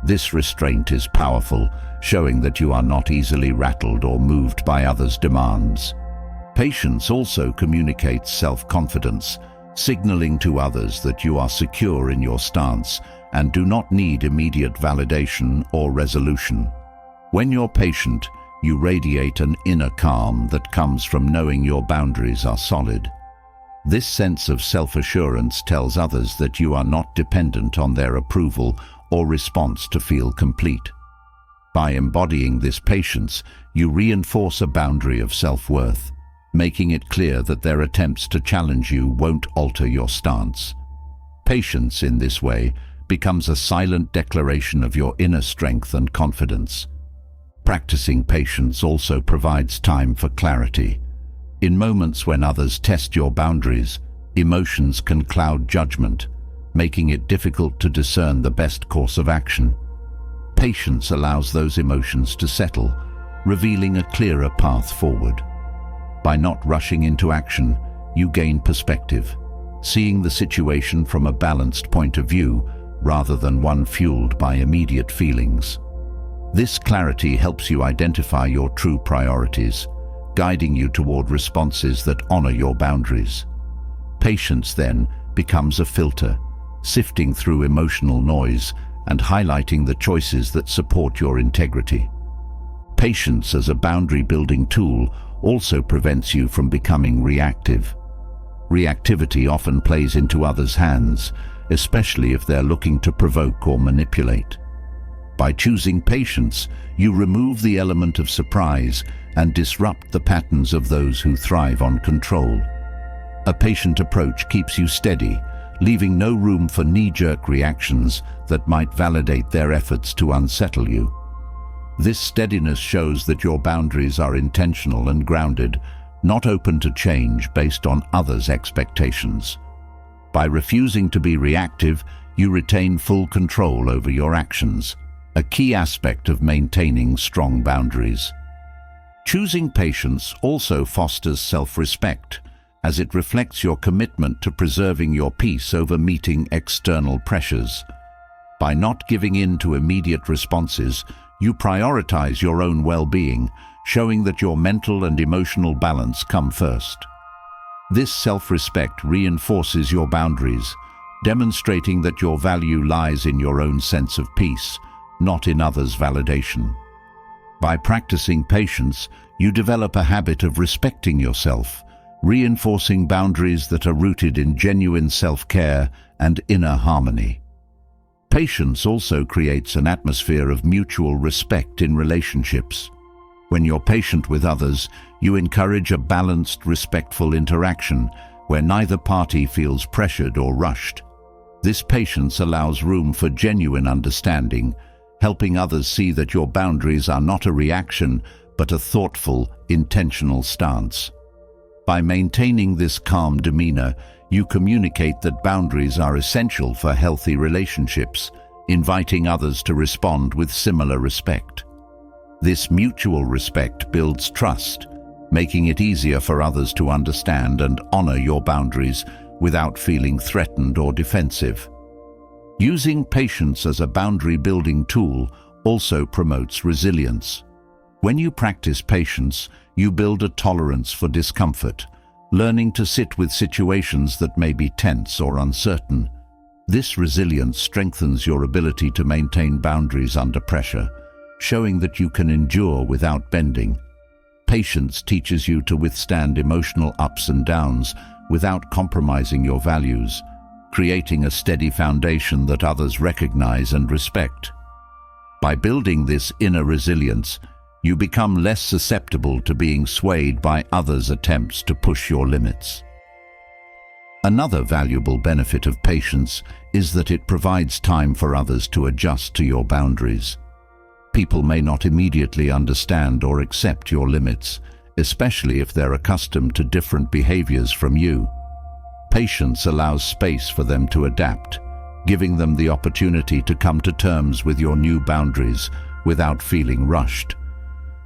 This restraint is powerful, showing that you are not easily rattled or moved by others' demands. Patience also communicates self-confidence, signaling to others that you are secure in your stance and do not need immediate validation or resolution. When you're patient, you radiate an inner calm that comes from knowing your boundaries are solid. This sense of self-assurance tells others that you are not dependent on their approval or response to feel complete. By embodying this patience, you reinforce a boundary of self-worth, making it clear that their attempts to challenge you won't alter your stance. Patience, in this way, becomes a silent declaration of your inner strength and confidence. Practicing patience also provides time for clarity. In moments when others test your boundaries, emotions can cloud judgment, making it difficult to discern the best course of action. Patience allows those emotions to settle, revealing a clearer path forward. By not rushing into action, you gain perspective, seeing the situation from a balanced point of view rather than one fueled by immediate feelings. This clarity helps you identify your true priorities, guiding you toward responses that honor your boundaries. Patience, then, becomes a filter, sifting through emotional noise and highlighting the choices that support your integrity. Patience as a boundary-building tool also prevents you from becoming reactive. Reactivity often plays into others' hands, especially if they're looking to provoke or manipulate. By choosing patience, you remove the element of surprise and disrupt the patterns of those who thrive on control. A patient approach keeps you steady, leaving no room for knee-jerk reactions that might validate their efforts to unsettle you. This steadiness shows that your boundaries are intentional and grounded, not open to change based on others' expectations. By refusing to be reactive, you retain full control over your actions, a key aspect of maintaining strong boundaries. Choosing patience also fosters self-respect, as it reflects your commitment to preserving your peace over meeting external pressures. By not giving in to immediate responses, you prioritize your own well-being, showing that your mental and emotional balance come first. This self-respect reinforces your boundaries, demonstrating that your value lies in your own sense of peace, not in others' validation. By practicing patience, you develop a habit of respecting yourself, reinforcing boundaries that are rooted in genuine self-care and inner harmony. Patience also creates an atmosphere of mutual respect in relationships. When you're patient with others, you encourage a balanced, respectful interaction where neither party feels pressured or rushed. This patience allows room for genuine understanding, helping others see that your boundaries are not a reaction, but a thoughtful, intentional stance. By maintaining this calm demeanor, you communicate that boundaries are essential for healthy relationships, inviting others to respond with similar respect. This mutual respect builds trust, making it easier for others to understand and honor your boundaries without feeling threatened or defensive. Using patience as a boundary-building tool also promotes resilience. When you practice patience, you build a tolerance for discomfort, learning to sit with situations that may be tense or uncertain. This resilience strengthens your ability to maintain boundaries under pressure, showing that you can endure without bending. Patience teaches you to withstand emotional ups and downs without compromising your values, creating a steady foundation that others recognize and respect. By building this inner resilience, you become less susceptible to being swayed by others' attempts to push your limits. Another valuable benefit of patience is that it provides time for others to adjust to your boundaries. People may not immediately understand or accept your limits, especially if they're accustomed to different behaviors from you. Patience allows space for them to adapt, giving them the opportunity to come to terms with your new boundaries without feeling rushed.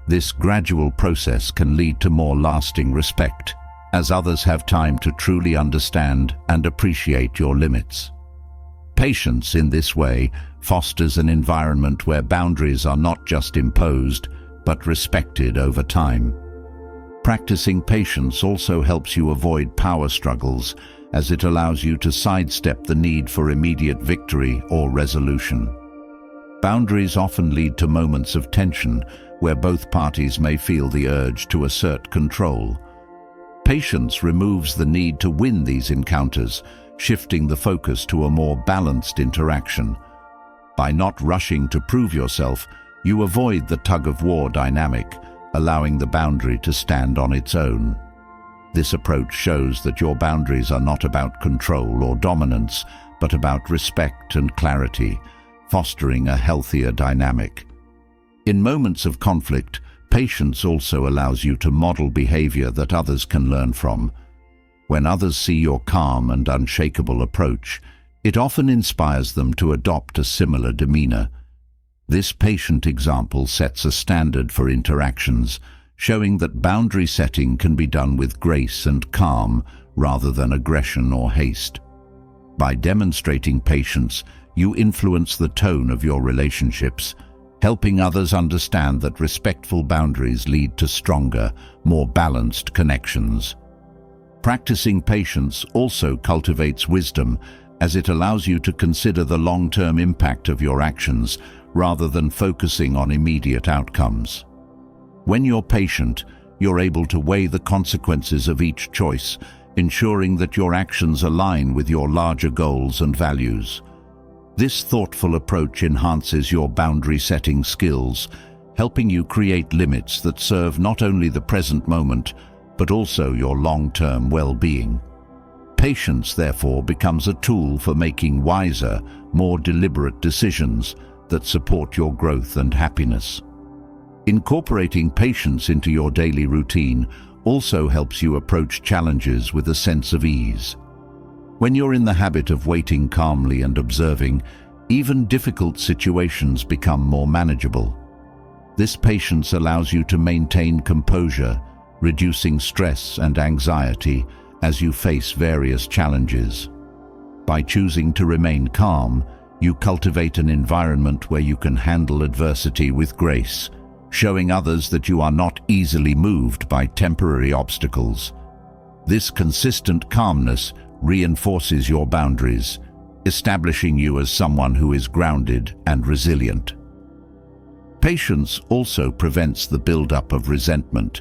This gradual process can lead to more lasting respect, as others have time to truly understand and appreciate your limits. Patience, in this way, fosters an environment where boundaries are not just imposed, but respected over time. Practicing patience also helps you avoid power struggles, as it allows you to sidestep the need for immediate victory or resolution. Boundaries often lead to moments of tension, where both parties may feel the urge to assert control. Patience removes the need to win these encounters, shifting the focus to a more balanced interaction. By not rushing to prove yourself, You avoid the tug-of-war dynamic, allowing the boundary to stand on its own. This approach shows that your boundaries are not about control or dominance, but about respect and clarity, fostering a healthier dynamic. In moments of conflict, patience also allows you to model behavior that others can learn from. When others see your calm and unshakable approach, it often inspires them to adopt a similar demeanor. This patient example sets a standard for interactions, showing that boundary setting can be done with grace and calm rather than aggression or haste. By demonstrating patience, you influence the tone of your relationships, helping others understand that respectful boundaries lead to stronger, more balanced connections. Practicing patience also cultivates wisdom, as it allows you to consider the long-term impact of your actions rather than focusing on immediate outcomes. When you're patient, you're able to weigh the consequences of each choice, ensuring that your actions align with your larger goals and values. This thoughtful approach enhances your boundary-setting skills, helping you create limits that serve not only the present moment, but also your long-term well-being. Patience, therefore, becomes a tool for making wiser, more deliberate decisions that support your growth and happiness. Incorporating patience into your daily routine also helps you approach challenges with a sense of ease. When you're in the habit of waiting calmly and observing, even difficult situations become more manageable. This patience allows you to maintain composure, reducing stress and anxiety as you face various challenges. By choosing to remain calm, you cultivate an environment where you can handle adversity with grace, showing others that you are not easily moved by temporary obstacles. This consistent calmness reinforces your boundaries, establishing you as someone who is grounded and resilient. Patience also prevents the buildup of resentment,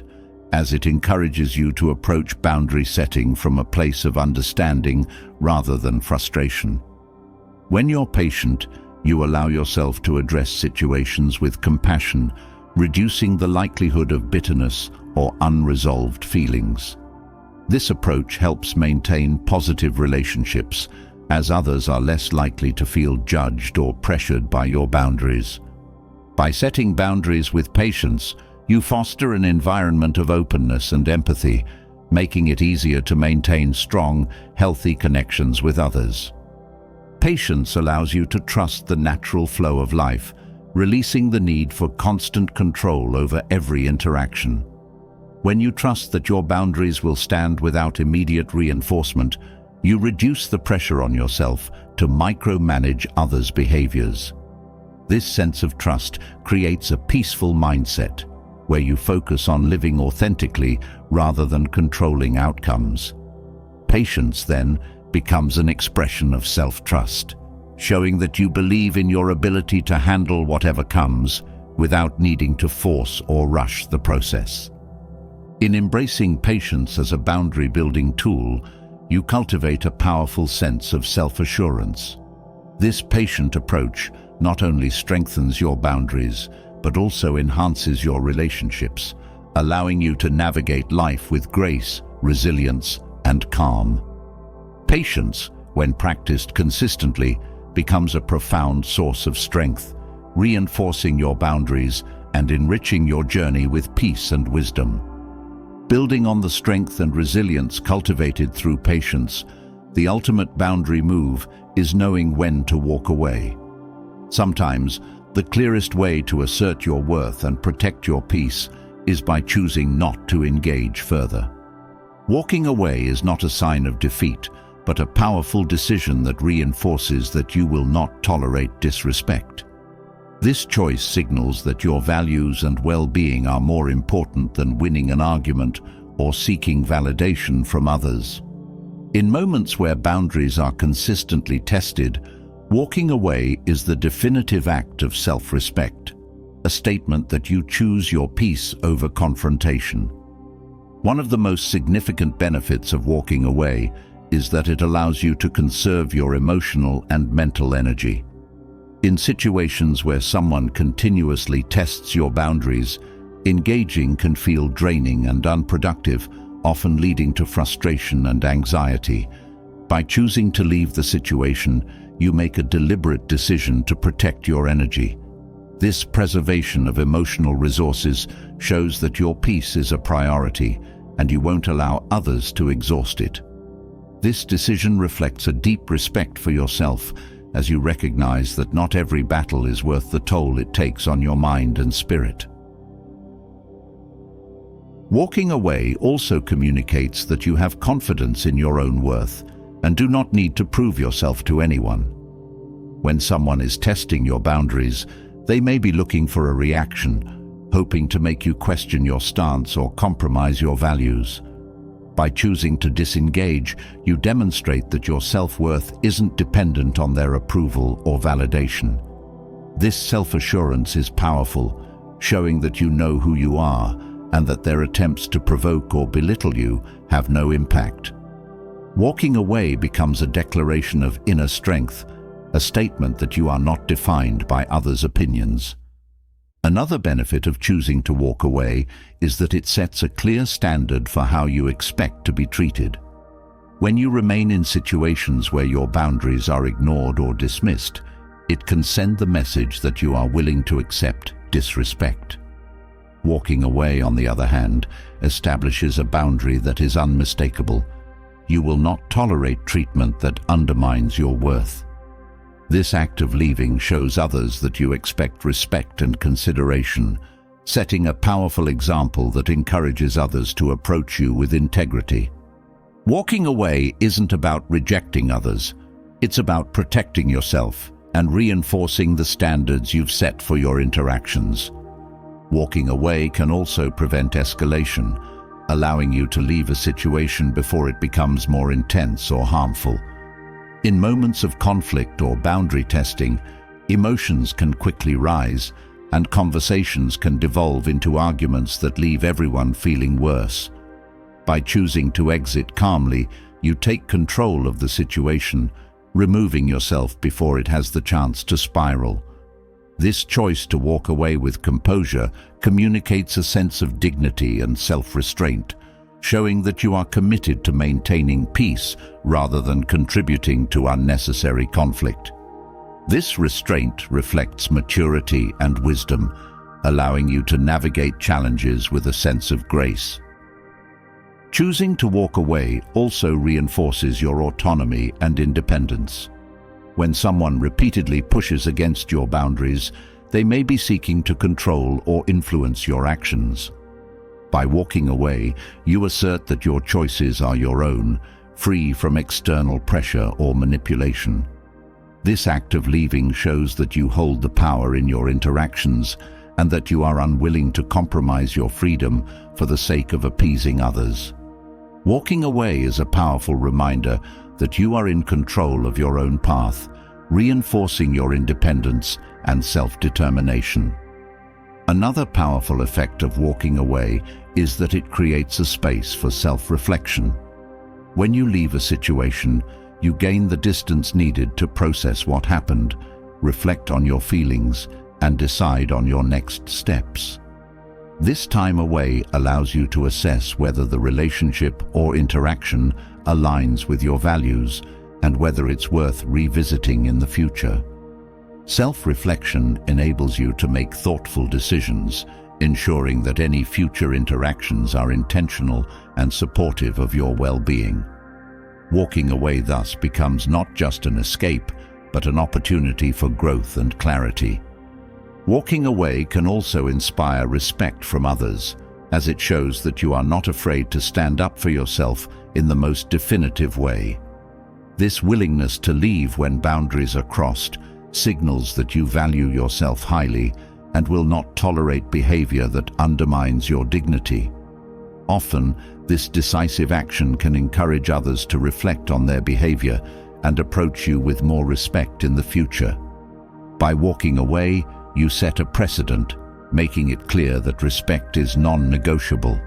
as it encourages you to approach boundary setting from a place of understanding rather than frustration. When you're patient, you allow yourself to address situations with compassion, reducing the likelihood of bitterness or unresolved feelings. This approach helps maintain positive relationships, as others are less likely to feel judged or pressured by your boundaries. By setting boundaries with patience, you foster an environment of openness and empathy, making it easier to maintain strong, healthy connections with others. Patience allows you to trust the natural flow of life, releasing the need for constant control over every interaction. When you trust that your boundaries will stand without immediate reinforcement, you reduce the pressure on yourself to micromanage others' behaviors. This sense of trust creates a peaceful mindset, where you focus on living authentically rather than controlling outcomes. Patience, then, becomes an expression of self-trust, showing that you believe in your ability to handle whatever comes without needing to force or rush the process. In embracing patience as a boundary-building tool, you cultivate a powerful sense of self-assurance. This patient approach not only strengthens your boundaries, but also enhances your relationships, allowing you to navigate life with grace, resilience, and calm. Patience, when practiced consistently, becomes a profound source of strength, reinforcing your boundaries and enriching your journey with peace and wisdom. Building on the strength and resilience cultivated through patience, the ultimate boundary move is knowing when to walk away. Sometimes, the clearest way to assert your worth and protect your peace is by choosing not to engage further. Walking away is not a sign of defeat, but a powerful decision that reinforces that you will not tolerate disrespect. This choice signals that your values and well-being are more important than winning an argument or seeking validation from others. In moments where boundaries are consistently tested, walking away is the definitive act of self-respect, a statement that you choose your peace over confrontation. One of the most significant benefits of walking away is that it allows you to conserve your emotional and mental energy. In situations where someone continuously tests your boundaries, engaging can feel draining and unproductive, often leading to frustration and anxiety. By choosing to leave the situation, you make a deliberate decision to protect your energy. This preservation of emotional resources shows that your peace is a priority and you won't allow others to exhaust it. This decision reflects a deep respect for yourself, as you recognize that not every battle is worth the toll it takes on your mind and spirit. Walking away also communicates that you have confidence in your own worth and do not need to prove yourself to anyone. When someone is testing your boundaries, they may be looking for a reaction, hoping to make you question your stance or compromise your values. By choosing to disengage, you demonstrate that your self-worth isn't dependent on their approval or validation. This self-assurance is powerful, showing that you know who you are and that their attempts to provoke or belittle you have no impact. Walking away becomes a declaration of inner strength, a statement that you are not defined by others' opinions. Another benefit of choosing to walk away is that it sets a clear standard for how you expect to be treated. When you remain in situations where your boundaries are ignored or dismissed, it can send the message that you are willing to accept disrespect. Walking away, on the other hand, establishes a boundary that is unmistakable. You will not tolerate treatment that undermines your worth. This act of leaving shows others that you expect respect and consideration, setting a powerful example that encourages others to approach you with integrity. Walking away isn't about rejecting others. It's about protecting yourself and reinforcing the standards you've set for your interactions. Walking away can also prevent escalation, allowing you to leave a situation before it becomes more intense or harmful. In moments of conflict or boundary testing, emotions can quickly rise, and conversations can devolve into arguments that leave everyone feeling worse. By choosing to exit calmly, you take control of the situation, removing yourself before it has the chance to spiral. This choice to walk away with composure communicates a sense of dignity and self-restraint, showing that you are committed to maintaining peace rather than contributing to unnecessary conflict. This restraint reflects maturity and wisdom, allowing you to navigate challenges with a sense of grace. Choosing to walk away also reinforces your autonomy and independence. When someone repeatedly pushes against your boundaries, they may be seeking to control or influence your actions. By walking away, you assert that your choices are your own, free from external pressure or manipulation. This act of leaving shows that you hold the power in your interactions and that you are unwilling to compromise your freedom for the sake of appeasing others. Walking away is a powerful reminder that you are in control of your own path, reinforcing your independence and self-determination. Another powerful effect of walking away is that it creates a space for self-reflection. When you leave a situation, you gain the distance needed to process what happened, reflect on your feelings, and decide on your next steps. This time away allows you to assess whether the relationship or interaction aligns with your values and whether it's worth revisiting in the future. Self-reflection enables you to make thoughtful decisions, ensuring that any future interactions are intentional and supportive of your well-being. Walking away thus becomes not just an escape, but an opportunity for growth and clarity. Walking away can also inspire respect from others, as it shows that you are not afraid to stand up for yourself in the most definitive way. This willingness to leave when boundaries are crossed signals that you value yourself highly and will not tolerate behavior that undermines your dignity. Often, this decisive action can encourage others to reflect on their behavior and approach you with more respect in the future. By walking away, you set a precedent, making it clear that respect is non-negotiable.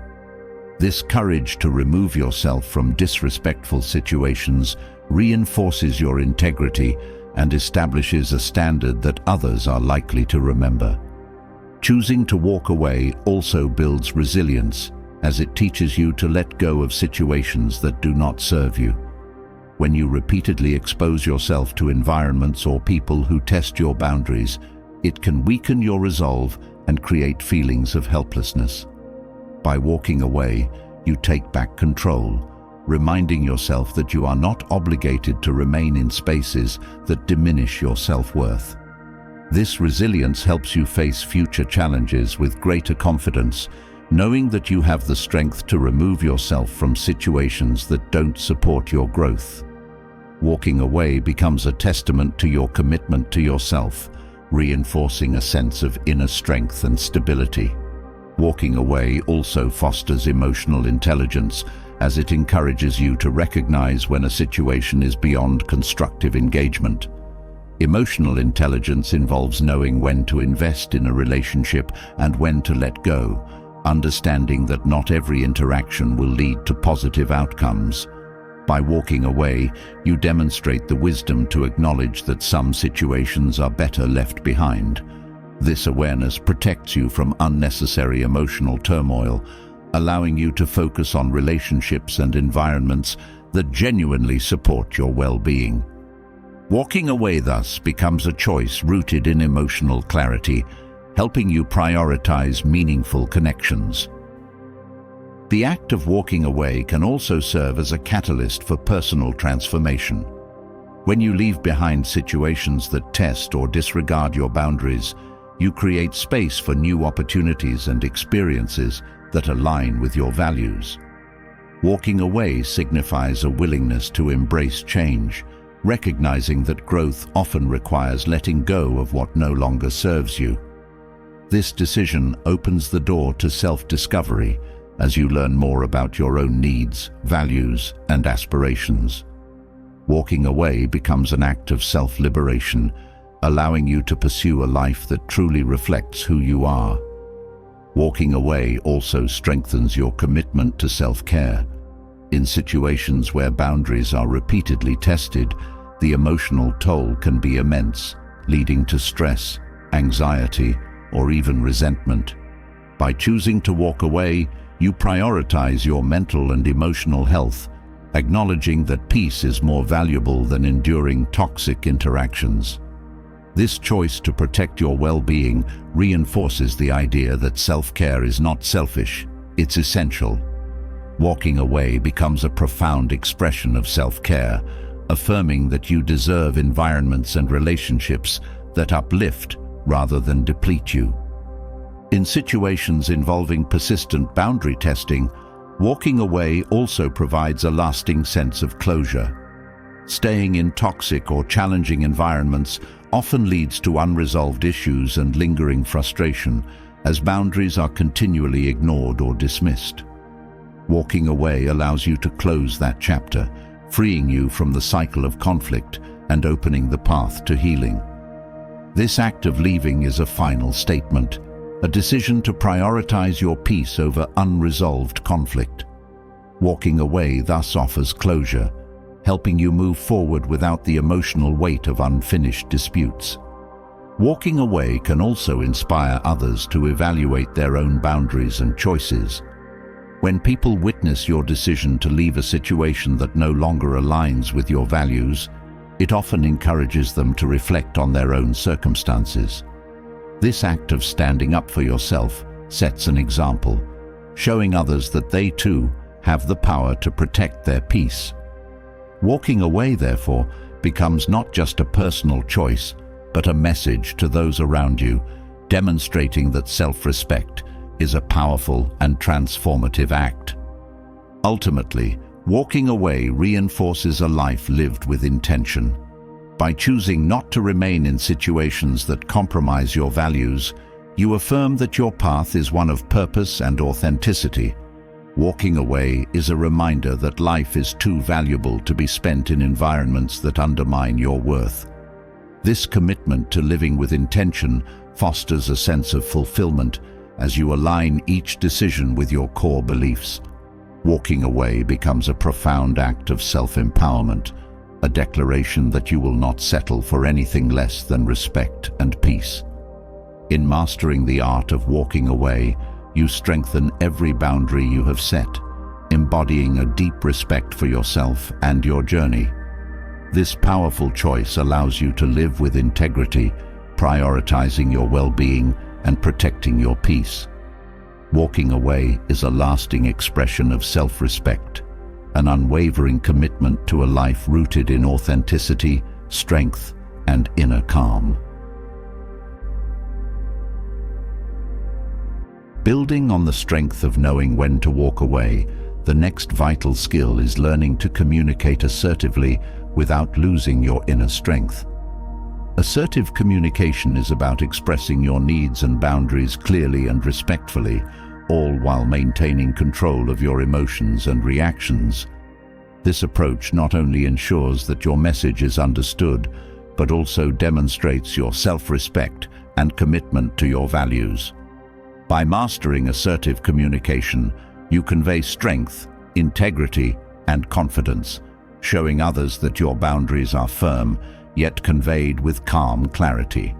This courage to remove yourself from disrespectful situations reinforces your integrity and establishes a standard that others are likely to remember. Choosing to walk away also builds resilience, as it teaches you to let go of situations that do not serve you. When you repeatedly expose yourself to environments or people who test your boundaries, it can weaken your resolve and create feelings of helplessness. By walking away, you take back control, reminding yourself that you are not obligated to remain in spaces that diminish your self-worth. This resilience helps you face future challenges with greater confidence, knowing that you have the strength to remove yourself from situations that don't support your growth. Walking away becomes a testament to your commitment to yourself, reinforcing a sense of inner strength and stability. Walking away also fosters emotional intelligence, as it encourages you to recognize when a situation is beyond constructive engagement. Emotional intelligence involves knowing when to invest in a relationship and when to let go, understanding that not every interaction will lead to positive outcomes. By walking away, you demonstrate the wisdom to acknowledge that some situations are better left behind. This awareness protects you from unnecessary emotional turmoil, allowing you to focus on relationships and environments that genuinely support your well-being. Walking away thus becomes a choice rooted in emotional clarity, helping you prioritize meaningful connections. The act of walking away can also serve as a catalyst for personal transformation. When you leave behind situations that test or disregard your boundaries, you create space for new opportunities and experiences that align with your values. Walking away signifies a willingness to embrace change, recognizing that growth often requires letting go of what no longer serves you. This decision opens the door to self-discovery as you learn more about your own needs, values, and aspirations. Walking away becomes an act of self-liberation, allowing you to pursue a life that truly reflects who you are. Walking away also strengthens your commitment to self-care. In situations where boundaries are repeatedly tested, the emotional toll can be immense, leading to stress, anxiety, or even resentment. By choosing to walk away, you prioritize your mental and emotional health, acknowledging that peace is more valuable than enduring toxic interactions. This choice to protect your well-being reinforces the idea that self-care is not selfish, it's essential. Walking away becomes a profound expression of self-care, affirming that you deserve environments and relationships that uplift rather than deplete you. In situations involving persistent boundary testing, walking away also provides a lasting sense of closure. Staying in toxic or challenging environments often leads to unresolved issues and lingering frustration, as boundaries are continually ignored or dismissed. Walking away allows you to close that chapter, freeing you from the cycle of conflict and opening the path to healing. This act of leaving is a final statement, a decision to prioritize your peace over unresolved conflict. Walking away thus offers closure, helping you move forward without the emotional weight of unfinished disputes. Walking away can also inspire others to evaluate their own boundaries and choices. When people witness your decision to leave a situation that no longer aligns with your values, it often encourages them to reflect on their own circumstances. This act of standing up for yourself sets an example, showing others that they too have the power to protect their peace. Walking away, therefore, becomes not just a personal choice, but a message to those around you, demonstrating that self-respect is a powerful and transformative act. Ultimately, walking away reinforces a life lived with intention. By choosing not to remain in situations that compromise your values, you affirm that your path is one of purpose and authenticity. Walking away is a reminder that life is too valuable to be spent in environments that undermine your worth. This commitment to living with intention fosters a sense of fulfillment as you align each decision with your core beliefs. Walking away becomes a profound act of self-empowerment, a declaration that you will not settle for anything less than respect and peace. In mastering the art of walking away, you strengthen every boundary you have set, embodying a deep respect for yourself and your journey. This powerful choice allows you to live with integrity, prioritizing your well-being and protecting your peace. Walking away is a lasting expression of self-respect, an unwavering commitment to a life rooted in authenticity, strength, and inner calm. Building on the strength of knowing when to walk away, the next vital skill is learning to communicate assertively without losing your inner strength. Assertive communication is about expressing your needs and boundaries clearly and respectfully, all while maintaining control of your emotions and reactions. This approach not only ensures that your message is understood, but also demonstrates your self-respect and commitment to your values. By mastering assertive communication, you convey strength, integrity, and confidence, showing others that your boundaries are firm, yet conveyed with calm clarity.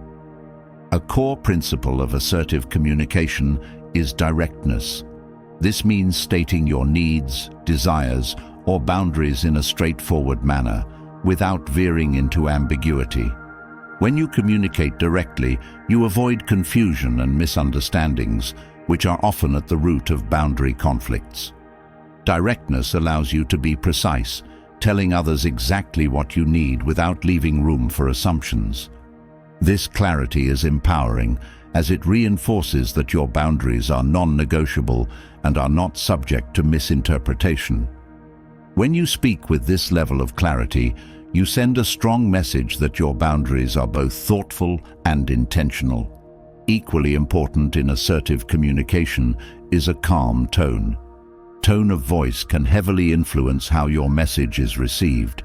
A core principle of assertive communication is directness. This means stating your needs, desires, or boundaries in a straightforward manner, without veering into ambiguity. When you communicate directly, you avoid confusion and misunderstandings, which are often at the root of boundary conflicts. Directness allows you to be precise, telling others exactly what you need without leaving room for assumptions. This clarity is empowering, as it reinforces that your boundaries are non-negotiable and are not subject to misinterpretation. When you speak with this level of clarity, you send a strong message that your boundaries are both thoughtful and intentional. Equally important in assertive communication is a calm tone. Tone of voice can heavily influence how your message is received.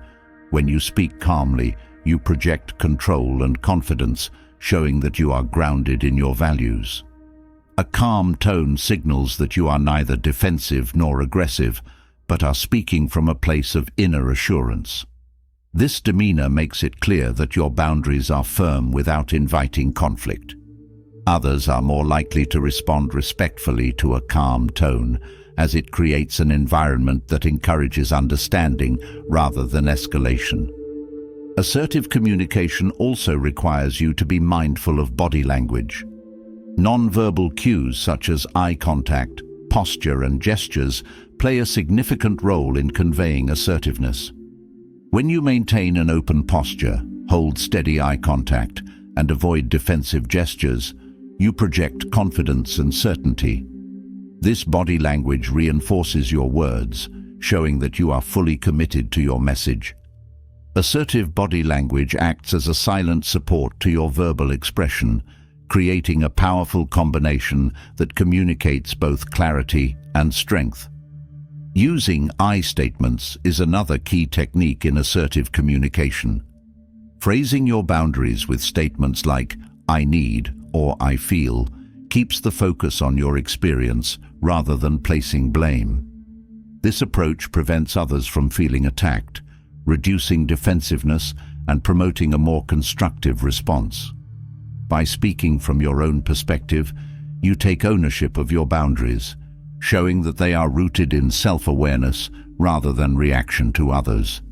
When you speak calmly, you project control and confidence, showing that you are grounded in your values. A calm tone signals that you are neither defensive nor aggressive, but are speaking from a place of inner assurance. This demeanor makes it clear that your boundaries are firm without inviting conflict. Others are more likely to respond respectfully to a calm tone, as it creates an environment that encourages understanding rather than escalation. Assertive communication also requires you to be mindful of body language. Non-verbal cues such as eye contact, posture, and gestures play a significant role in conveying assertiveness. When you maintain an open posture, hold steady eye contact, and avoid defensive gestures, you project confidence and certainty. This body language reinforces your words, showing that you are fully committed to your message. Assertive body language acts as a silent support to your verbal expression, creating a powerful combination that communicates both clarity and strength. Using I statements is another key technique in assertive communication. Phrasing your boundaries with statements like "I need" or "I feel" keeps the focus on your experience rather than placing blame. This approach prevents others from feeling attacked, reducing defensiveness and promoting a more constructive response. By speaking from your own perspective, you take ownership of your boundaries, showing that they are rooted in self-awareness rather than reaction to others.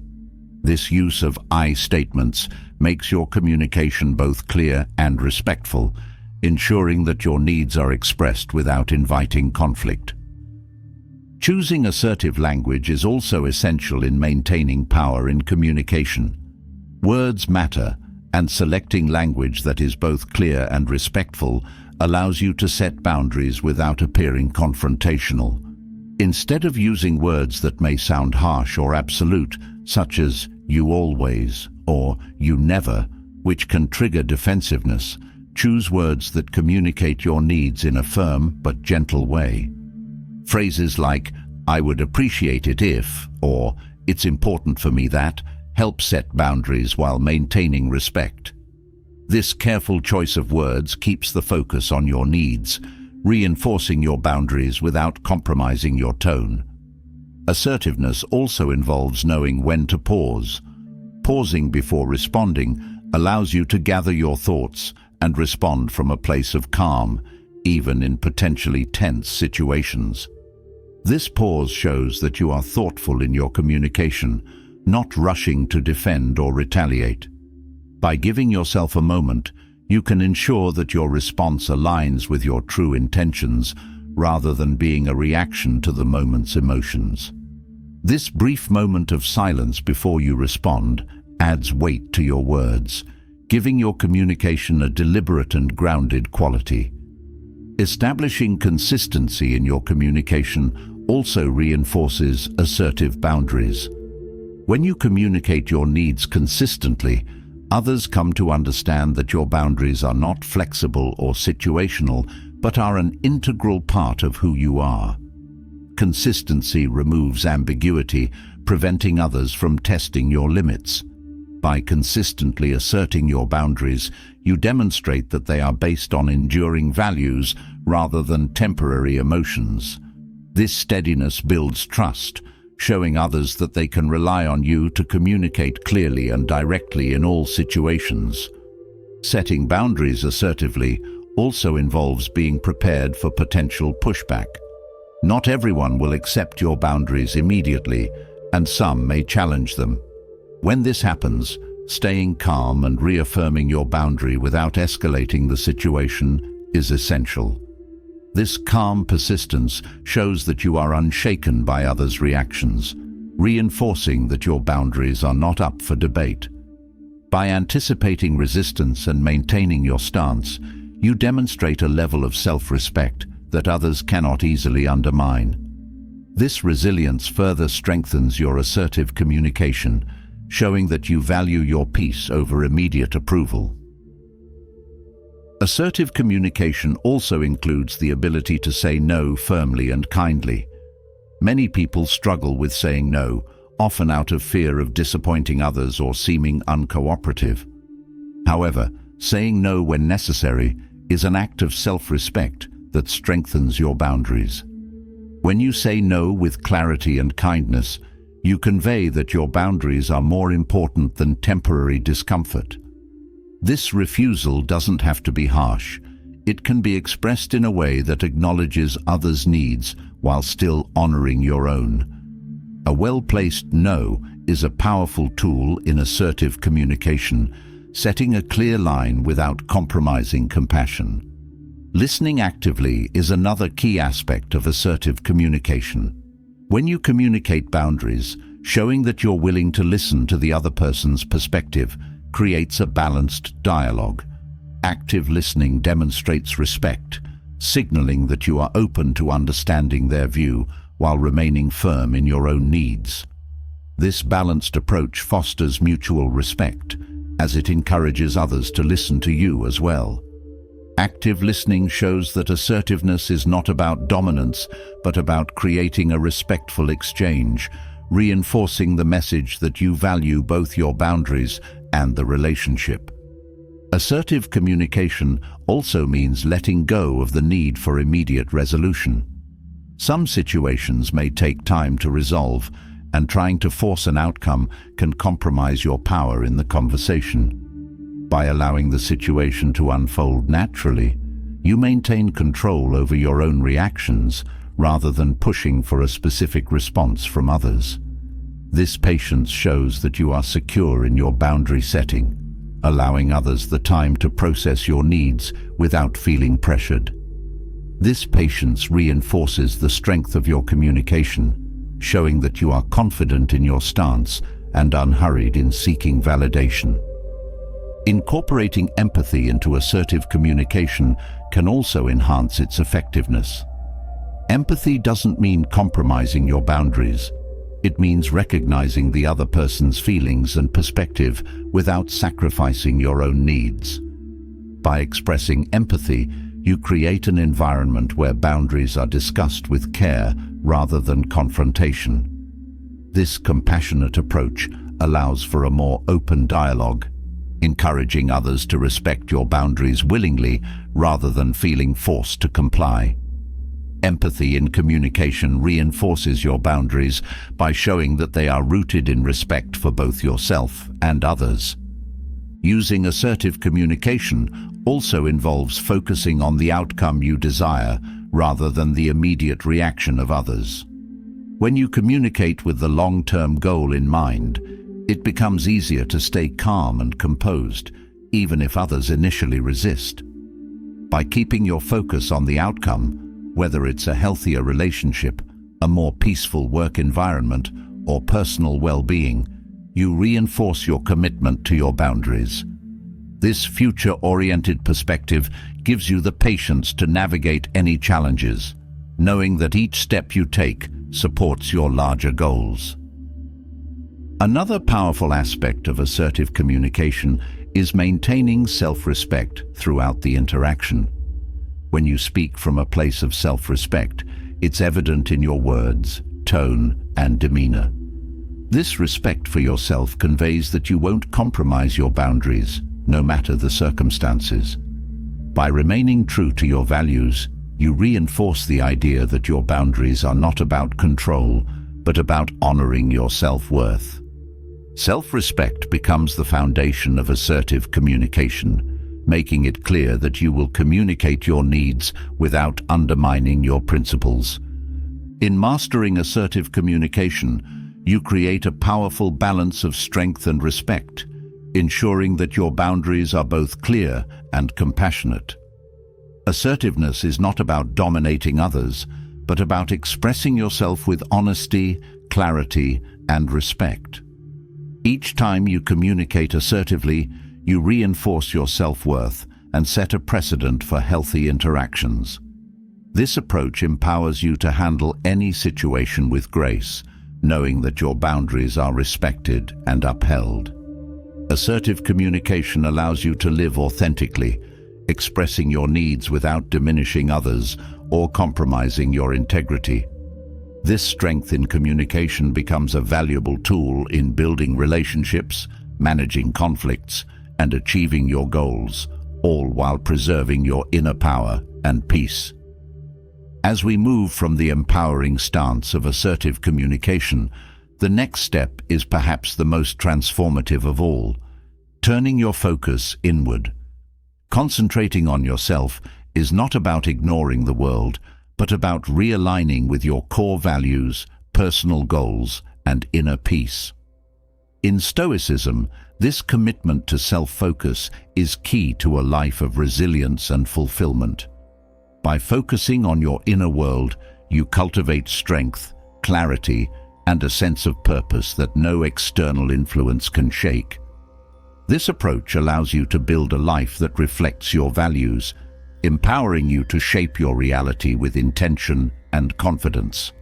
This use of I statements makes your communication both clear and respectful, ensuring that your needs are expressed without inviting conflict. Choosing assertive language is also essential in maintaining power in communication. Words matter, and selecting language that is both clear and respectful allows you to set boundaries without appearing confrontational. Instead of using words that may sound harsh or absolute, such as "you always" or "you never," which can trigger defensiveness, choose words that communicate your needs in a firm but gentle way. Phrases like "I would appreciate it if" or "it's important for me that" help set boundaries while maintaining respect. This careful choice of words keeps the focus on your needs, reinforcing your boundaries without compromising your tone. Assertiveness also involves knowing when to pause. Pausing before responding allows you to gather your thoughts and respond from a place of calm, even in potentially tense situations. This pause shows that you are thoughtful in your communication, not rushing to defend or retaliate. By giving yourself a moment, you can ensure that your response aligns with your true intentions rather than being a reaction to the moment's emotions. This brief moment of silence before you respond adds weight to your words, giving your communication a deliberate and grounded quality. Establishing consistency in your communication also reinforces assertive boundaries. When you communicate your needs consistently, others come to understand that your boundaries are not flexible or situational, but are an integral part of who you are. Consistency removes ambiguity, preventing others from testing your limits. By consistently asserting your boundaries, you demonstrate that they are based on enduring values rather than temporary emotions. This steadiness builds trust, showing others that they can rely on you to communicate clearly and directly in all situations. Setting boundaries assertively also involves being prepared for potential pushback. Not everyone will accept your boundaries immediately, and some may challenge them. When this happens, staying calm and reaffirming your boundary without escalating the situation is essential. This calm persistence shows that you are unshaken by others' reactions, reinforcing that your boundaries are not up for debate. By anticipating resistance and maintaining your stance, you demonstrate a level of self-respect that others cannot easily undermine. This resilience further strengthens your assertive communication, showing that you value your peace over immediate approval. Assertive communication also includes the ability to say no firmly and kindly. Many people struggle with saying no, often out of fear of disappointing others or seeming uncooperative. However, saying no when necessary is an act of self-respect that strengthens your boundaries. When you say no with clarity and kindness, you convey that your boundaries are more important than temporary discomfort. This refusal doesn't have to be harsh. It can be expressed in a way that acknowledges others' needs while still honoring your own. A well-placed no is a powerful tool in assertive communication, setting a clear line without compromising compassion. Listening actively is another key aspect of assertive communication. When you communicate boundaries, showing that you're willing to listen to the other person's perspective creates a balanced dialogue. Active listening demonstrates respect, signaling that you are open to understanding their view while remaining firm in your own needs. This balanced approach fosters mutual respect, as it encourages others to listen to you as well. Active listening shows that assertiveness is not about dominance, but about creating a respectful exchange, reinforcing the message that you value both your boundaries and the relationship. Assertive communication also means letting go of the need for immediate resolution. Some situations may take time to resolve, and trying to force an outcome can compromise your power in the conversation. By allowing the situation to unfold naturally, you maintain control over your own reactions rather than pushing for a specific response from others. This patience shows that you are secure in your boundary setting, allowing others the time to process your needs without feeling pressured. This patience reinforces the strength of your communication, showing that you are confident in your stance and unhurried in seeking validation. Incorporating empathy into assertive communication can also enhance its effectiveness. Empathy doesn't mean compromising your boundaries. It means recognizing the other person's feelings and perspective without sacrificing your own needs. By expressing empathy, you create an environment where boundaries are discussed with care rather than confrontation. This compassionate approach allows for a more open dialogue, encouraging others to respect your boundaries willingly rather than feeling forced to comply. Empathy in communication reinforces your boundaries by showing that they are rooted in respect for both yourself and others. Using assertive communication also involves focusing on the outcome you desire rather than the immediate reaction of others. When you communicate with the long-term goal in mind, it becomes easier to stay calm and composed, even if others initially resist. By keeping your focus on the outcome, whether it's a healthier relationship, a more peaceful work environment, or personal well-being, you reinforce your commitment to your boundaries. This future-oriented perspective gives you the patience to navigate any challenges, knowing that each step you take supports your larger goals. Another powerful aspect of assertive communication is maintaining self-respect throughout the interaction. When you speak from a place of self-respect, it's evident in your words, tone, and demeanor. This respect for yourself conveys that you won't compromise your boundaries, no matter the circumstances. By remaining true to your values, you reinforce the idea that your boundaries are not about control, but about honoring your self-worth. Self-respect becomes the foundation of assertive communication, making it clear that you will communicate your needs without undermining your principles. In mastering assertive communication, you create a powerful balance of strength and respect, ensuring that your boundaries are both clear and compassionate. Assertiveness is not about dominating others, but about expressing yourself with honesty, clarity, and respect. Each time you communicate assertively, you reinforce your self-worth and set a precedent for healthy interactions. This approach empowers you to handle any situation with grace, knowing that your boundaries are respected and upheld. Assertive communication allows you to live authentically, expressing your needs without diminishing others or compromising your integrity. This strength in communication becomes a valuable tool in building relationships, managing conflicts, and achieving your goals, all while preserving your inner power and peace. As we move from the empowering stance of assertive communication, the next step is perhaps the most transformative of all, turning your focus inward. Concentrating on yourself is not about ignoring the world, but about realigning with your core values, personal goals, and inner peace. In Stoicism, this commitment to self-focus is key to a life of resilience and fulfillment. By focusing on your inner world, you cultivate strength, clarity, and a sense of purpose that no external influence can shake. This approach allows you to build a life that reflects your values, empowering you to shape your reality with intention and confidence.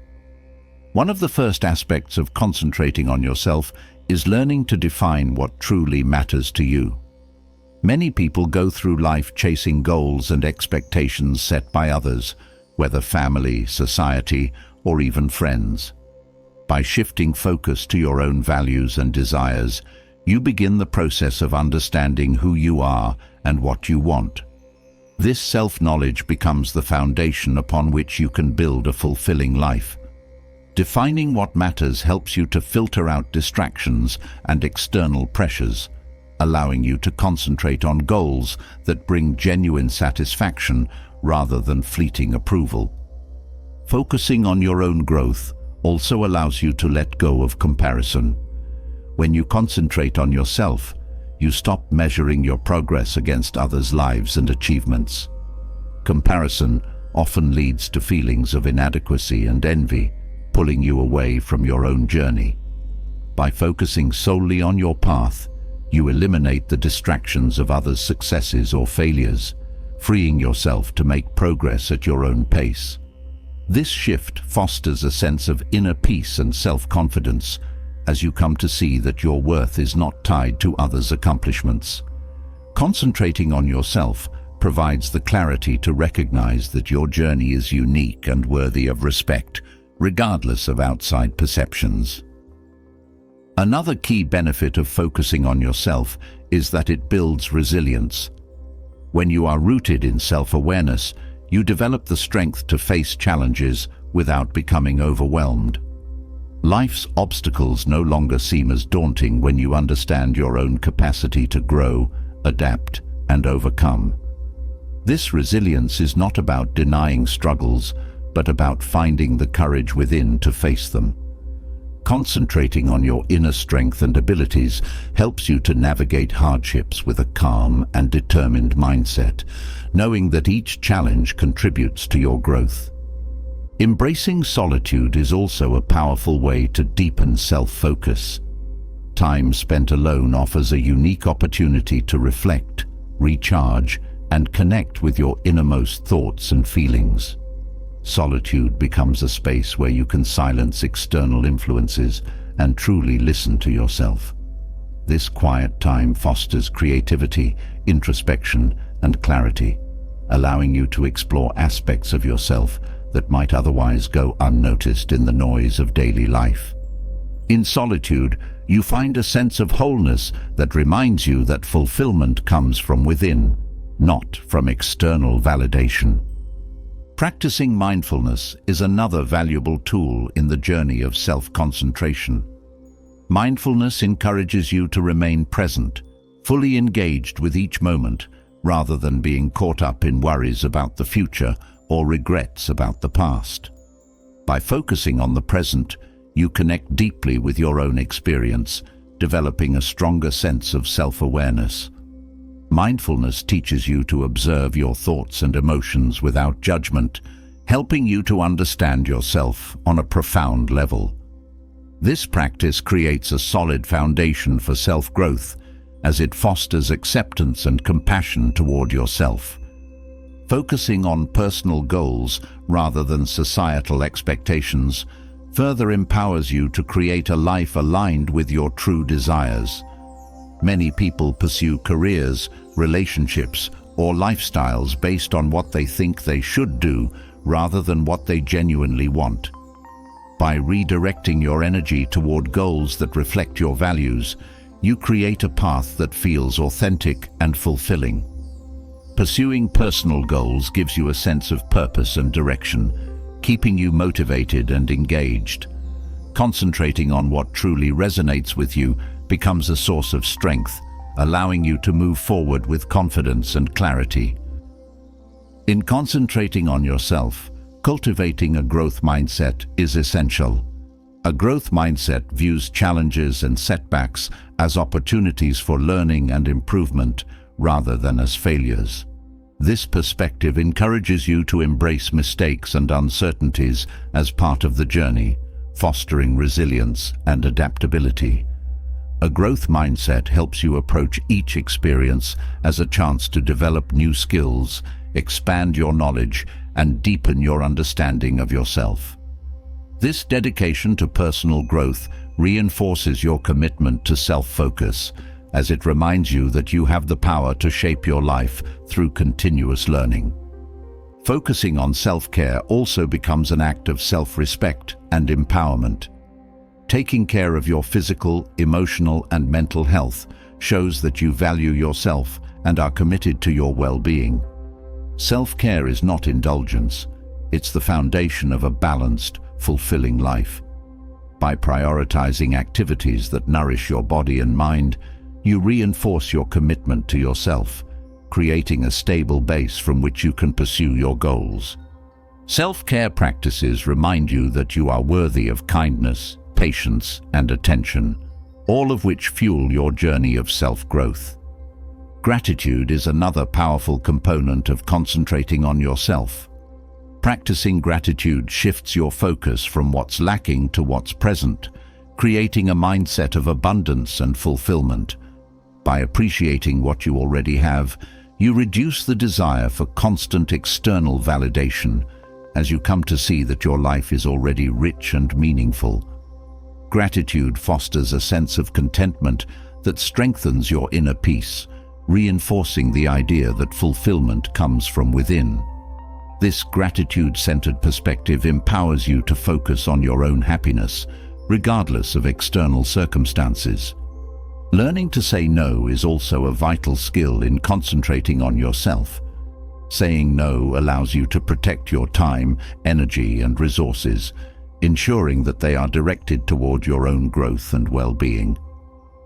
One of the first aspects of concentrating on yourself is learning to define what truly matters to you. Many people go through life chasing goals and expectations set by others, whether family, society, or even friends. By shifting focus to your own values and desires, you begin the process of understanding who you are and what you want. This self-knowledge becomes the foundation upon which you can build a fulfilling life. Defining what matters helps you to filter out distractions and external pressures, allowing you to concentrate on goals that bring genuine satisfaction rather than fleeting approval. Focusing on your own growth also allows you to let go of comparison. When you concentrate on yourself, you stop measuring your progress against others' lives and achievements. Comparison often leads to feelings of inadequacy and envy, pulling you away from your own journey. By focusing solely on your path, you eliminate the distractions of others' successes or failures, freeing yourself to make progress at your own pace. This shift fosters a sense of inner peace and self-confidence, as you come to see that your worth is not tied to others' accomplishments. Concentrating on yourself provides the clarity to recognize that your journey is unique and worthy of respect, regardless of outside perceptions. Another key benefit of focusing on yourself is that it builds resilience. When you are rooted in self-awareness, You develop the strength to face challenges without becoming overwhelmed. Life's obstacles no longer seem as daunting when you understand your own capacity to grow, adapt, and overcome. This resilience is not about denying struggles, but about finding the courage within to face them. Concentrating on your inner strength and abilities helps you to navigate hardships with a calm and determined mindset, knowing that each challenge contributes to your growth. Embracing solitude is also a powerful way to deepen self-focus. Time spent alone offers a unique opportunity to reflect, recharge, and connect with your innermost thoughts and feelings. Solitude becomes a space where you can silence external influences and truly listen to yourself. This quiet time fosters creativity, introspection, and clarity, allowing you to explore aspects of yourself that might otherwise go unnoticed in the noise of daily life. In solitude, you find a sense of wholeness that reminds you that fulfillment comes from within, not from external validation. Practicing mindfulness is another valuable tool in the journey of self-concentration. Mindfulness encourages you to remain present, fully engaged with each moment, rather than being caught up in worries about the future or regrets about the past. By focusing on the present, you connect deeply with your own experience, developing a stronger sense of self-awareness. Mindfulness teaches you to observe your thoughts and emotions without judgment, helping you to understand yourself on a profound level. This practice creates a solid foundation for self-growth, as it fosters acceptance and compassion toward yourself. Focusing on personal goals rather than societal expectations further empowers you to create a life aligned with your true desires. Many people pursue careers, relationships, or lifestyles based on what they think they should do rather than what they genuinely want. By redirecting your energy toward goals that reflect your values, you create a path that feels authentic and fulfilling. Pursuing personal goals gives you a sense of purpose and direction, keeping you motivated and engaged. Concentrating on what truly resonates with you becomes a source of strength, allowing you to move forward with confidence and clarity. In concentrating on yourself, cultivating a growth mindset is essential. A growth mindset views challenges and setbacks as opportunities for learning and improvement rather than as failures. This perspective encourages you to embrace mistakes and uncertainties as part of the journey, fostering resilience and adaptability. A growth mindset helps you approach each experience as a chance to develop new skills, expand your knowledge, and deepen your understanding of yourself. This dedication to personal growth reinforces your commitment to self-focus, as it reminds you that you have the power to shape your life through continuous learning. Focusing on self-care also becomes an act of self-respect and empowerment. Taking care of your physical, emotional, and mental health shows that you value yourself and are committed to your well-being. Self-care is not indulgence, it's the foundation of a balanced, fulfilling life. By prioritizing activities that nourish your body and mind, you reinforce your commitment to yourself, creating a stable base from which you can pursue your goals. Self-care practices remind you that you are worthy of kindness, patience, and attention, all of which fuel your journey of self-growth. Gratitude is another powerful component of concentrating on yourself. Practicing gratitude shifts your focus from what's lacking to what's present, creating a mindset of abundance and fulfillment. By appreciating what you already have, you reduce the desire for constant external validation, as you come to see that your life is already rich and meaningful. Gratitude fosters a sense of contentment that strengthens your inner peace, reinforcing the idea that fulfillment comes from within. This gratitude-centered perspective empowers you to focus on your own happiness, regardless of external circumstances. Learning to say no is also a vital skill in concentrating on yourself. Saying no allows you to protect your time, energy, and resources, ensuring that they are directed toward your own growth and well-being.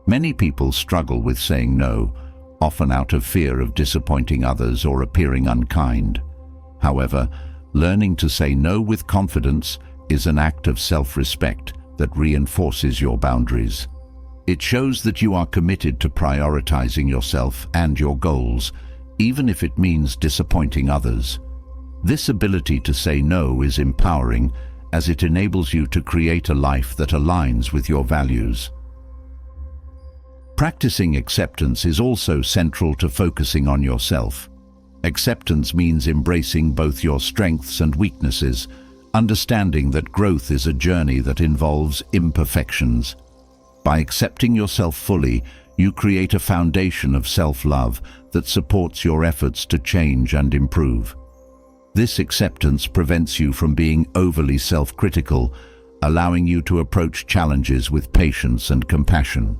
Many people struggle with saying no, often out of fear of disappointing others or appearing unkind. However, learning to say no with confidence is an act of self-respect that reinforces your boundaries. It shows that you are committed to prioritizing yourself and your goals, even if it means disappointing others. This ability to say no is empowering, as it enables you to create a life that aligns with your values. Practicing acceptance is also central to focusing on yourself. Acceptance means embracing both your strengths and weaknesses, understanding that growth is a journey that involves imperfections. By accepting yourself fully, you create a foundation of self-love that supports your efforts to change and improve. This acceptance prevents you from being overly self-critical, allowing you to approach challenges with patience and compassion.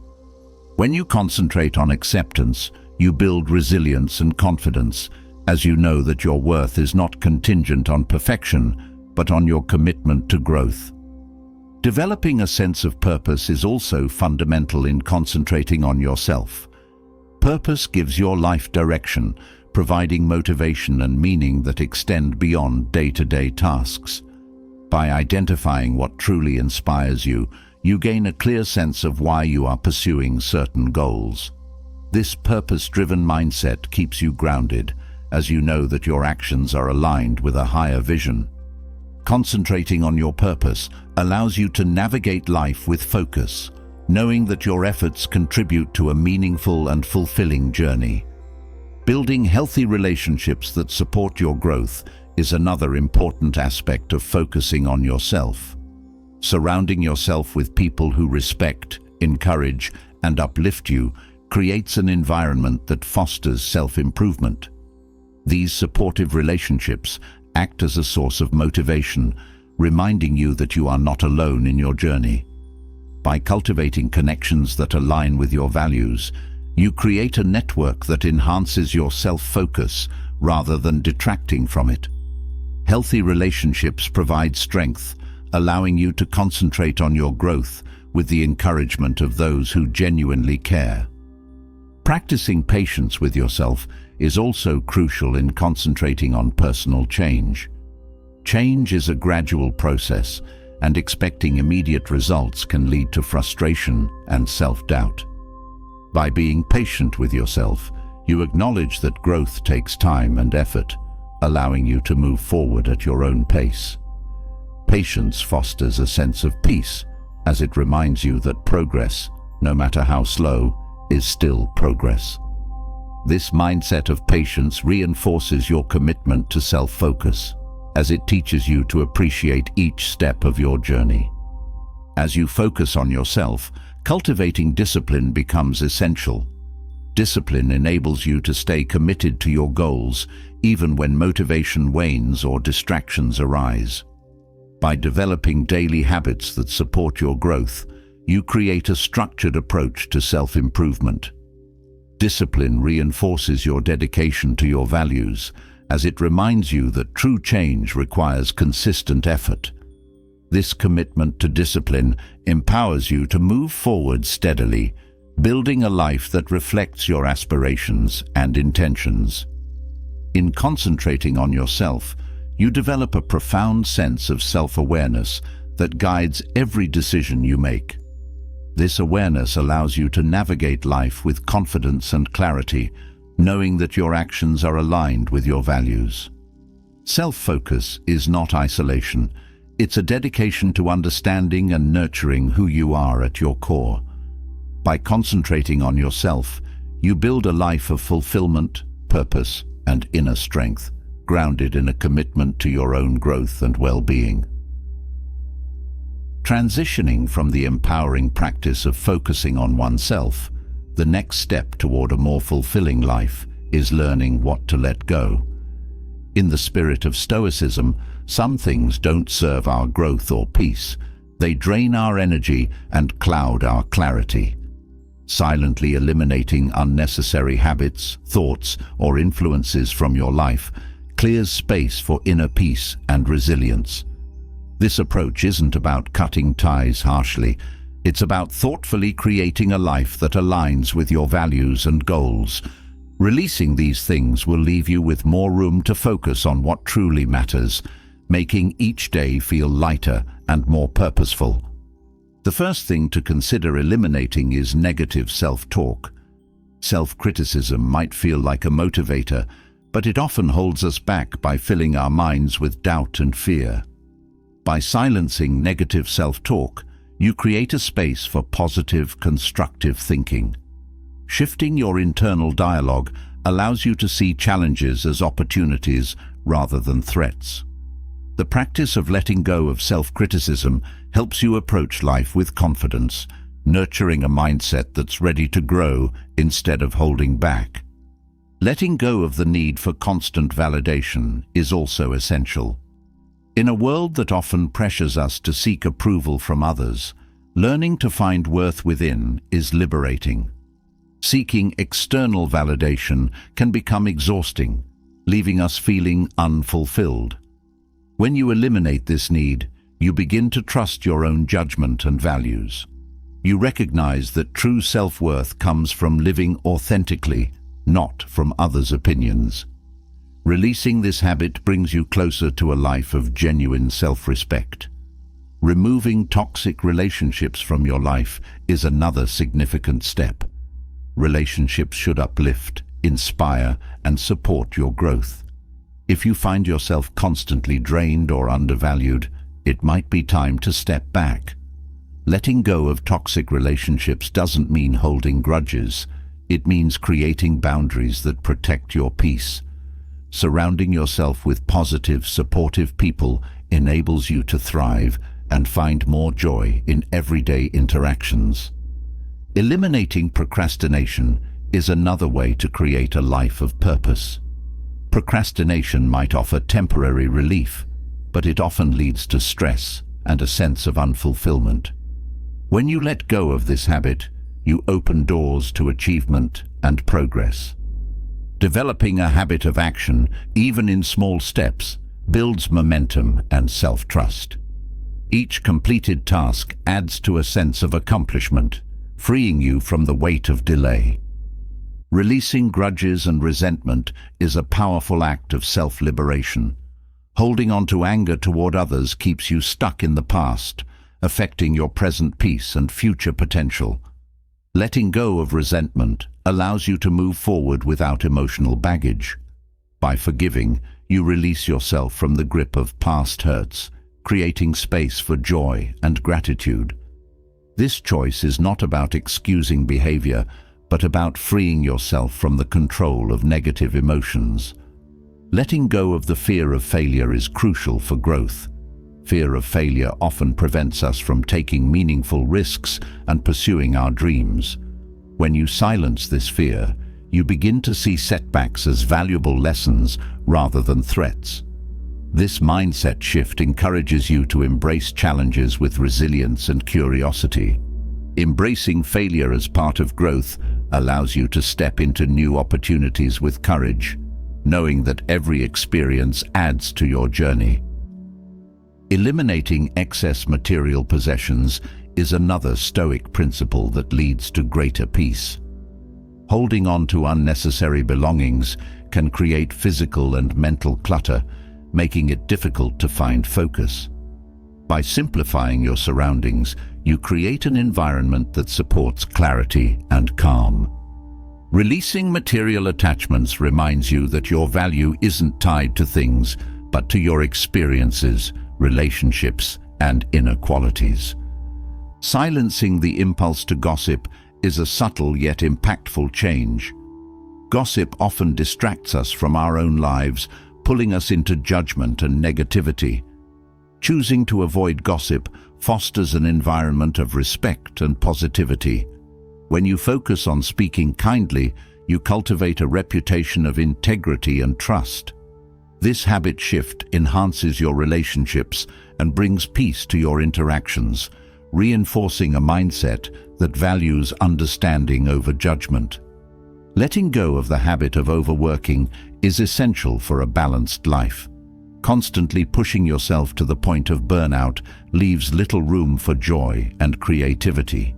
When you concentrate on acceptance, you build resilience and confidence, as you know that your worth is not contingent on perfection, but on your commitment to growth. Developing a sense of purpose is also fundamental in concentrating on yourself. Purpose gives your life direction, providing motivation and meaning that extend beyond day-to-day tasks. By identifying what truly inspires you, you gain a clear sense of why you are pursuing certain goals. This purpose-driven mindset keeps you grounded, as you know that your actions are aligned with a higher vision. Concentrating on your purpose allows you to navigate life with focus, knowing that your efforts contribute to a meaningful and fulfilling journey. Building healthy relationships that support your growth is another important aspect of focusing on yourself. Surrounding yourself with people who respect, encourage, and uplift you creates an environment that fosters self-improvement. These supportive relationships act as a source of motivation, reminding you that you are not alone in your journey. By cultivating connections that align with your values, you create a network that enhances your self-focus rather than detracting from it. Healthy relationships provide strength, allowing you to concentrate on your growth with the encouragement of those who genuinely care. Practicing patience with yourself is also crucial in concentrating on personal change. Change is a gradual process, and expecting immediate results can lead to frustration and self-doubt. By being patient with yourself, you acknowledge that growth takes time and effort, allowing you to move forward at your own pace. Patience fosters a sense of peace, as it reminds you that progress, no matter how slow, is still progress. This mindset of patience reinforces your commitment to self-focus, as it teaches you to appreciate each step of your journey. As you focus on yourself, cultivating discipline becomes essential. Discipline enables you to stay committed to your goals, even when motivation wanes or distractions arise. By developing daily habits that support your growth, you create a structured approach to self-improvement. Discipline reinforces your dedication to your values, as it reminds you that true change requires consistent effort. This commitment to discipline empowers you to move forward steadily, building a life that reflects your aspirations and intentions. In concentrating on yourself, you develop a profound sense of self-awareness that guides every decision you make. This awareness allows you to navigate life with confidence and clarity, knowing that your actions are aligned with your values. Self-focus is not isolation. It's a dedication to understanding and nurturing who you are at your core. By concentrating on yourself, you build a life of fulfillment, purpose, and inner strength, grounded in a commitment to your own growth and well-being. Transitioning from the empowering practice of focusing on oneself, the next step toward a more fulfilling life is learning what to let go. In the spirit of Stoicism, some things don't serve our growth or peace. They drain our energy and cloud our clarity. Silently eliminating unnecessary habits, thoughts, or influences from your life clears space for inner peace and resilience. This approach isn't about cutting ties harshly. It's about thoughtfully creating a life that aligns with your values and goals. Releasing these things will leave you with more room to focus on what truly matters, making each day feel lighter and more purposeful. The first thing to consider eliminating is negative self-talk. Self-criticism might feel like a motivator, but it often holds us back by filling our minds with doubt and fear. By silencing negative self-talk, you create a space for positive, constructive thinking. Shifting your internal dialogue allows you to see challenges as opportunities rather than threats. The practice of letting go of self-criticism helps you approach life with confidence, nurturing a mindset that's ready to grow instead of holding back. Letting go of the need for constant validation is also essential. In a world that often pressures us to seek approval from others, learning to find worth within is liberating. Seeking external validation can become exhausting, leaving us feeling unfulfilled. When you eliminate this need, you begin to trust your own judgment and values. You recognize that true self-worth comes from living authentically, not from others' opinions. Releasing this habit brings you closer to a life of genuine self-respect. Removing toxic relationships from your life is another significant step. Relationships should uplift, inspire, and support your growth. If you find yourself constantly drained or undervalued, it might be time to step back. Letting go of toxic relationships doesn't mean holding grudges. It means creating boundaries that protect your peace. Surrounding yourself with positive, supportive people enables you to thrive and find more joy in everyday interactions. Eliminating procrastination is another way to create a life of purpose. Procrastination might offer temporary relief, but it often leads to stress and a sense of unfulfillment. When you let go of this habit, you open doors to achievement and progress. Developing a habit of action, even in small steps, builds momentum and self-trust. Each completed task adds to a sense of accomplishment, freeing you from the weight of delay. Releasing grudges and resentment is a powerful act of self-liberation. Holding on to anger toward others keeps you stuck in the past, affecting your present peace and future potential. Letting go of resentment allows you to move forward without emotional baggage. By forgiving, you release yourself from the grip of past hurts, creating space for joy and gratitude. This choice is not about excusing behavior, but about freeing yourself from the control of negative emotions. Letting go of the fear of failure is crucial for growth. Fear of failure often prevents us from taking meaningful risks and pursuing our dreams. When you silence this fear, you begin to see setbacks as valuable lessons rather than threats. This mindset shift encourages you to embrace challenges with resilience and curiosity. Embracing failure as part of growth allows you to step into new opportunities with courage, knowing that every experience adds to your journey. Eliminating excess material possessions is another Stoic principle that leads to greater peace. Holding on to unnecessary belongings can create physical and mental clutter, making it difficult to find focus. By simplifying your surroundings, you create an environment that supports clarity and calm. Releasing material attachments reminds you that your value isn't tied to things, but to your experiences, relationships, and inner qualities. Silencing the impulse to gossip is a subtle yet impactful change. Gossip often distracts us from our own lives, pulling us into judgment and negativity. Choosing to avoid gossip fosters an environment of respect and positivity. When you focus on speaking kindly, you cultivate a reputation of integrity and trust. This habit shift enhances your relationships and brings peace to your interactions, reinforcing a mindset that values understanding over judgment. Letting go of the habit of overworking is essential for a balanced life. Constantly pushing yourself to the point of burnout leaves little room for joy and creativity.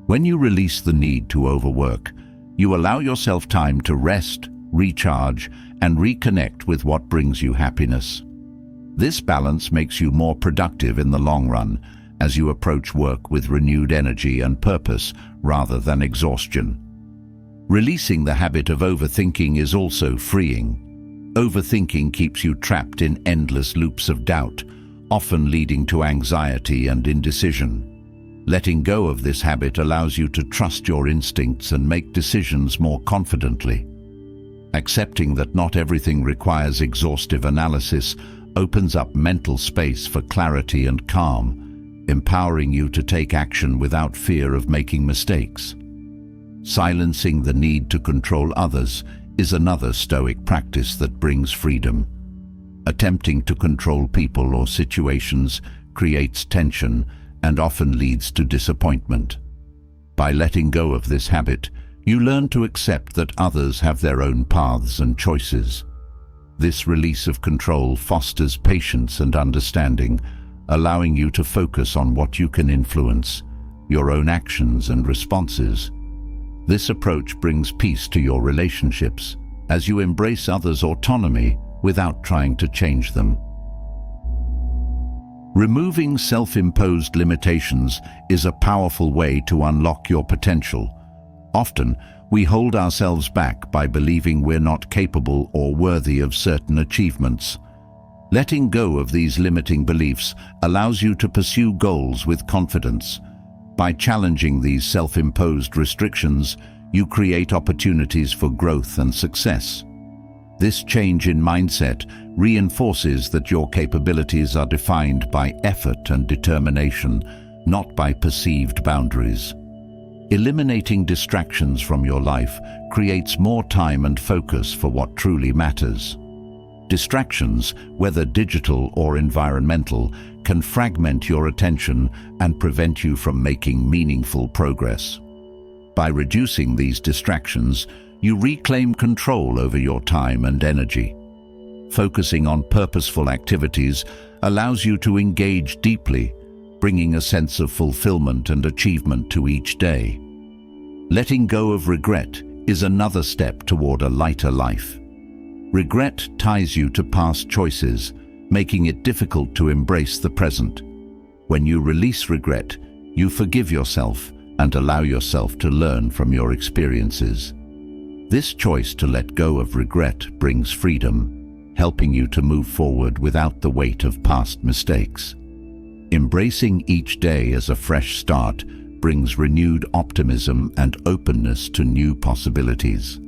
When you release the need to overwork, you allow yourself time to rest, recharge, and reconnect with what brings you happiness. This balance makes you more productive in the long run as you approach work with renewed energy and purpose rather than exhaustion. Releasing the habit of overthinking is also freeing. Overthinking keeps you trapped in endless loops of doubt, often leading to anxiety and indecision. Letting go of this habit allows you to trust your instincts and make decisions more confidently. Accepting that not everything requires exhaustive analysis opens up mental space for clarity and calm, empowering you to take action without fear of making mistakes. Silencing the need to control others is another Stoic practice that brings freedom. Attempting to control people or situations creates tension and often leads to disappointment. By letting go of this habit, you learn to accept that others have their own paths and choices. This release of control fosters patience and understanding, allowing you to focus on what you can influence, your own actions and responses. This approach brings peace to your relationships as you embrace others' autonomy without trying to change them. Removing self-imposed limitations is a powerful way to unlock your potential. Often, we hold ourselves back by believing we're not capable or worthy of certain achievements. Letting go of these limiting beliefs allows you to pursue goals with confidence. By challenging these self-imposed restrictions, you create opportunities for growth and success. This change in mindset reinforces that your capabilities are defined by effort and determination, not by perceived boundaries. Eliminating distractions from your life creates more time and focus for what truly matters. Distractions, whether digital or environmental, can fragment your attention and prevent you from making meaningful progress. By reducing these distractions, you reclaim control over your time and energy. Focusing on purposeful activities allows you to engage deeply, bringing a sense of fulfillment and achievement to each day. Letting go of regret is another step toward a lighter life. Regret ties you to past choices, making it difficult to embrace the present. When you release regret, you forgive yourself and allow yourself to learn from your experiences. This choice to let go of regret brings freedom, helping you to move forward without the weight of past mistakes. Embracing each day as a fresh start brings renewed optimism and openness to new possibilities.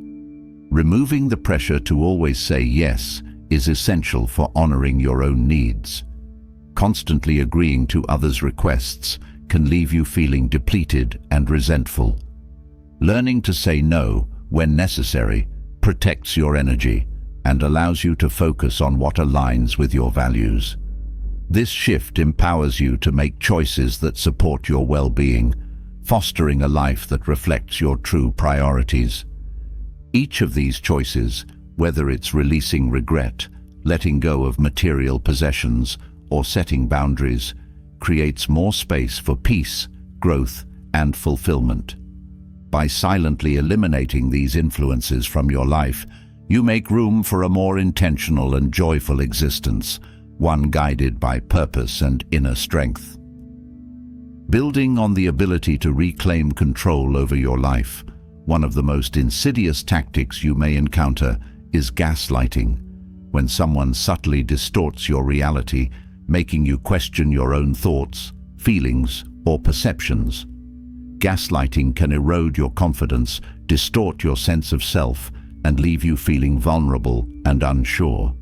Removing the pressure to always say yes is essential for honoring your own needs. Constantly agreeing to others' requests can leave you feeling depleted and resentful. Learning to say no when necessary protects your energy and allows you to focus on what aligns with your values. This shift empowers you to make choices that support your well-being, fostering a life that reflects your true priorities. Each of these choices, whether it's releasing regret, letting go of material possessions, or setting boundaries, creates more space for peace, growth, and fulfillment. By silently eliminating these influences from your life, you make room for a more intentional and joyful existence, one guided by purpose and inner strength. Building on the ability to reclaim control over your life, one of the most insidious tactics you may encounter is gaslighting, when someone subtly distorts your reality, making you question your own thoughts, feelings, or perceptions. Gaslighting can erode your confidence, distort your sense of self, and leave you feeling vulnerable and unsure.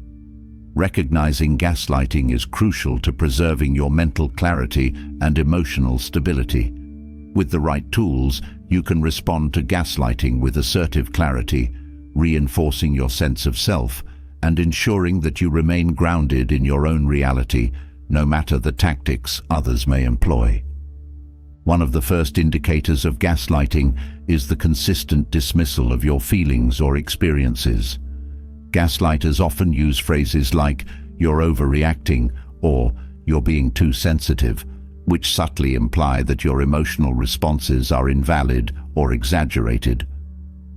Recognizing gaslighting is crucial to preserving your mental clarity and emotional stability. With the right tools, you can respond to gaslighting with assertive clarity, reinforcing your sense of self and ensuring that you remain grounded in your own reality, no matter the tactics others may employ. One of the first indicators of gaslighting is the consistent dismissal of your feelings or experiences. Gaslighters often use phrases like, "You're overreacting," or "You're being too sensitive," which subtly imply that your emotional responses are invalid or exaggerated.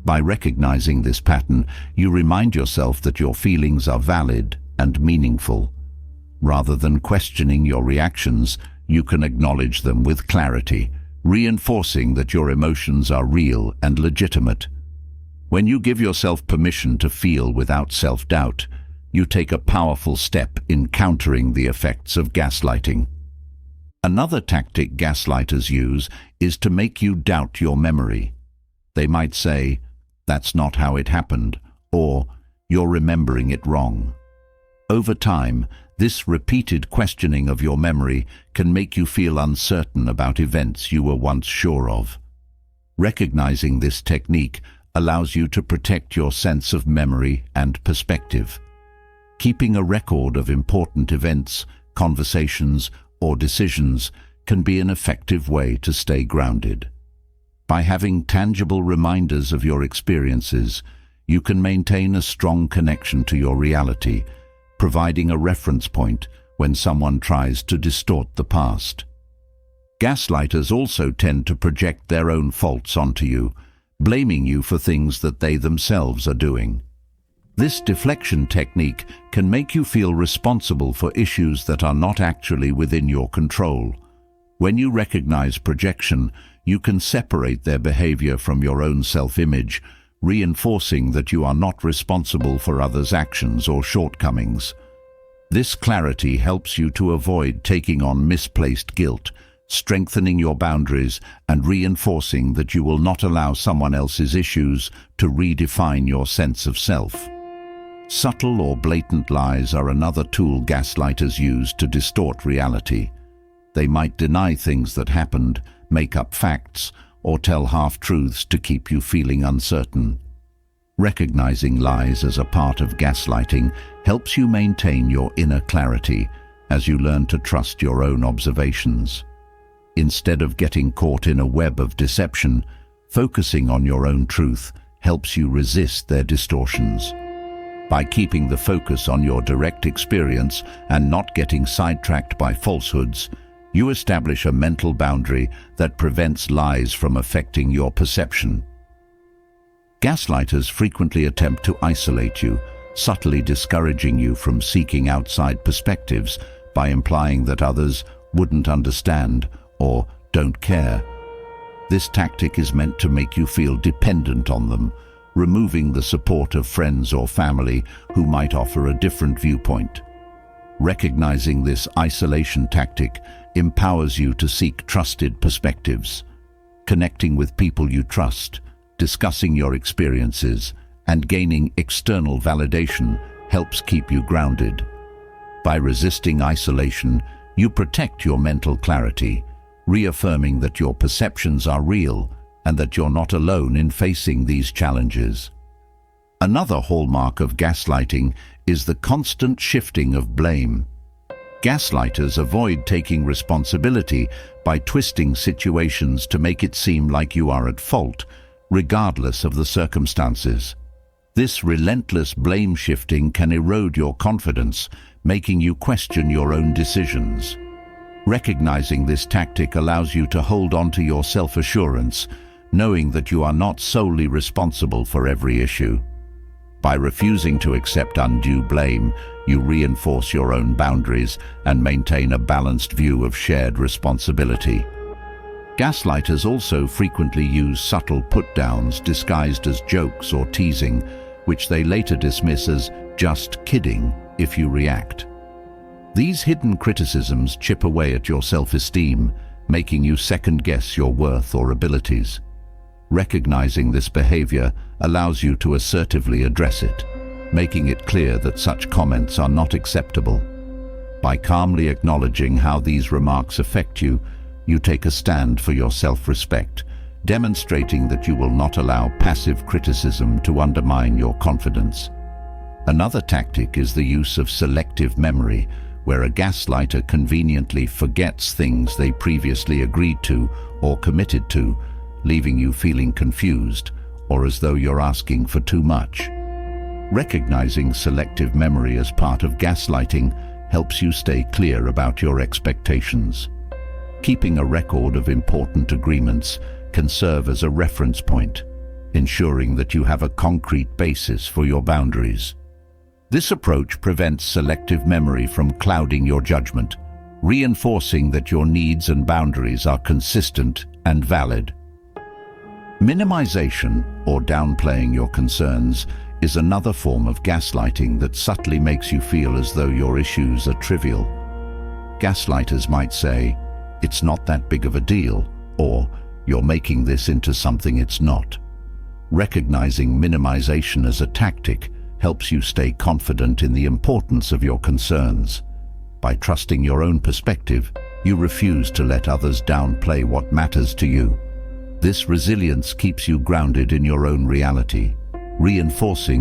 By recognizing this pattern, you remind yourself that your feelings are valid and meaningful. Rather than questioning your reactions, you can acknowledge them with clarity, reinforcing that your emotions are real and legitimate. When you give yourself permission to feel without self-doubt, you take a powerful step in countering the effects of gaslighting. Another tactic gaslighters use is to make you doubt your memory. They might say, "That's not how it happened," or "You're remembering it wrong." Over time, this repeated questioning of your memory can make you feel uncertain about events you were once sure of. Recognizing this technique allows you to protect your sense of memory and perspective. Keeping a record of important events, conversations, or decisions can be an effective way to stay grounded. By having tangible reminders of your experiences, you can maintain a strong connection to your reality, providing a reference point when someone tries to distort the past. Gaslighters also tend to project their own faults onto you, blaming you for things that they themselves are doing. This deflection technique can make you feel responsible for issues that are not actually within your control. When you recognize projection, you can separate their behavior from your own self-image, reinforcing that you are not responsible for others' actions or shortcomings. This clarity helps you to avoid taking on misplaced guilt, strengthening your boundaries and reinforcing that you will not allow someone else's issues to redefine your sense of self. Subtle or blatant lies are another tool gaslighters use to distort reality. They might deny things that happened, make up facts, or tell half-truths to keep you feeling uncertain. Recognizing lies as a part of gaslighting helps you maintain your inner clarity as you learn to trust your own observations. Instead of getting caught in a web of deception, focusing on your own truth helps you resist their distortions. By keeping the focus on your direct experience and not getting sidetracked by falsehoods, you establish a mental boundary that prevents lies from affecting your perception. Gaslighters frequently attempt to isolate you, subtly discouraging you from seeking outside perspectives by implying that others wouldn't understand or don't care. This tactic is meant to make you feel dependent on them, removing the support of friends or family who might offer a different viewpoint. Recognizing this isolation tactic empowers you to seek trusted perspectives. Connecting with people you trust, discussing your experiences, and gaining external validation helps keep you grounded. By resisting isolation, you protect your mental clarity, reaffirming that your perceptions are real and that you're not alone in facing these challenges. Another hallmark of gaslighting is the constant shifting of blame. Gaslighters avoid taking responsibility by twisting situations to make it seem like you are at fault, regardless of the circumstances. This relentless blame shifting can erode your confidence, making you question your own decisions. Recognizing this tactic allows you to hold on to your self-assurance, knowing that you are not solely responsible for every issue. By refusing to accept undue blame, you reinforce your own boundaries and maintain a balanced view of shared responsibility. Gaslighters also frequently use subtle put-downs disguised as jokes or teasing, which they later dismiss as just kidding if you react. These hidden criticisms chip away at your self-esteem, making you second-guess your worth or abilities. Recognizing this behavior allows you to assertively address it, making it clear that such comments are not acceptable. By calmly acknowledging how these remarks affect you, you take a stand for your self-respect, demonstrating that you will not allow passive criticism to undermine your confidence. Another tactic is the use of selective memory, where a gaslighter conveniently forgets things they previously agreed to or committed to, leaving you feeling confused or as though you're asking for too much. Recognizing selective memory as part of gaslighting helps you stay clear about your expectations. Keeping a record of important agreements can serve as a reference point, ensuring that you have a concrete basis for your boundaries. This approach prevents selective memory from clouding your judgment, reinforcing that your needs and boundaries are consistent and valid. Minimization, or downplaying your concerns, is another form of gaslighting that subtly makes you feel as though your issues are trivial. Gaslighters might say, "It's not that big of a deal," or "You're making this into something it's not." Recognizing minimization as a tactic helps you stay confident in the importance of your concerns. By trusting your own perspective, you refuse to let others downplay what matters to you. This resilience keeps you grounded in your own reality, reinforcing